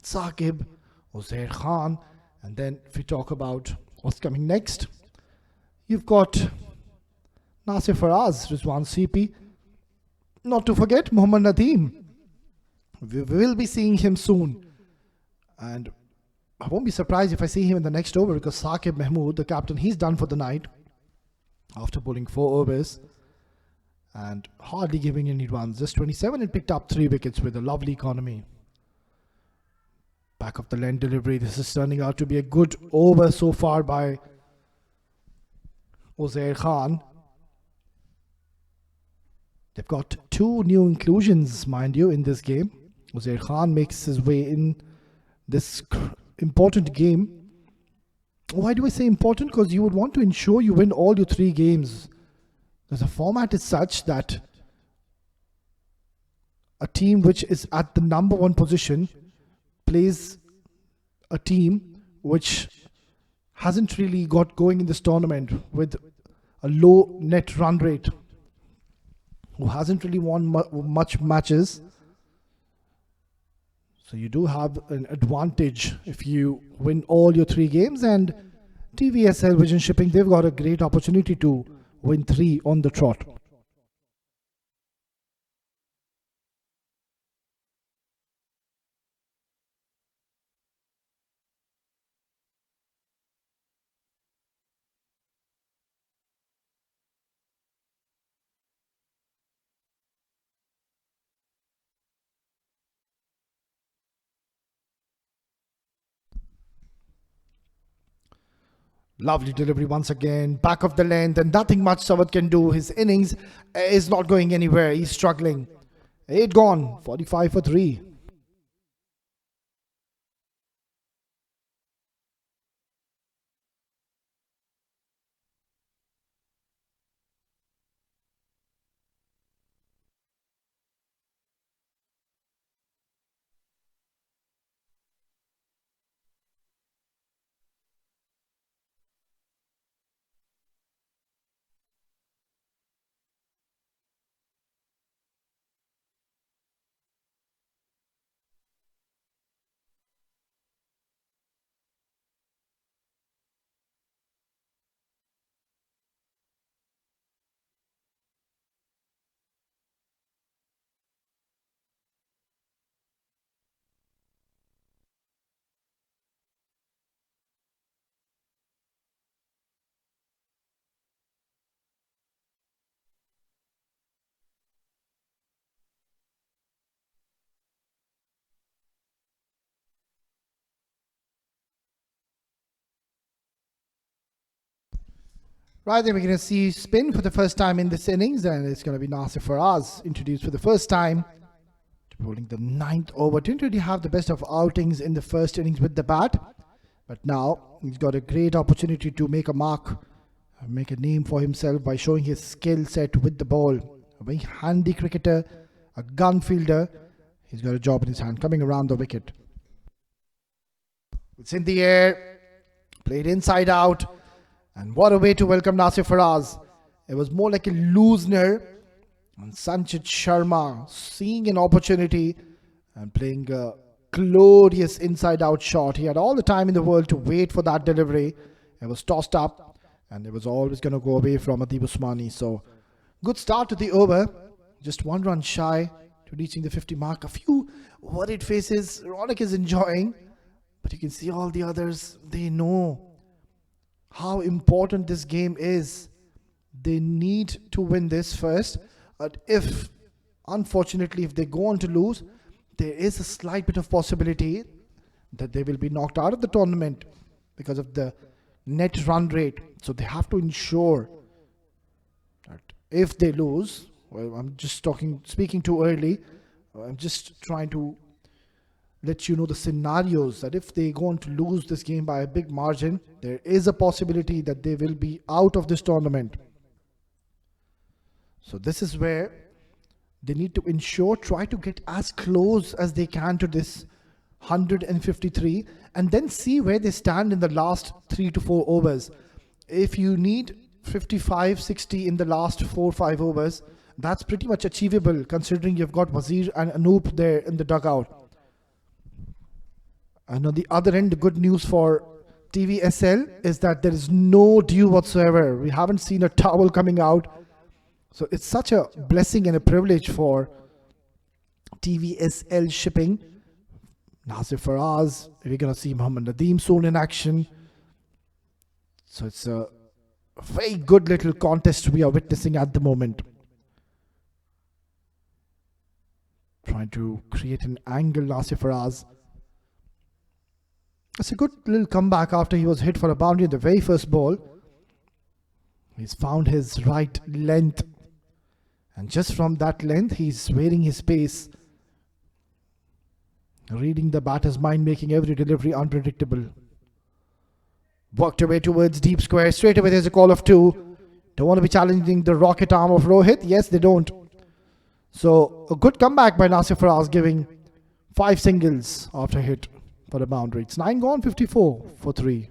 Saqib, Uzair Khan, and then if we talk about what's coming next, you've got Nasir Faraz, Rizwan CP, not to forget Mohammad Nadeem. We will be seeing him soon, and I won't be surprised if I see him in the next over because Saqib Mahmood, the captain, he's done for the night after bowling 4 overs and hardly giving any runs. Just 27 and picked up 3 wickets with a lovely economy. Back of the length delivery. This is turning out to be a good over so far by Uzair Khan. They've got 2 new inclusions, mind you, in this game. Uzair Khan makes his way in this important game. Why do I say important? Because you would want to ensure you win all your 3 games. Because the format is such that a team which is at the number 1 position plays a team which hasn't really got going in this tournament with a low net run rate, who hasn't really won much matches. So you do have an advantage if you win all your 3 games, and TVSL Vision Shipping, they've got a great opportunity to win 3 on the trot. Lovely delivery once again, back of the length, and nothing much Sawad can do. His innings is not going anywhere. He's struggling. 8 gone, 45 for 3. Right, then we're going to see spin for the first time in this innings, and it's going to be Nasir Faraz introduced for the first time, bowling the ninth over. Didn't really have the best of outings in the first innings with the bat, but now he's got a great opportunity to make a mark, make a name for himself by showing his skill set with the ball. A very handy cricketer, a gun fielder. He's got a job in his hand, coming around the wicket. It's in the air, played inside out. And what a way to welcome Nasir Faraz. It was more like a loosener. And Sanchit Sharma seeing an opportunity and playing a glorious inside-out shot. He had all the time in the world to wait for that delivery. It was tossed up and it was always going to go away from Adib Usmani. So good start to the over. Just 1 run shy to reaching the 50 mark. A few worried faces. Ronak is enjoying. But you can see all the others. They know how important this game is. They need to win this first. But if, unfortunately, if they go on to lose, there is a slight bit of possibility that they will be knocked out of the tournament because of the net run rate. So they have to ensure that if they lose, well, I'm just speaking too early. I'm just trying to let you know the scenarios that if they go on to lose this game by a big margin, there is a possibility that they will be out of this tournament. So this is where they need to ensure, try to get as close as they can to this 153 and then see where they stand in the last 3 to 4 overs. If you need 55, 60 in the last 4 or 5 overs, that's pretty much achievable considering you've got Wazir and Anoop there in the dugout. And on the other end, the good news for TVSL is that there is no dew whatsoever. We haven't seen a towel coming out. So it's such a blessing and a privilege for TVSL shipping. Nasir Faraz, we're going to see Mohammad Nadeem soon in action. So it's a very good little contest we are witnessing at the moment. Trying to create an angle, Nasir Faraz. It's a good little comeback after he was hit for a boundary in the very first ball. He's found his right length. And just from that length, he's varying his pace. Reading the batter's mind, making every delivery unpredictable. Worked away towards deep square. Straight away there's a call of 2. Don't want to be challenging the rocket arm of Rohit. Yes, they don't. So a good comeback by Nasir Faraz, giving 5 singles after hit for the boundary. It's 9 gone, 54 for 3.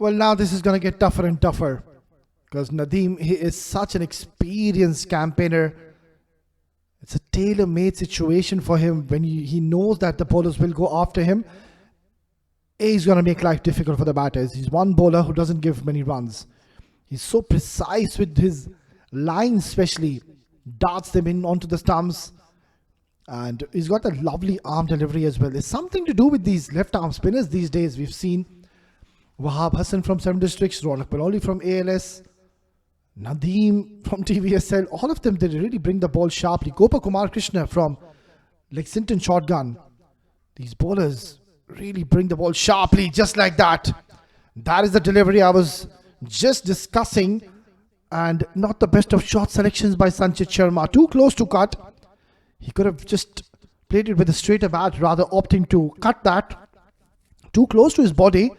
Well, now this is going to get tougher and tougher because Nadeem, he is such an experienced campaigner. It's a tailor-made situation for him when he knows that the bowlers will go after him. He's going to make life difficult for the batters. He's one bowler who doesn't give many runs. He's so precise with his lines, especially darts them in onto the stumps. And he's got a lovely arm delivery as well. There's something to do with these left-arm spinners these days. We've seen Wahab Hassan from 7 districts, Ronak Paloli from ALS, Nadeem from TVSL, all of them, they really bring the ball sharply. Gopa Kumar Krishna from Lexington Shotgun. These bowlers really bring the ball sharply, just like that. That is the delivery I was just discussing, and not the best of shot selections by Sanchit Sharma. Too close to cut. He could have just played it with a straighter bat, rather opting to cut that. Too close to his body.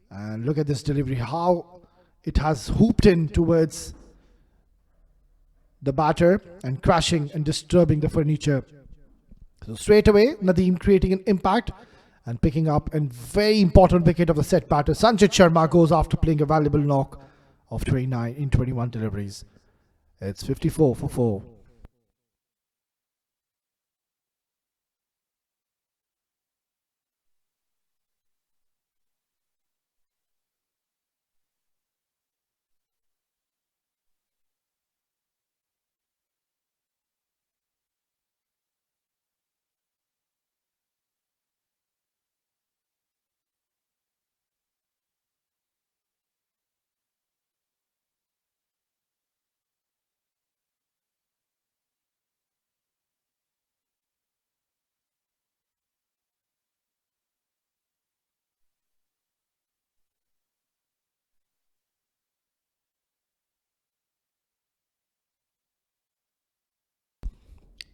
And look at this delivery, how it has hooped in towards the batter and crashing and disturbing the furniture. So straight away, Nadeem creating an impact and picking up a very important wicket of the set batter. Sanchit Sharma goes after playing a valuable knock of 29 in 21 deliveries. It's 54 for 4.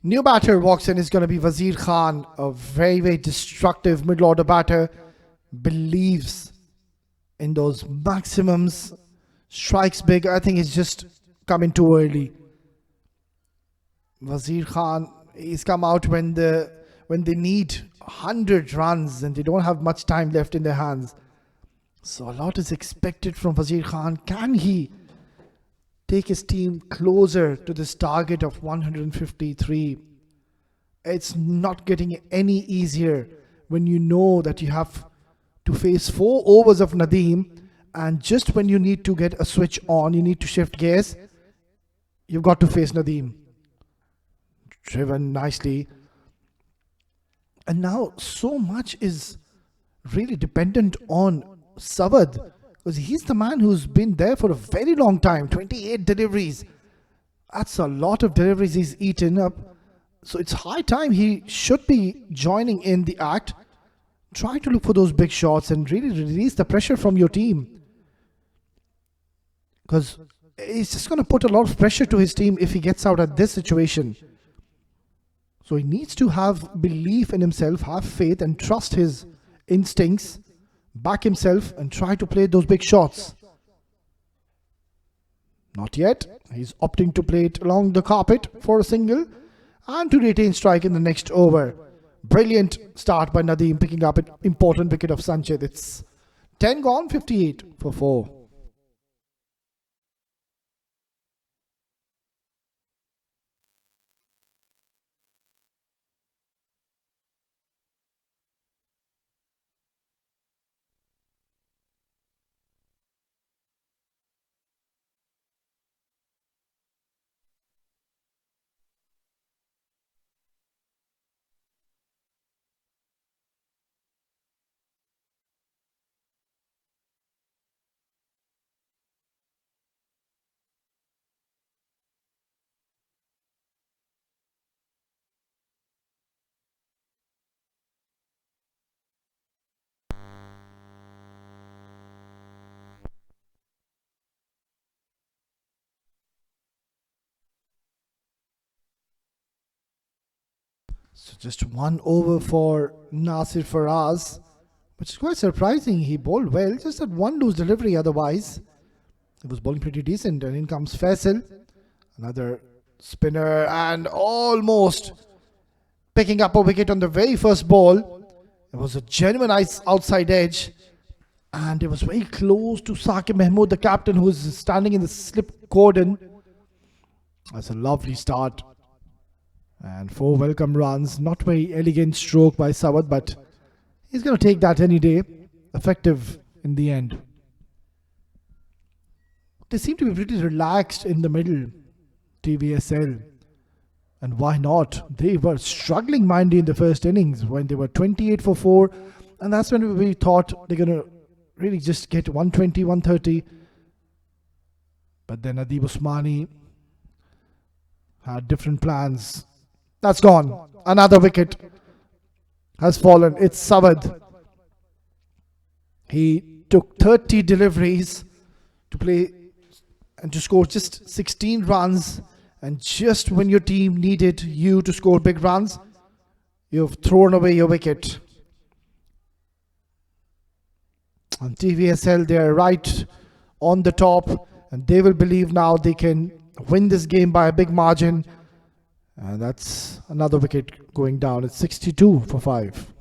New batter walks in is going to be Wazir Khan, a very, very destructive middle order batter. Believes in those maximums, strikes big. I think he's just coming too early. Wazir Khan, he's come out when they need 100 runs and they don't have much time left in their hands. So a lot is expected from Wazir Khan. Can he take his team closer to this target of 153? It's not getting any easier when you know that you have to face 4 overs of Nadeem, and just when you need to get a switch on, you need to shift gears, you've got to face Nadeem. Driven nicely. And now so much is really dependent on Sawad, because he's the man who's been there for a very long time. 28 deliveries. That's a lot of deliveries he's eaten up. So it's high time he should be joining in the act. Try to look for those big shots and really release the pressure from your team, because he's just going to put a lot of pressure to his team if he gets out at this situation. So he needs to have belief in himself, have faith and trust his instincts, back himself and try to play those big shots. Not yet. He's opting to play it along the carpet for a single and to retain strike in the next over. Brilliant start by Nadeem, picking up an important wicket of Sanchit. It's 10 gone, 58 for 4. So just 1 over for Nasir Faraz, which is quite surprising. He bowled well, just had 1 loose delivery otherwise. He was bowling pretty decent. And in comes Faisal, another spinner, and almost picking up a wicket on the very first ball. It was a genuine outside edge, and it was very close to Saqib Mahmood, the captain, who is standing in the slip cordon. That's a lovely start. And 4 welcome runs. Not very elegant stroke by Sawad, but he's going to take that any day. Effective in the end. They seem to be pretty relaxed in the middle, TVSL. And why not? They were struggling, mind you, in the first innings when they were 28 for 4. And that's when we thought they're going to really just get 120, 130. But then Adib Usmani had different plans. That's gone. Another wicket has fallen. It's Sawad. He took 30 deliveries to play and to score just 16 runs. And just when your team needed you to score big runs, you've thrown away your wicket. On TVSL, they are right on the top, and they will believe now they can win this game by a big margin. And that's another wicket going down. It's 62 for 5.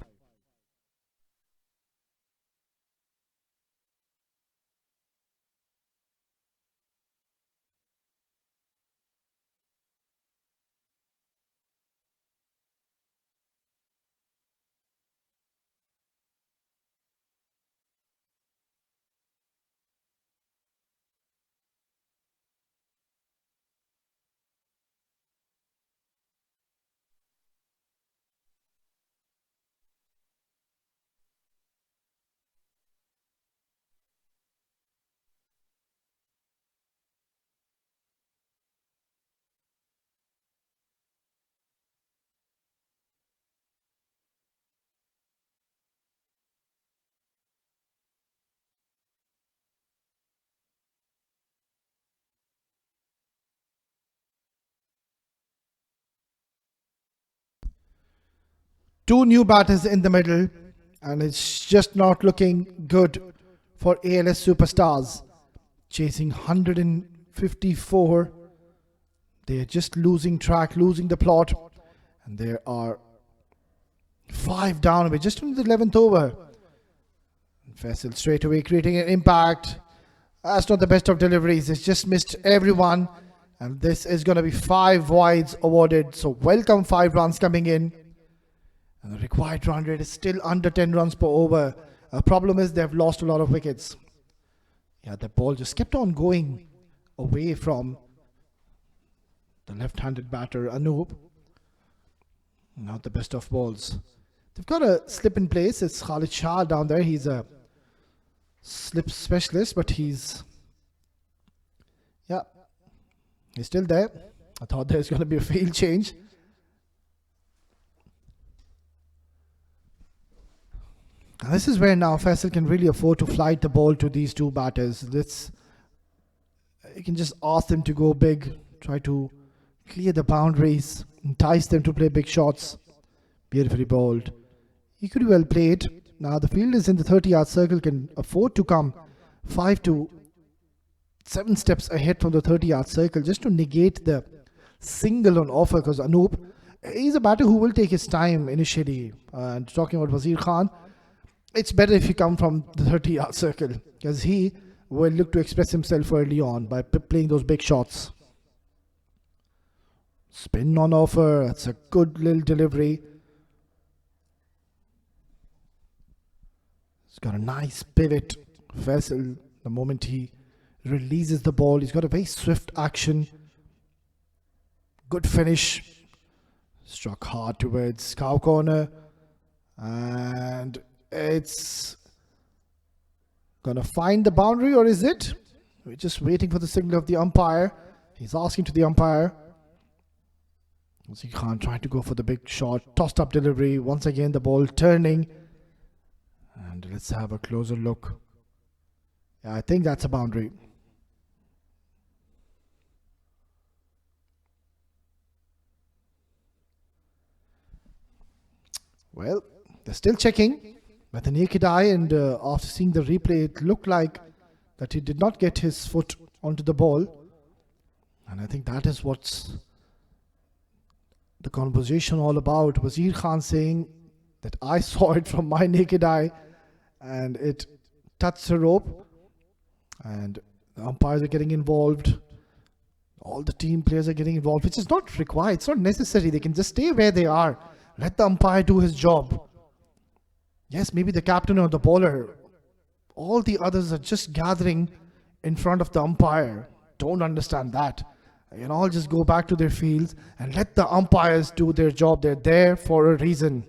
Two new batters in the middle, and it's just not looking good for ALS Superstars. Chasing 154. They're just losing track, losing the plot, and there are 5 down. We're just in the 11th over. Faisal straight away creating an impact. That's not the best of deliveries. It's just missed everyone. And this is going to be 5 wides awarded. So welcome 5 runs coming in. And the required run rate is still under 10 runs per over. A problem is they've lost a lot of wickets. Yeah, the ball just kept on going away from the left-handed batter, Anoop. Not the best of balls. They've got a slip in place. It's Khalid Shah down there. He's a slip specialist, but he's still there. I thought there's going to be a field change. And this is where now Faisal can really afford to flight the ball to these two batters. You can just ask them to go big, try to clear the boundaries, entice them to play big shots. Beautifully bowled. He could well play it. Now the field is in the 30-yard circle, can afford to come 5 to 7 steps ahead from the 30-yard circle just to negate the single on offer, because Anoop, he's a batter who will take his time initially. And talking about Wazir Khan, it's better if you come from the 30-yard circle, because he will look to express himself early on by playing those big shots. Spin on offer. That's a good little delivery. He's got a nice pivot. Faisal, the moment he releases the ball, he's got a very swift action. Good finish. Struck hard towards cow corner. And it's gonna find the boundary, or is it? We're just waiting for the signal of the umpire. He's asking to the umpire. Wazir Khan trying to go for the big shot. Tossed up delivery. Once again the ball turning. And let's have a closer look. Yeah, I think that's a boundary. Well, they're still checking with the naked eye, and after seeing the replay, it looked like that he did not get his foot onto the ball. And I think that is what's the conversation all about. Wazir Khan saying that I saw it from my naked eye and it touched the rope, and the umpires are getting involved. All the team players are getting involved, which is not required. It's not necessary. They can just stay where they are. Let the umpire do his job. Yes, maybe the captain or the bowler. All the others are just gathering in front of the umpire. Don't understand that. You can all just go back to their fields and let the umpires do their job. They're there for a reason.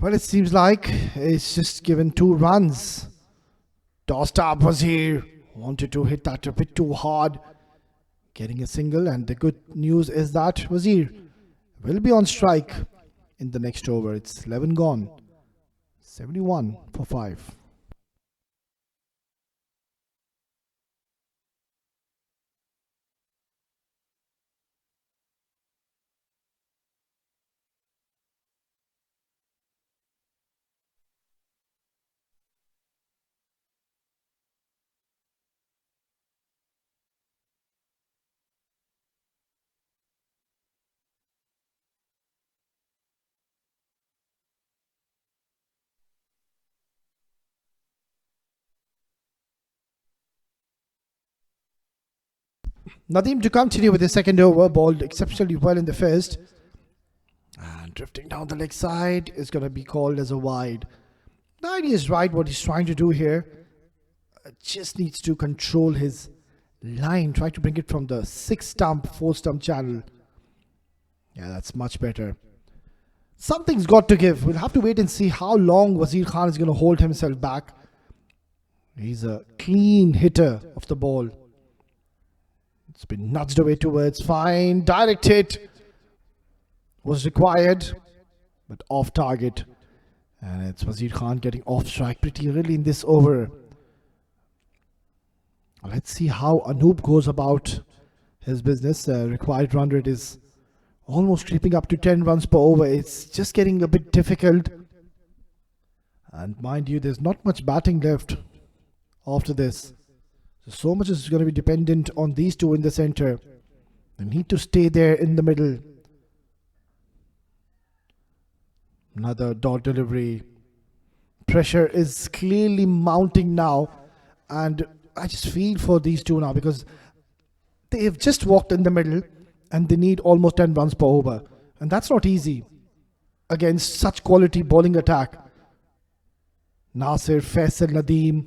Well, it seems like it's just given 2 runs. Tossed up was here. Wanted to hit that a bit too hard. Getting a single, and the good news is that Wazir will be on strike in the next over. It's 11 gone. 71 for 5. Nadeem to continue with his second over, bowled exceptionally well in the first. And drifting down the leg side is going to be called as a wide. The idea is right what he's trying to do here. Just needs to control his line, try to bring it from the 6-stump, 4-stump channel. Yeah, that's much better. Something's got to give. We'll have to wait and see how long Wazir Khan is going to hold himself back. He's a clean hitter of the ball. It's been nudged away towards fine. Direct hit was required, but off target. And it's Wazir Khan getting off strike pretty early in this over. Let's see how Anup goes about his business. Required run rate is almost creeping up to 10 runs per over. It's just getting a bit difficult. And mind you, there's not much batting left after this. So much is going to be dependent on these two in the center. They need to stay there in the middle. Another dot delivery. Pressure is clearly mounting now. And I just feel for these two now because they have just walked in the middle and they need almost 10 runs per over. And that's not easy against such quality bowling attack. Nasir, Faisal, Nadeem.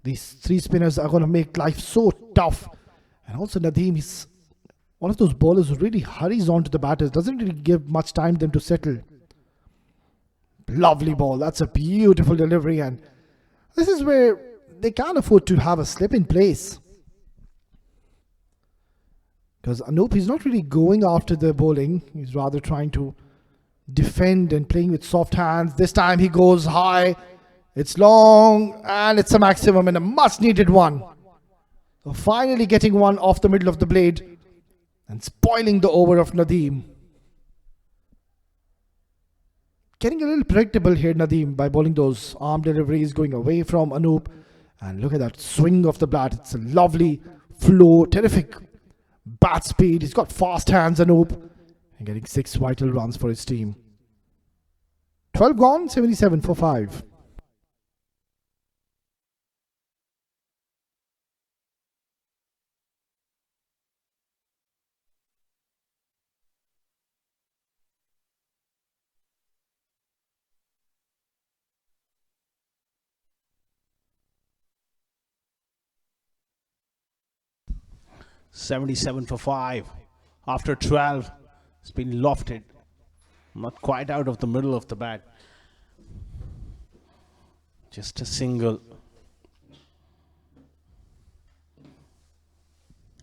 These three spinners are going to make life so tough. And also Nadeem is one of those bowlers who really hurries on to the batters. Doesn't really give much time to them to settle. Lovely ball. That's a beautiful delivery. And this is where they can't afford to have a slip in place. Because Anup, he's not really going after the bowling. He's rather trying to defend and playing with soft hands. This time he goes high. It's long and it's a maximum and a much needed one. So finally getting one off the middle of the blade and spoiling the over of Nadeem. Getting a little predictable here, Nadeem, by bowling those arm deliveries, going away from Anup. And look at that swing of the bat. It's a lovely flow, terrific bat speed. He's got fast hands, Anup. And getting 6 vital runs for his team. 12 gone, 77 for 5. $77 for 5. After 12, it's been lofted. Not quite out of the middle of the bat. Just a single.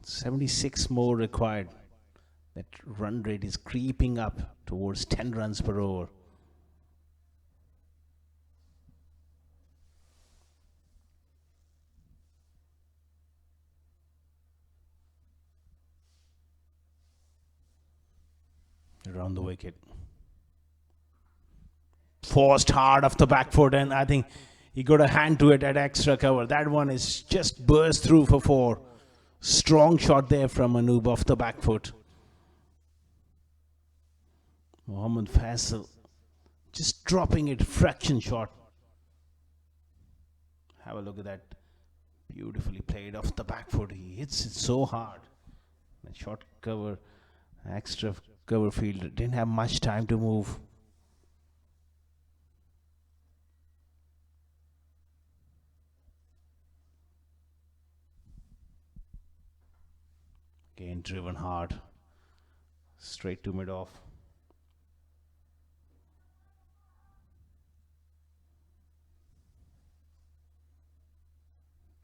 76 more required. That run rate is creeping up towards 10 runs per over. Around the wicket. Forced hard off the back foot, and I think he got a hand to it at extra cover. That one is just burst through for 4. Strong shot there from Anup off the back foot. Mohammad Faisal just dropping it, fraction shot. Have a look at that. Beautifully played off the back foot. He hits it so hard. That short cover, extra cover fielder didn't have much time to move. Again driven hard, straight to mid off.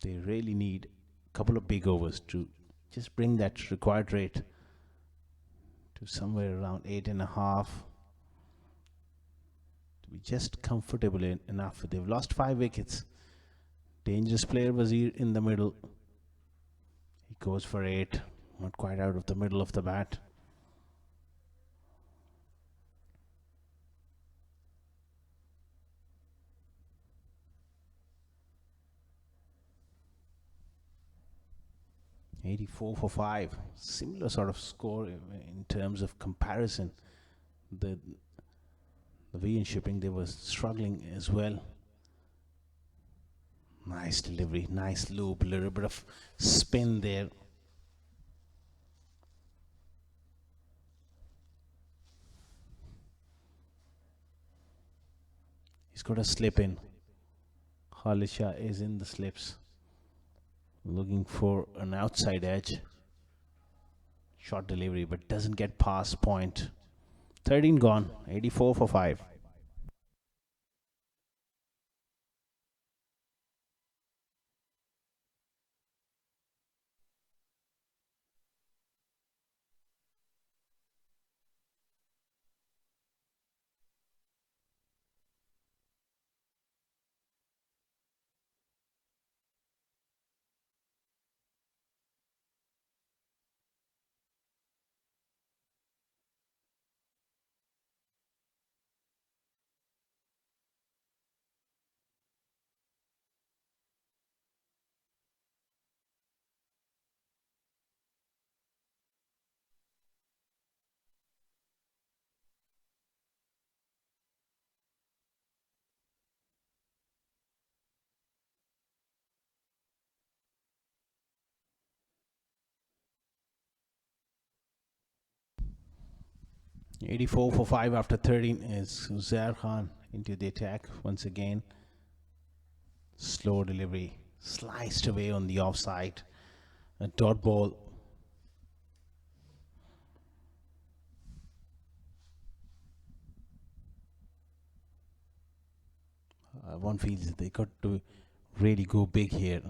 They really need a couple of big overs to just bring that required rate to somewhere around 8.5 to be just comfortable enough. They've lost 5 wickets. Dangerous player Wazir in the middle. He goes for 8, not quite out of the middle of the bat. $84 for 5. Similar sort of score in terms of comparison. The VN shipping, they were struggling as well. Nice delivery, nice loop, a little bit of spin there. He's got a slip in. Halisha is in the slips, looking for an outside edge. Short delivery, but doesn't get past point. 13 gone, 84 for 5. Eighty-four for 5 after 13 is Uzair Khan into the attack once again. Slow delivery, sliced away on the offside. A dot ball. One feels they got to really go big here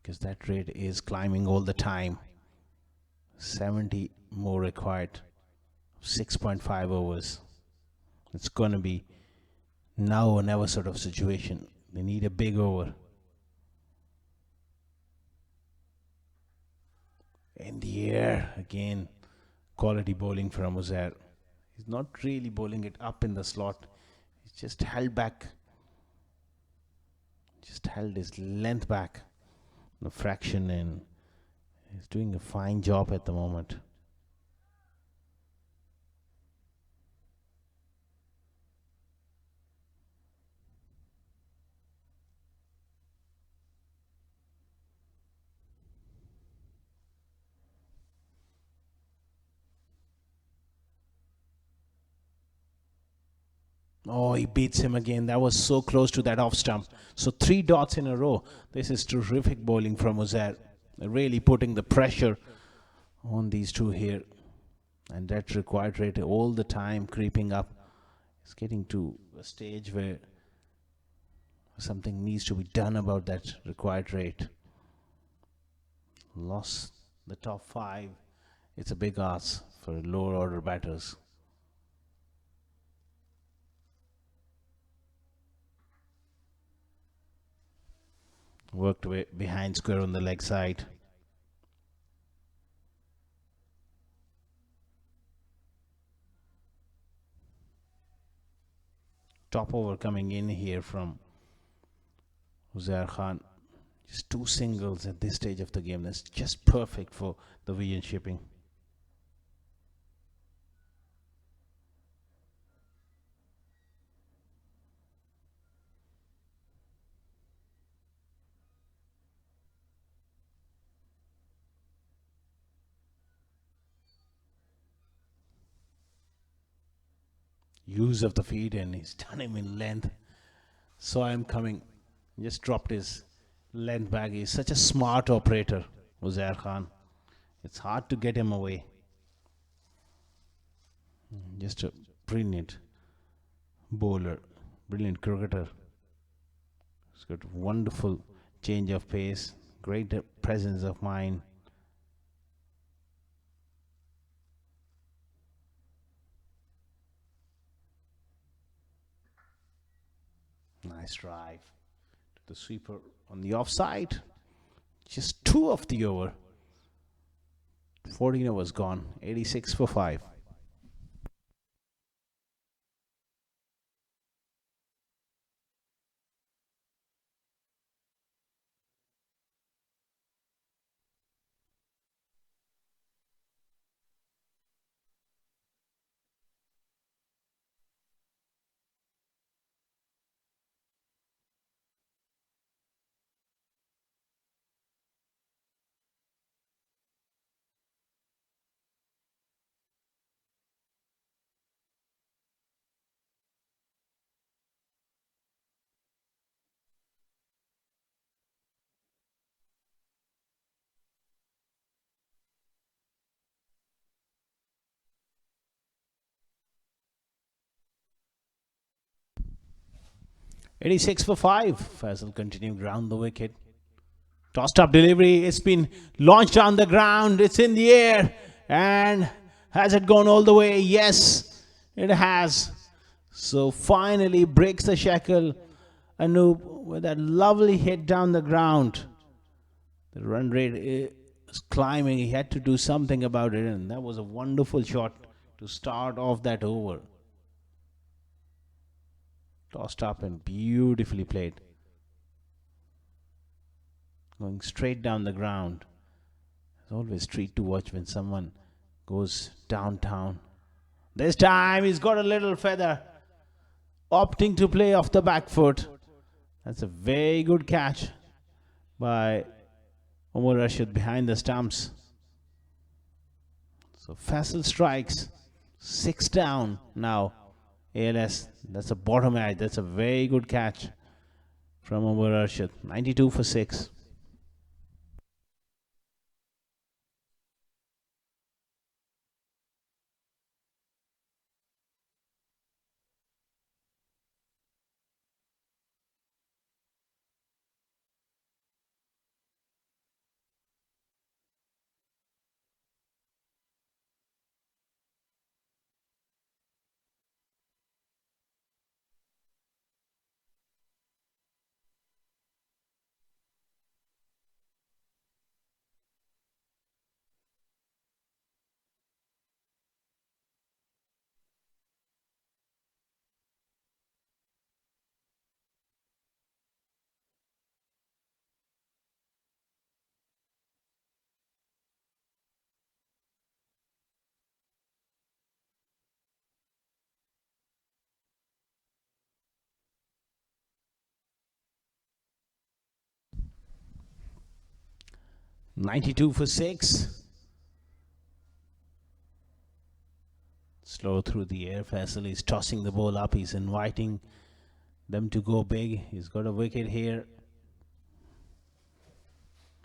because that rate is climbing all the time. 70 more required. 6.5 overs. It's going to be now or never sort of situation. They need a big over. In the air again. Quality bowling from Uzair. He's not really bowling it up in the slot. He's just held back. Just held his length back. The fraction, and he's doing a fine job at the moment. Oh, he beats him again. That was so close to that off stump. So 3 dots in a row. This is terrific bowling from Uzair. Really putting the pressure on these two here. And that required rate all the time creeping up. It's getting to a stage where something needs to be done about that required rate. Lost the top 5. It's a big ask for lower order batters. Worked away behind square on the leg side. Top over coming in here from Uzair Khan. Just 2 singles at this stage of the game. That's just perfect for the Vision Shipping. Use of the feet, and he's done him in length. Saw him coming, just dropped his length back. He's such a smart operator, Uzair Khan. It's hard to get him away. Just a brilliant bowler, brilliant cricketer. He's got wonderful change of pace, great presence of mind. Nice drive to the sweeper on the offside. Just 2 of the over. 14 overs gone. 86 for 5. 86 for 5. Faisal continuing round the wicket. Tossed up delivery. It's been launched on the ground. It's in the air. And has it gone all the way? Yes, it has. So finally breaks the shackle. Anoop with that lovely hit down the ground. The run rate is climbing. He had to do something about it. And that was a wonderful shot to start off that over. Tossed up and beautifully played. Going straight down the ground. It's always a treat to watch when someone goes downtown. This time he's got a little feather. Opting to play off the back foot. That's a very good catch by Umar Rashid behind the stumps. So Faisal strikes. 6 down now. ALS. That's a bottom edge. That's a very good catch from Umar Rashid. 92 for 6. $92 for 6. Slow through the air. Faisal is tossing the ball up. He's inviting them to go big. He's got a wicket here.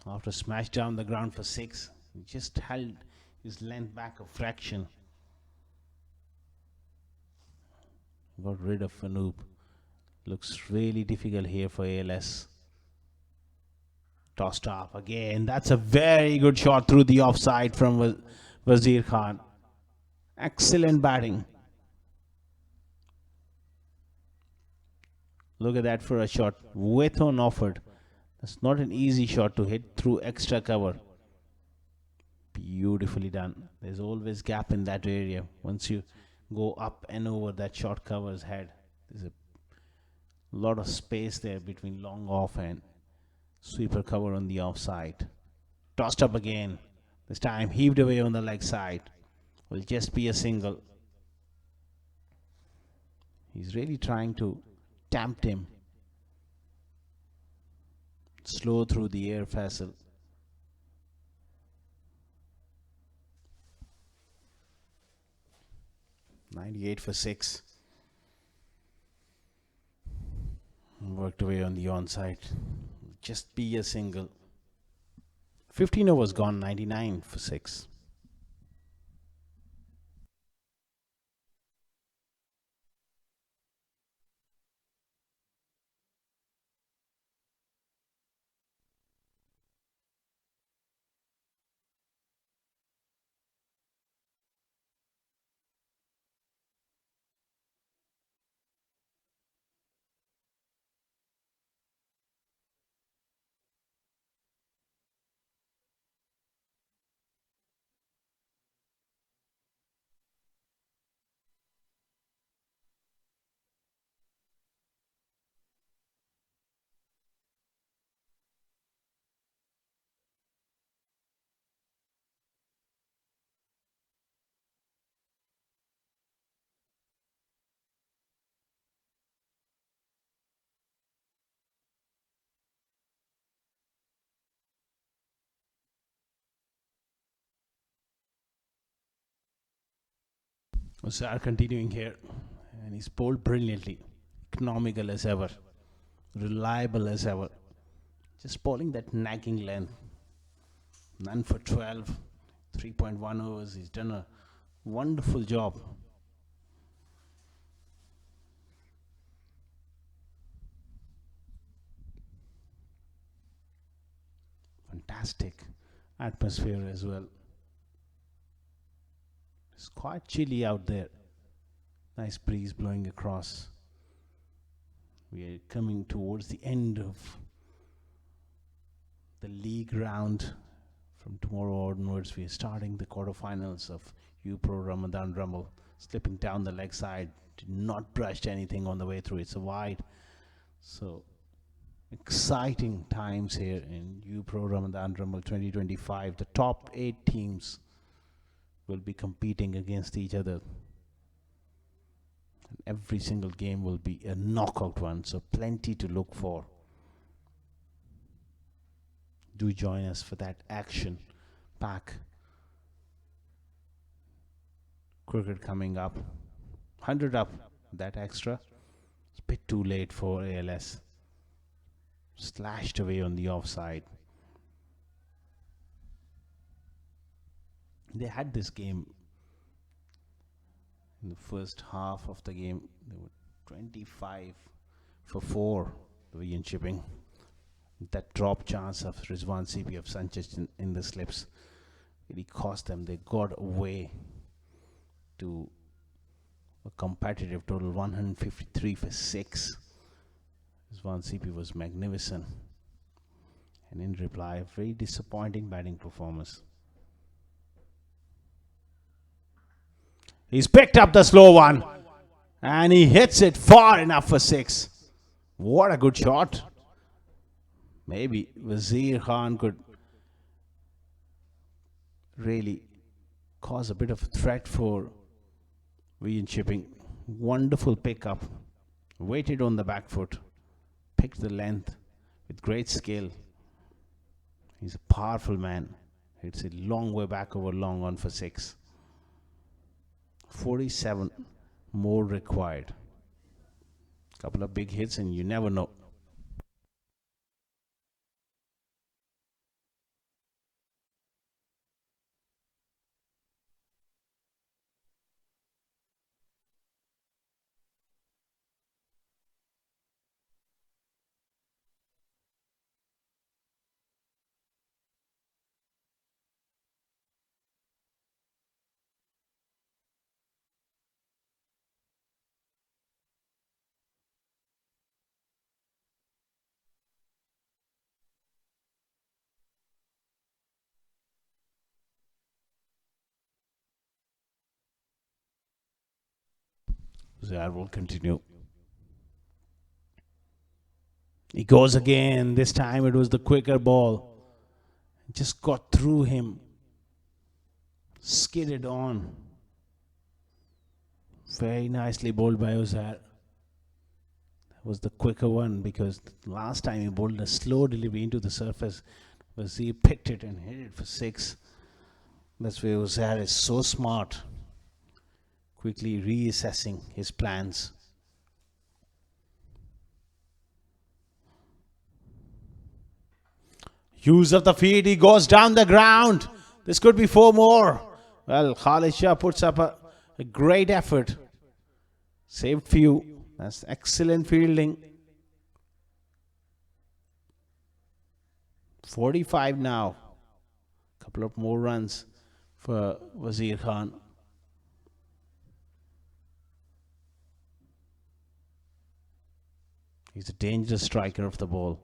After smash down the ground for 6, he just held his length back a fraction. Got rid of Anoop. Looks really difficult here for ALS. Tossed up again. That's a very good shot through the offside from Wazir Khan. Excellent batting. Look at that for a shot. Width on offered. That's not an easy shot to hit through extra cover. Beautifully done. There's always gap in that area. Once you go up and over, that shot covers head. There's a lot of space there between long off and sweeper cover on the offside. Tossed up again. This time heaved away on the leg side. Will just be a single. He's really trying to tempt him. Slow through the air, Faisal. $98 for 6. Worked away on the onside. Just be a single. 15 overs gone. 99 for 6. Osar continuing here, and he's bowled brilliantly, economical as ever, reliable as ever, just bowling that nagging length. None for 12, 3.1 overs. He's done a wonderful job. fantastic atmosphere as well. It's quite chilly out there. Nice breeze blowing across. We are coming towards the end of the league round. From tomorrow onwards, we are starting the quarterfinals of UPro Ramadan Rumble. Slipping down the leg side, did not brush anything on the way through. It's a wide. So exciting times here in UPro Ramadan Rumble 2025. The top 8 teams will be competing against each other. And every single game will be a knockout one, so plenty to look for. Do join us for that action pack. Cricket coming up. 100 up, that extra. It's a bit too late for ALS. Slashed away on the offside. They had this game in the first half of the game. They were 25 for 4, the Vian Shipping. That drop chance of Rizwan CP of Sanchez in the slips really cost them. They got away to a competitive total 153 for 6. Rizwan CP was magnificent. And in reply, a very disappointing batting performance. He's picked up the slow one and he hits it far enough for 6. What a good shot. Maybe Wazir Khan could really cause a bit of a threat for Vian Shipping. Wonderful pickup. Waited on the back foot. Picked the length with great skill. He's a powerful man. Hits it long way back over long on for 6. 47 more required. Couple of big hits and you never know. Zar will continue. He goes again. This time it was the quicker ball. Just got through him. Skidded on. Very nicely bowled by Ozar. That was the quicker one because last time he bowled a slow delivery into the surface. Wazir picked it and hit it for 6. That's where Ozar is so smart. Quickly reassessing his plans. Use of the feet, he goes down the ground. This could be 4 more. Well, Khalid Shah puts up a great effort. Saved few. That's excellent fielding. 45 now. Couple of more runs for Wazir Khan. He's a dangerous striker of the ball.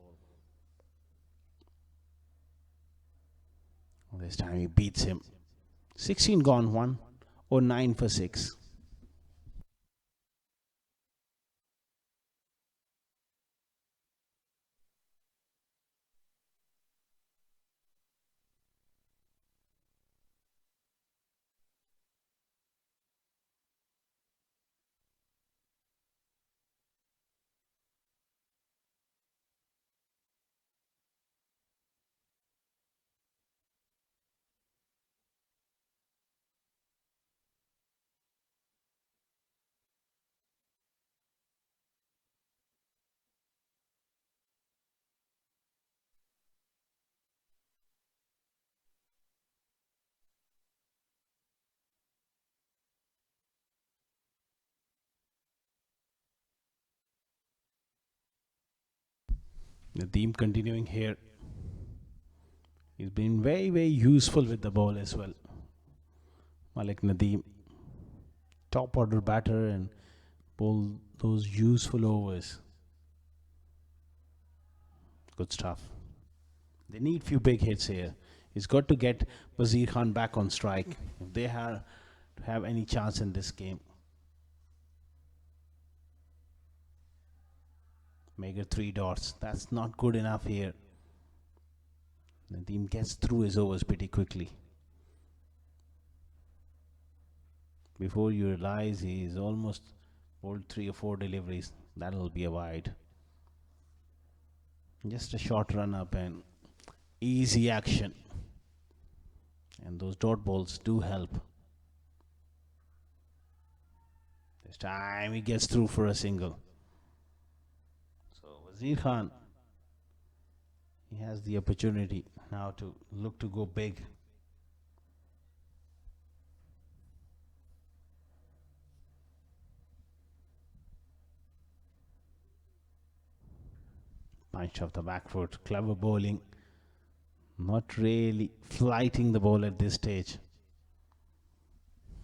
This time he beats him. 16 gone, 109 for 6. The theme continuing here. He's been very useful with the ball as well. Malik Nadeem, top order batter, and bowl those useful overs. Good stuff. They need few big hits here. He's got to get Wazir Khan back on strike if they have any chance in this game. Make it 3 dots. That's not good enough here. Nadeem gets through his overs pretty quickly. Before you realize he's almost bowled 3 or 4 deliveries. That'll be a wide. Just a short run up and easy action. And those dot balls do help. This time he gets through for a single. So Wazir Khan, he has the opportunity now to look to go big. Punch off the back foot, clever bowling. Not really flighting the ball at this stage.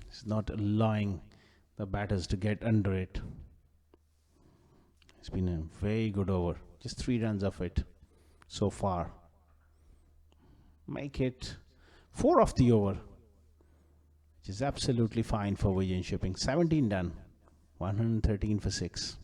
It's not allowing the batters to get under it. It's been a very good over. Just 3 runs of it so far. Make it 4 of the over, which is absolutely fine for Vision Shipping. 17 done, 113 for 6.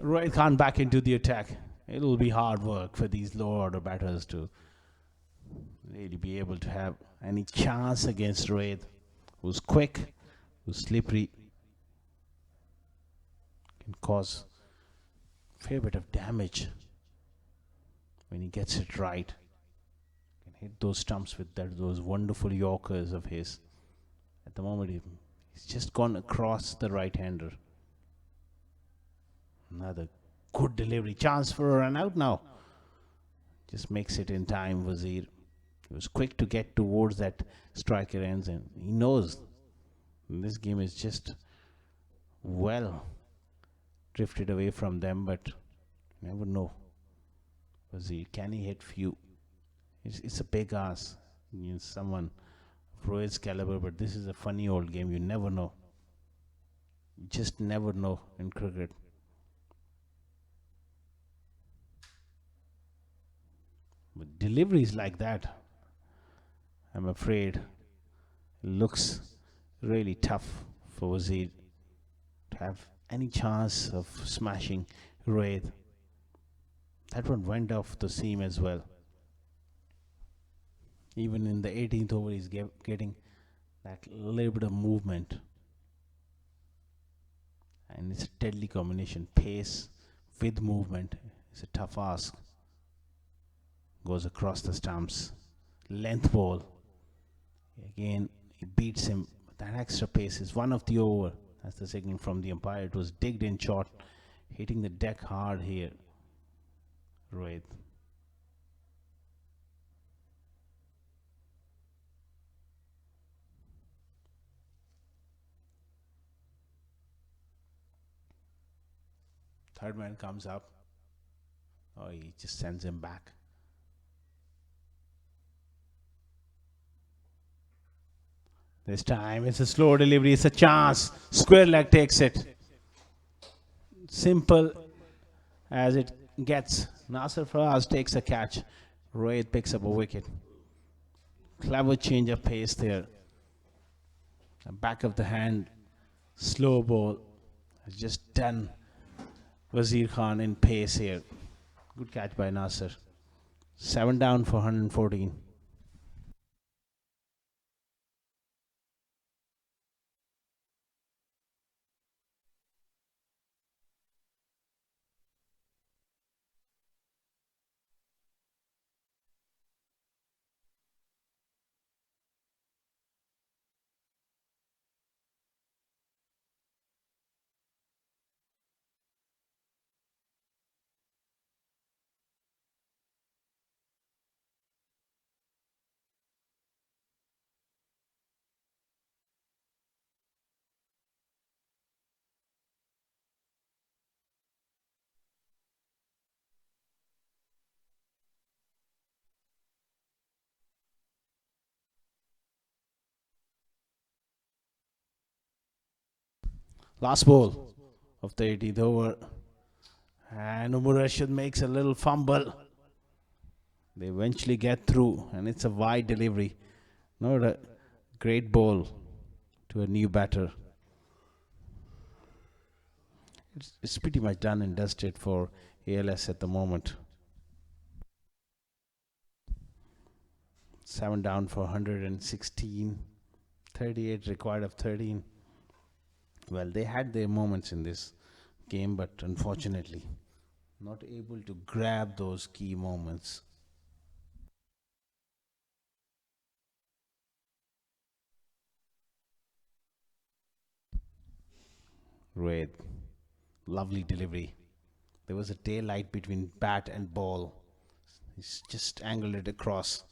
Rohit Khan back into the attack. It'll be hard work for these lower order batters to really be able to have any chance against Rohit, who's quick, who's slippery, can cause a fair bit of damage when he gets it right. Can hit those stumps with those wonderful Yorkers of his. At the moment, he's just gone across the right-hander. Another good delivery. Chance for a run out now. Just makes it in time, Wazir. He was quick to get towards that striker ends, and he knows this game is just well drifted away from them, but you never know. Wazir, can he hit few? It's a big ask. Someone of Rohit's caliber, but this is a funny old game. You never know. You just never know in cricket. With deliveries like that, I'm afraid it looks really tough for Wazir to have any chance of smashing Rohit. That one went off the seam as well. Even in the 18th over, he's getting that little bit of movement. And it's a deadly combination. Pace with movement. It's a tough ask. Goes across the stumps. Length ball. Again, he beats him. That extra pace is 1 of the over. That's the signal from the umpire. It was digged in short. Hitting the deck hard here. Rohit. Third man comes up. Oh, he just sends him back. This time it's a slow delivery. It's a chance. Square leg takes it. Simple as it gets. Nasser Faraz takes a catch. Rohit picks up a wicket. Clever change of pace there. The back of the hand. Slow ball. Has just done Wazir Khan in pace here. Good catch by Nasser. 7 down for 114. Last ball of the 18th over. And Umar Rashid makes a little fumble. They eventually get through, and it's a wide delivery. Not a great ball to a new batter. It's pretty much done and dusted for ALS at the moment. 7 down for 116. 38 required of 13. Well, they had their moments in this game, but unfortunately, not able to grab those key moments. Red, lovely delivery. There was a daylight between bat and ball. He's just angled it across.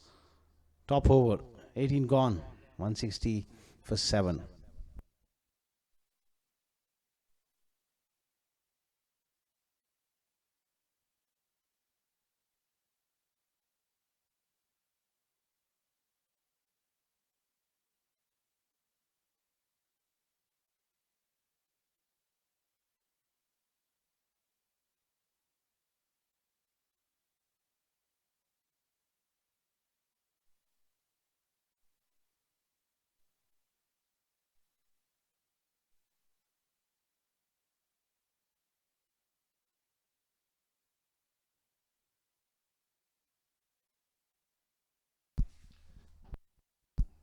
Top over, 18 gone, 160 for 7.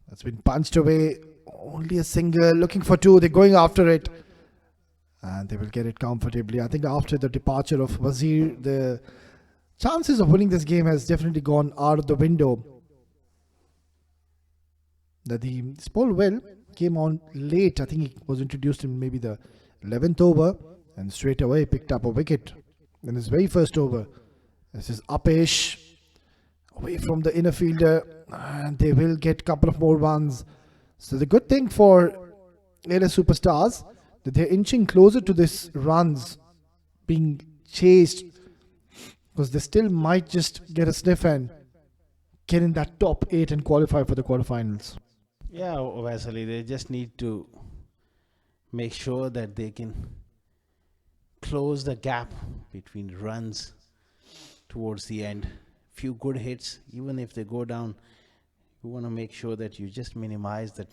That's been punched away. Only a single. Looking for two. They're going after it. And they will get it comfortably. I think after the departure of Wazir, the chances of winning this game has definitely gone out of the window. This ball well came on late. I think he was introduced in maybe the 11th over and straight away picked up a wicket in his very first over. This is Upish away from the inner fielder, and they will get a couple of more runs. So the good thing for ALS Superstars that they're inching closer to this runs being chased, because they still might just get a sniff and get in that top 8 and qualify for the quarterfinals. Yeah, Vasily, they just need to make sure that they can close the gap between runs towards the end. Few good hits, even if they go down, you want to make sure that you just minimize that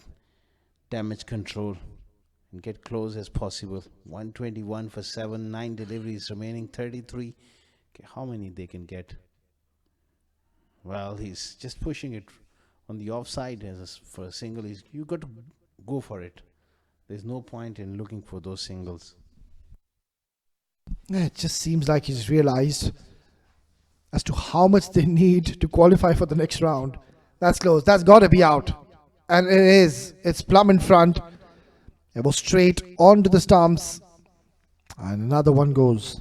damage control and get close as possible. 121 for 7, 9 deliveries remaining, 33. Okay, how many they can get? Well, he's just pushing it on the offside for a single. You got to go for it. There's no point in looking for those singles. It just seems like he's realized as to how much they need to qualify for the next round. That's close. That's got to be out. And it is. It's plumb in front. It was straight onto the stumps. And another one goes.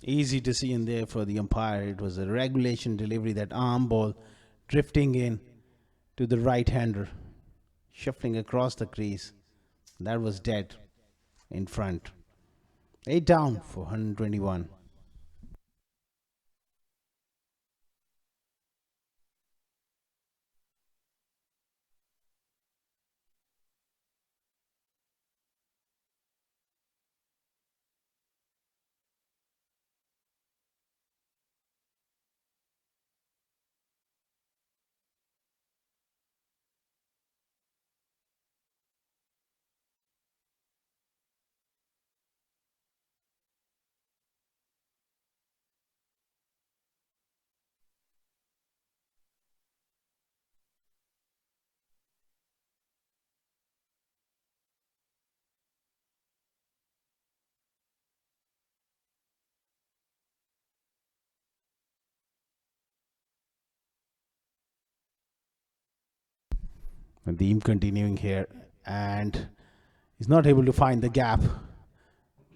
Easy to see in there for the umpire. It was a regulation delivery, that arm ball drifting in to the right-hander, shuffling across the crease. That was dead in front. 8 down for 121. Nadeem continuing here, and he's not able to find the gap.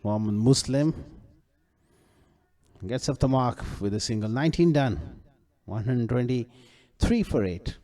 Mohammad Muslim gets up the mark with a single. 19 done. 123 for 8.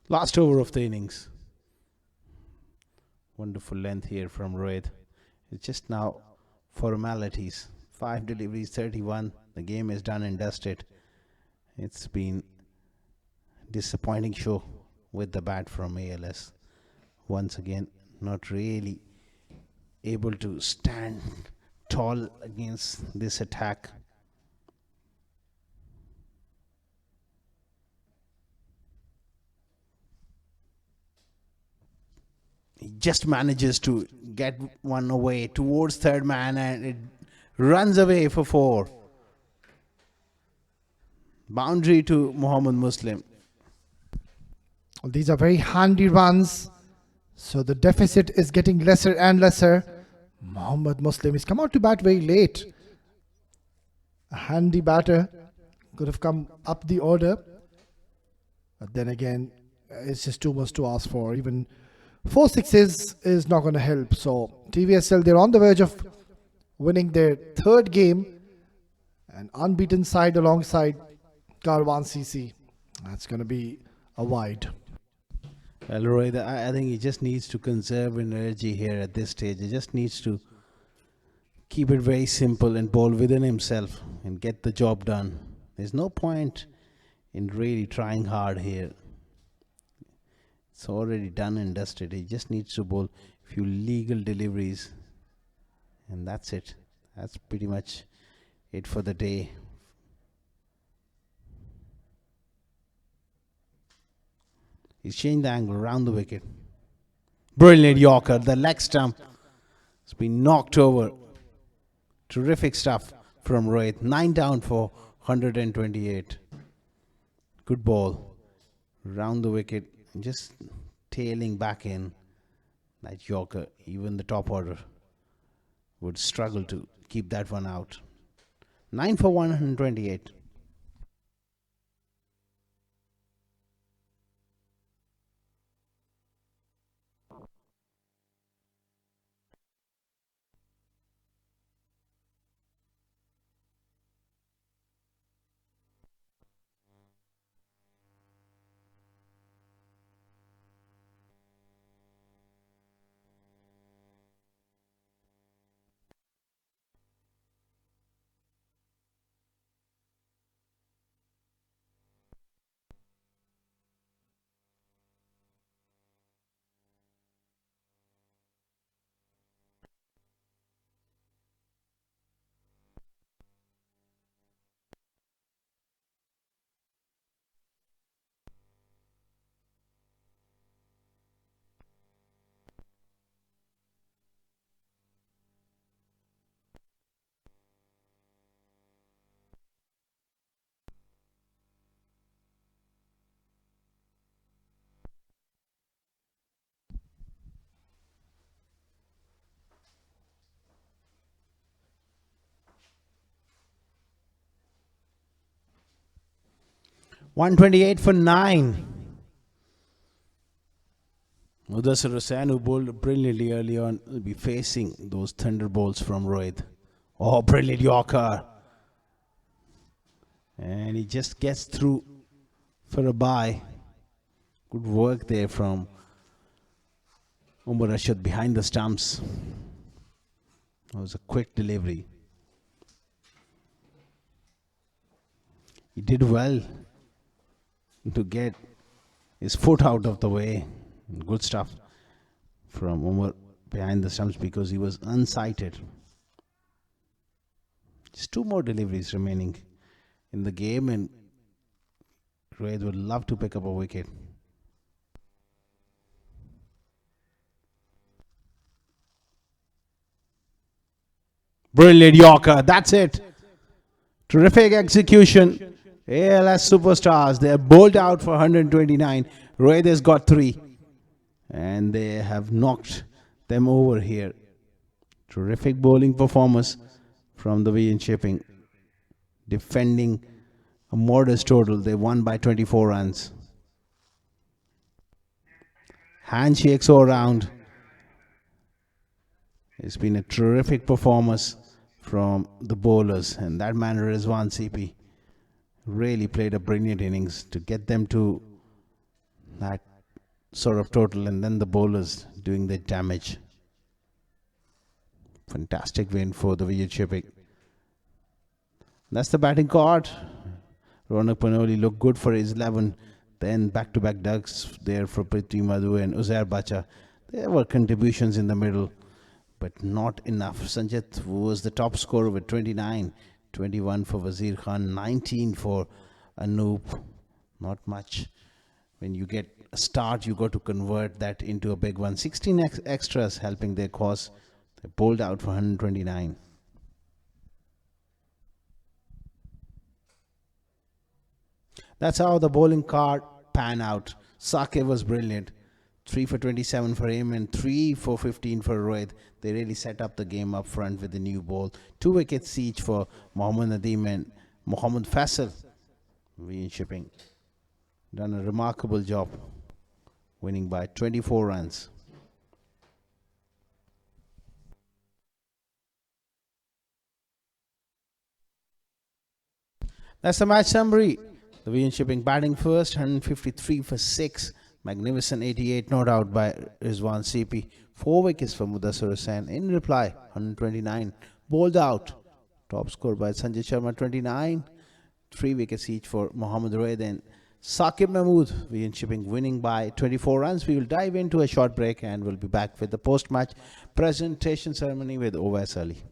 Last over of the innings. Wonderful length here from Rohit. It's just now formalities. 5 deliveries, 31. The game is done and dusted. It's been disappointing show with the bat from ALS. Once again, not really able to stand tall against this attack. He just manages to get one away towards third man, and it runs away for 4. Boundary to Mohammad Muslim. These are very handy runs. So the deficit is getting lesser and lesser. Mohammad Muslim has come out to bat very late. A handy batter could have come up the order. But then again, it's just too much to ask for. Even 4 sixes is not going to help. So TVSL, they're on the verge of winning their 3rd game. An unbeaten side alongside Karwan CC. That's going to be a wide. Well, Rohit, I think he just needs to conserve energy here at this stage. He just needs to keep it very simple and bowl within himself and get the job done. There's no point in really trying hard here. It's already done and dusted. He just needs to bowl a few legal deliveries, and that's it. That's pretty much it for the day. He's changed the angle around the wicket. Brilliant Yorker. The leg stump has been knocked over. Terrific stuff from Rohit. 9 down for 128. Good ball. Round the wicket. Just tailing back in. That Yorker, even the top order would struggle to keep that one out. 9 for 128. $128 for 9. Mudassir Hussain, who bowled brilliantly early on, will be facing those thunderbolts from Rohit. Oh, brilliant Yorker. And he just gets through for a bye. Good work there from Umar Rashid behind the stumps. It was a quick delivery. He did well to get his foot out of the way. Good stuff. from Umar behind the stumps because he was unsighted. Just two more deliveries remaining in the game, and Rohit would love to pick up a wicket. Brilliant Yorker, that's it. Terrific execution. ALS superstars, they are bowled out for 129. Rohit has got 3. And they have knocked them over here. Terrific bowling performance from the VN Shipping. Defending a modest total. They won by 24 runs. Handshakes all round. It's been a terrific performance from the bowlers, and that man Rizwan CP really played a brilliant innings to get them to that sort of total, and then the bowlers doing their damage. Fantastic win for the VN Shipping. That's the batting card. Ronak Panoli looked good for his 11. Then back-to-back ducks there for Prithvi Madhu and Uzair Bacha. There were contributions in the middle, but not enough. Sanjit was the top scorer with 29. 21 for Wazir Khan. 19 for Anoop. Not much. When you get a start, you got to convert that into a big one. 16 extras helping their cause. They bowled out for 129. That's how the bowling card pan out. Saqib was brilliant. 3 for 27 for him and 3 for 15 for Rohit. They really set up the game up front with the new ball. 2 wickets each for Mohammad Nadeem and Mohammad Faisal. VN Shipping done a remarkable job, winning by 24 runs. That's the match summary. The VN Shipping batting first, 153 for 6. Magnificent 88 not out by Rizwan CP. 4 wickets for Mudassir Hussain. In reply, 129. Bowled out. Top score by Sanjay Sharma, 29. 3 wickets each for Mohammad Rohit and Saqib Mahmood. VN Shipping winning by 24 runs. We will dive into a short break and we'll be back with the post-match presentation ceremony with Owais Ali.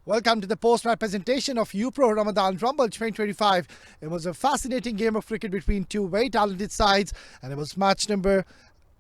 Welcome to the post-match presentation of UPro Ramadan Rumble 2025. It was a fascinating game of cricket between two very talented sides, and it was match number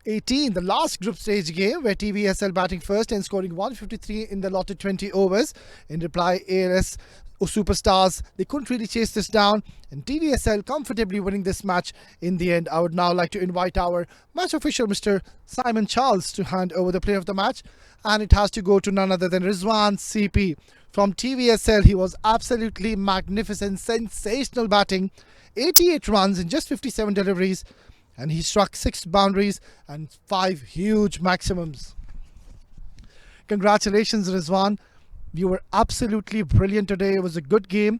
18, the last group stage game, where TVSL batting first and scoring 153 in the allotted 20 overs. In reply, ALS superstars, they couldn't really chase this down, and TVSL comfortably winning this match in the end. I would now like to invite our match official, Mr. Simon Charles, to hand over the player of the match, and it has to go to none other than Rizwan CP. From TVSL, he was absolutely magnificent, sensational batting, 88 runs in just 57 deliveries, and he struck 6 boundaries and 5 huge maximums. Congratulations, Rizwan. You were absolutely brilliant today. It was a good game.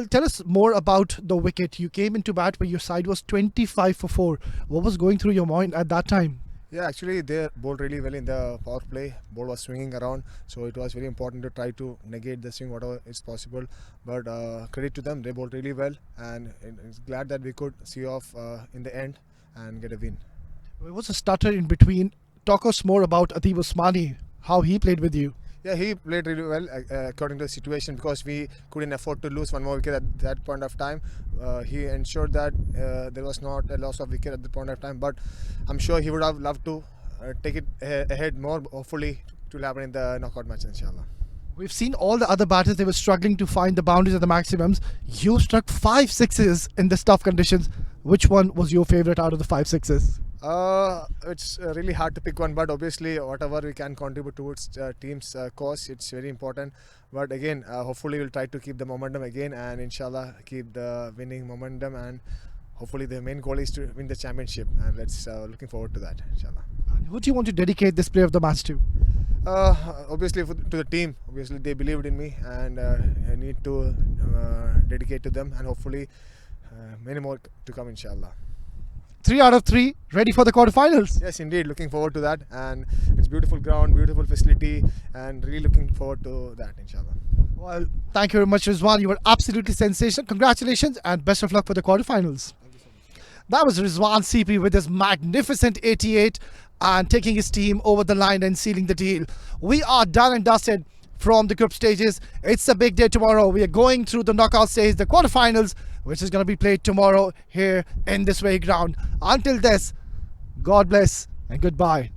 Tell us more about the wicket. You came into bat where your side was 25 for 4. What was going through your mind at that time? Yeah, actually they bowled really well in the power play. Ball was swinging around, so it was very important to try to negate the swing whatever is possible. But credit to them, they bowled really well, and it's glad that we could see off in the end and get a win. There was a stutter in between. Talk us more about Ateeb Osmani, how he played with you. Yeah, he played really well according to the situation, because we couldn't afford to lose one more wicket at that point of time. He ensured that there was not a loss of wicket at the point of time, but I'm sure he would have loved to take it ahead more. Hopefully it will happen in the knockout match, inshallah. We've seen all the other batters, they were struggling to find the boundaries at the maximums. You struck 5 sixes in this tough conditions. Which one was your favourite out of the 5 sixes? It's really hard to pick one, but obviously whatever we can contribute towards team's cause, it's very important. But again, hopefully we'll try to keep the momentum again, and inshallah keep the winning momentum, and hopefully the main goal is to win the championship, and let's looking forward to that, inshallah. And who do you want to dedicate this player of the match to? Obviously to the team. Obviously they believed in me, and I need to dedicate to them, and hopefully many more to come, inshallah. 3 out of 3, ready for the quarterfinals. Yes, indeed, looking forward to that, and it's beautiful ground, beautiful facility, and really looking forward to that, inshallah. Well, thank you very much, Rizwan. You were absolutely sensational. Congratulations and best of luck for the quarterfinals. That was Rizwan CP with his magnificent 88 and taking his team over the line and sealing the deal. We are done and dusted from the group stages. It's a big day tomorrow. We are going through the knockout stage, the quarterfinals, which is going to be played tomorrow here in this very ground. Until this, God bless and goodbye.